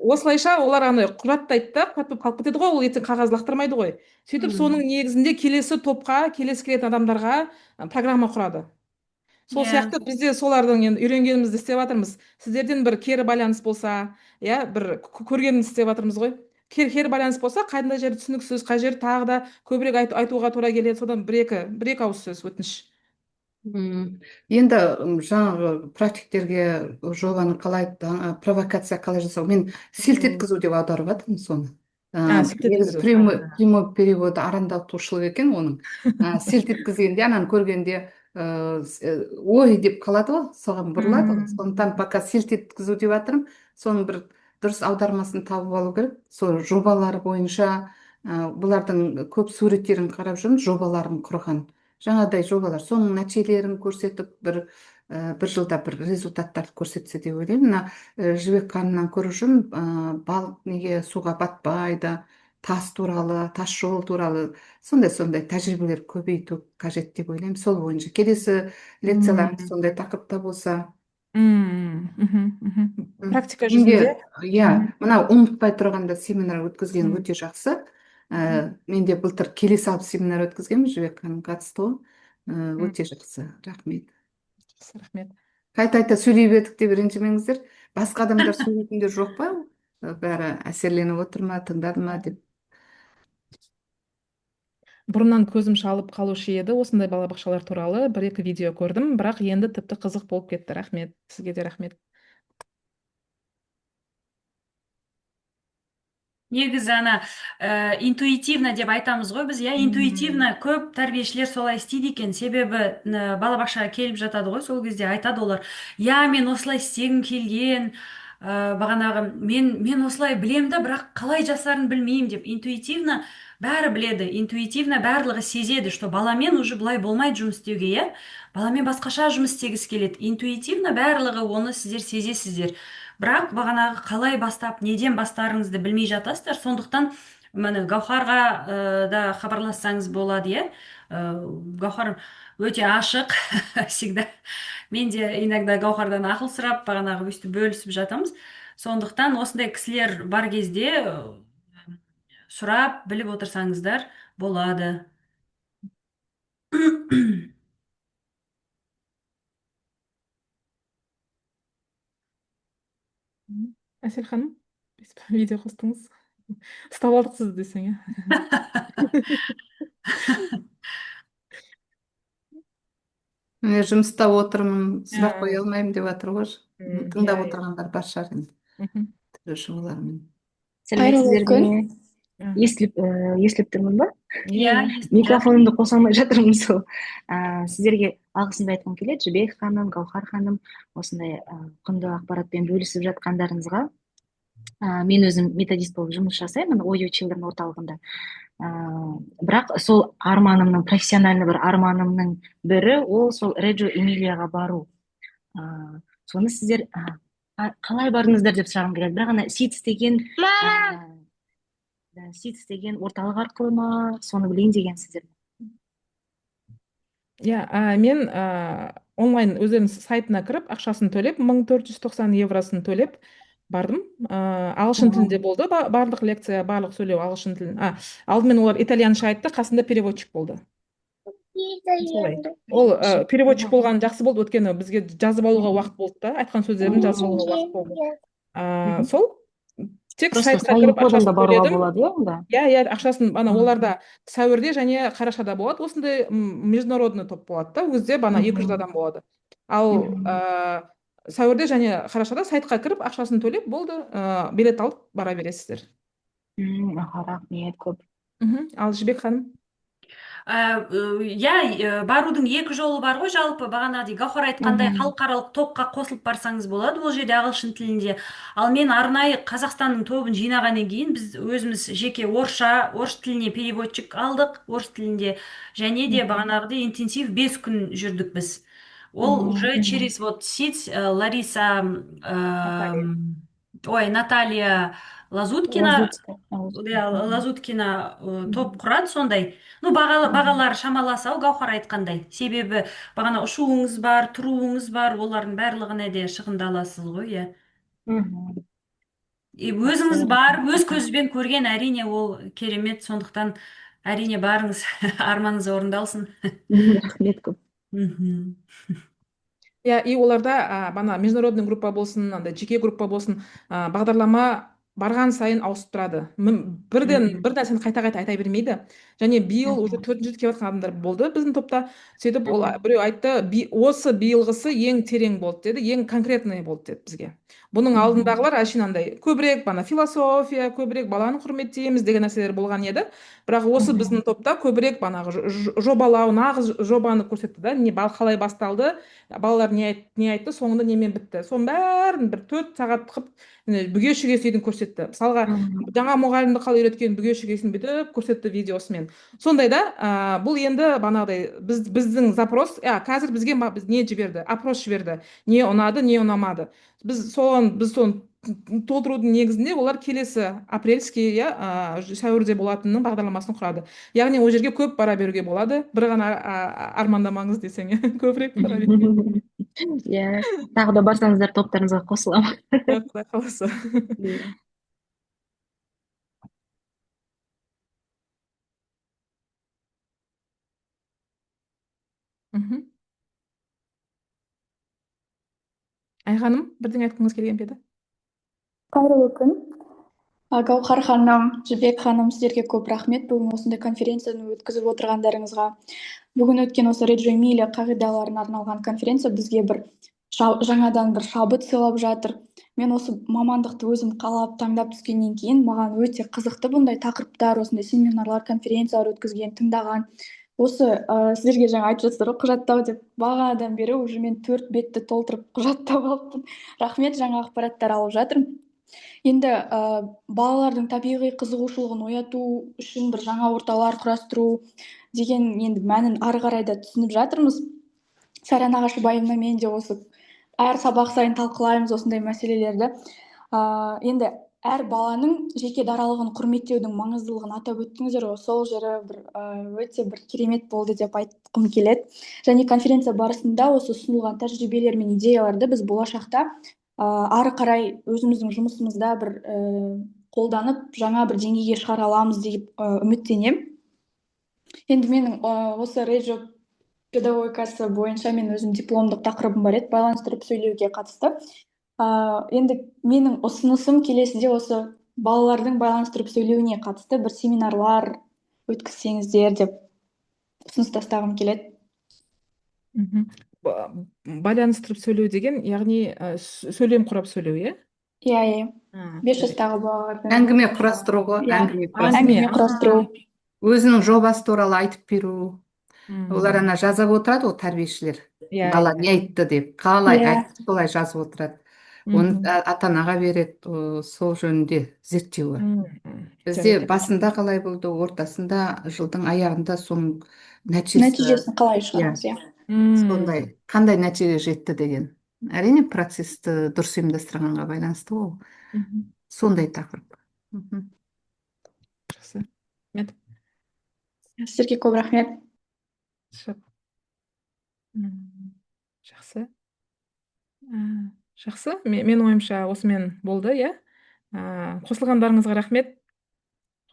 Осылайша олар андай құжаттайды да, құжат болып қалып кетеді ғой, ол ертең қағаз лақтырмайды ғой. Сөйтіп соның негізінде келесі топқа, келесі келетін адамдарға программа құрады. Сол сияқты бізде солардың енді үйренгенімізді істеп жатырмыз. Сіздерден бір кері байланыс болса, иә, бір көргенімізді істеп жатырмыз ғой. Кері байланыс болса, қандай жері түсініксіз, қай жері тағы да көбірек айтуға тура келеді. Содан бір екі ауыз сөз өтініш. Енді жаңағы практиктерге жобаны қалай провокация қалай жасау, мен селт еткізу деп аударып жатырмын соны. Селт Негізі еткізу. прямой переводы арандатушылық екен оның. Селт еткізгенде, ананы көргенде ой деп қалады ғой, соған бұрылады ғой. Сондықтан пока селт еткізу деп жатырмын. Соның бір дұрыс аудармасын тауып алу керек. Сол жобалары бойынша бұлардың көп суреттерін қарап жүрмін, жобаларын құрған. Жаңадай жобалар, соның нәтижелерін көрсетіп, бір жылда бір результаттарды көрсетсе деп ойлаймын. Мына Жібек ханымнан көріп жүрмін, балық неге суға батпайды, тас туралы, тас жол туралы сондай тәжірибелер көбейту қажет деп ойлаймын. Сол бойынша келесі лекцияларымыз сондай тақырыпта болса. Практика жүзінде. Иә, мынау ұмытпай тұрғанда семинар өткізген өте жақсы. Менде былтыр келе салып семинар өткізгенмін, Жібек ханым қатысты ғой. Өте жақсы, рахмет. Рахмет. Қайта сөйлей бердік деп ренжімеңіздер. Басқа адамдар сөйлейтіндер жоқ па? Бәрі әсерленіп отыр ма, тыңдады ма деп. Бұрыннан көзім шалып қалушы еді осындай балабақшалар туралы. Бір екі видео көрдім, бірақ енді тіпті қызық болып кетті. Рахмет. Сізге де рахмет. Негізі интуитивно деп айтамыз ғой біз, иә, интуитивно көп тәрбиешілер солай істейді екен. Себебі балабақшаға келіп жатады ғой, сол кезде айтады олар, иә, мен осылай істегім келген, бағанағы мен осылай білемді, бірақ қалай жасарын білмеймін деп. Интуитивно бәрі біледі, интуитивно барлығы сезеді, что баламен уже былай болмайды жұмыс істеуге, иә, баламен басқаша жұмыс істегісі келеді. Интуитивно барлығы оны сіздер сезесіздер. Бірақ бағанағы қалай бастап, неден бастарыңызды білмей жатасыздар. Сондықтан міне Гаухарға да хабарлассаңыз болады, иә. Гаухар өте ашық всегда. Мен де иногда Гаухардан ақыл сұрап, бағанағы өйстіп бөлісіп жатамыз. Сондықтан осындай кісілер бар кезде сұрап біліп отырсаңыздар болады. Әсел ханым, видео қостыңыз. Ұстап алдық сізді десең, иә. Мен жұмыста отырмын, сұрақ Ә, қоя алмаймын деп жатыр ғой. иә, Тыңдап иә. отырғандар бар шығар енді. Мгм. Түрлі шоулармен. Сәлеметсіздер Қайырлы ме? Ә, Естіліп тұрмын ба? иә, Иә, иә. естіп жатырмын. Микрофонымды қоса алмай жатырмын сол. Сіздерге алғысымды айтқым келеді, Жібек ханым, Гаухар ханым, осындай құнды ақпаратпен бөлісіп жатқандарыңызға. Мен өзім методист болып жұмыс жасаймын Ою Children орталығында. Бірақ сол арманымның, профессиональный бір арманымның бірі ол сол Реджо Эмилияға бару. Соны сіздер қалай бардыңыздар деп сұрағым келеді. Бірақ ана Ситс деген орталық арқылы ма, соны білейін деген сіздер. Иә, мен онлайн өздерінің сайтына кіріп, ақшасын төлеп, 1490 евросын төлеп бардым. Ағылшын тілінде болды, барлық лекция, барлық сөйлеу ағылшын тілін. Алдымен олар итальянша айтты, қасында переводчик болды. Солай. Ол переводчик болған жақсы болды, өйткені бізге жазып алуға уақыт болды да, айтқан сөздерін жазып алуға уақыт болды. Сол тек Просто сайтқа сайын кіріп кодында ақшасын баруға төледім. болады, иә онда? Иә, ақшасын оларда сәуірде және қарашада болады. Осындай международный топ болады да, өзде 200 адам болады. Ал сәуірде және қарашада сайтқа кіріп ақшасын төлеп болды, билет алып бара бересіздер. Рахмет көп. Ал Жібек ханым? Иә, барудың екі жолы бар ғой, жалпы бағанағыдай Гаухар айтқандай халықаралық топқа қосылып барсаңыз болады, ол жерде ағылшын тілінде. Ал мен арнайы Қазақстанның тобын жинағаннан кейін біз өзіміз жеке орыс тіліне переводчик алдық, орыс тілінде, және де бағанағыдай интенсив 5 күн жүрдік біз. Ол уже через вот сеть Лариса, Наталья Лазуткина топ құрады сондай. Бағалары шамаласау Гаухар айтқандай. Себебі бағана ұшуыңыз бар, тұруыңыз бар, олардың барлығына де шығындаласыз ғой, иә. Өзіңіз бар, өз көзбен көрген, әрине ол керемет, сондықтан әрине барыңыз, арманыңыз орындалсын. Рахмет көп. Иә, и оларда международный группа болсын, жеке группа болсын, бағдарлама барған сайын ауысып тұрады. Бір нәрсені қайта айта бермейді. Және биыл уже 4-ші рет келіп жатқан адамдар болды біздің топта. Сөйтіп біреу айтты, осы биылғысы ең терең болды деді, ең конкретный болды деді бізге. Бұның алдындағылар әшейін көбірек философия, көбірек баланы құрметтейміз деген нәрселер болған еді. Бірақ осы біздің топта көбірек жобалау, нағыз жобаны көрсетті да, қалай басталды, балалар не айтты, соңында немен бітті. Соның бәрін бір 4 сағат қып бүге шүгесін көрсетті. Мысалға, жаңа мұғалімді қалай үйреткен бүге шүгесін бүйтіп көрсетті видеосымен. Сондай да, бұл енді біздің запрос, қазір бізге не жіберді, опрос жіберді, не ұнады, не ұнамады. Біз соны толтырудың негізінде олар келесі апрельский, сәуірде болатынның бағдарламасын құрады. Яғни ол жерге көп бара беруге болады. Бір ғана армандамаңыз десең, көбірек бара беруге. Иә, тағы да барсаңыздар топтарыңызға қосыламын. Құдай қаласа. Айғаным, бірдеңе айтқыңыз келген бе еді? Қайырлы күн. Гаухар ханым, Жібек ханым, сіздерге көп рахмет бүгін осындай конференцияны өткізіп отырғандарыңызға. Бүгін өткен осы Реджо Эмилия қағидаларына арналған конференция бізге жаңадан бір шабыт сыйлап жатыр. Мен осы мамандықты өзім қалап таңдап түскеннен кейін маған өте қызықты бұндай тақырыптар, осындай семинарлар, конференциялар өткізген, тыңдаған. Осы сіздерге жаңа айтып жатсыздар ғой, құжаттау деп, бағанадан бері уже мен 4 бетті толтырып құжаттап алыппын. Рахмет, жаңа ақпараттар алып жатырмын. Енді балалардың табиғи қызығушылығын ояту үшін бір жаңа орталар құрастыру деген енді мәнін ары қарай да түсініп жатырмыз. Сара Нағашыбаевна мен де осы әр сабақ сайын талқылаймыз осындай мәселелерді. Енді әр баланың жеке даралығын құрметтеудің маңыздылығын атап өттіңіздер ғой, сол жері бір өте бір керемет болды деп айтқым келеді. Және конференция барысында осы ұсынылған тәжірибелер мен идеяларды біз болашақта ары қарай өзіміздің жұмысымызда бір қолданып жаңа бір деңгейге шығара аламыз деп үміттенемін. Енді менің осы реджо педагогикасы бойынша мен өзім дипломдық тақырыбым бар еді, байланыстырып сөйлеуге қатысты. Енді менің ұсынысым келесіде осы балалардың байланыстырып сөйлеуіне қатысты бір семинарлар өткізсеңіздер деп ұсыныс тастағым келеді. Мгм. Байланыстырып сөйлеу деген, яғни сөйлем құрап сөйлеу, иә? Иә, А, 5 жастағы балалардың Әңгіме құрастыру ғой, Иә, әңгіме құрастыру. әңгіме құрастыру. Өзінің жобасы туралы айтып беру. М. Олар ана жазып отырады ғой, тәрбиешілер. Иә, Бала иә. не айтты деп, қалай Иә. айтты, солай жазып отырады. Оны Мгм. ата-анаға береді, сол жөнінде зерттеуі. Бізде Жарайды. басында қалай болды, ортасында, жылдың аяғында соның нәтижесі Нәтижесін қалай шығарамыз, иә. сондай, қандай нәтижеге жетті деген. Әрине процесті дұрыс ұйымдастырғанға байланысты ол. Мгм. Сондай тақырып. Мгм. Жақсы. Рахмет. Сіздерге көп рахмет. Жақсы. Жақсы. Мен ойымша осымен болды, иә? Қосылғандарыңызға рахмет.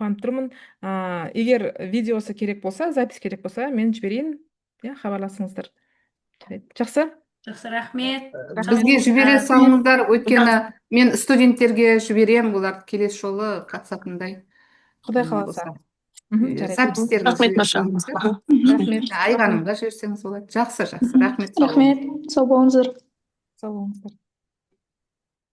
Қуанып тұрмын. Егер видеосы керек болса, запись керек болса, мен жіберейін. Иә, хабарласыңыздар. Жақсы. Жақсы, рахмет. Бізге жібере салыңыздар, өйткені мен студенттерге жіберем, олар келесі жолы қатысатындай. Құдай қаласа. Жарайды. Запистерін Рахмет, жібере Маша. салыңыздар. Рахмет. Айғанымға жіберсеңіз болады. Жақсы, рахмет. Сау болыңыздар. Рахмет, сау болыңыздар. Сау болыңыздар.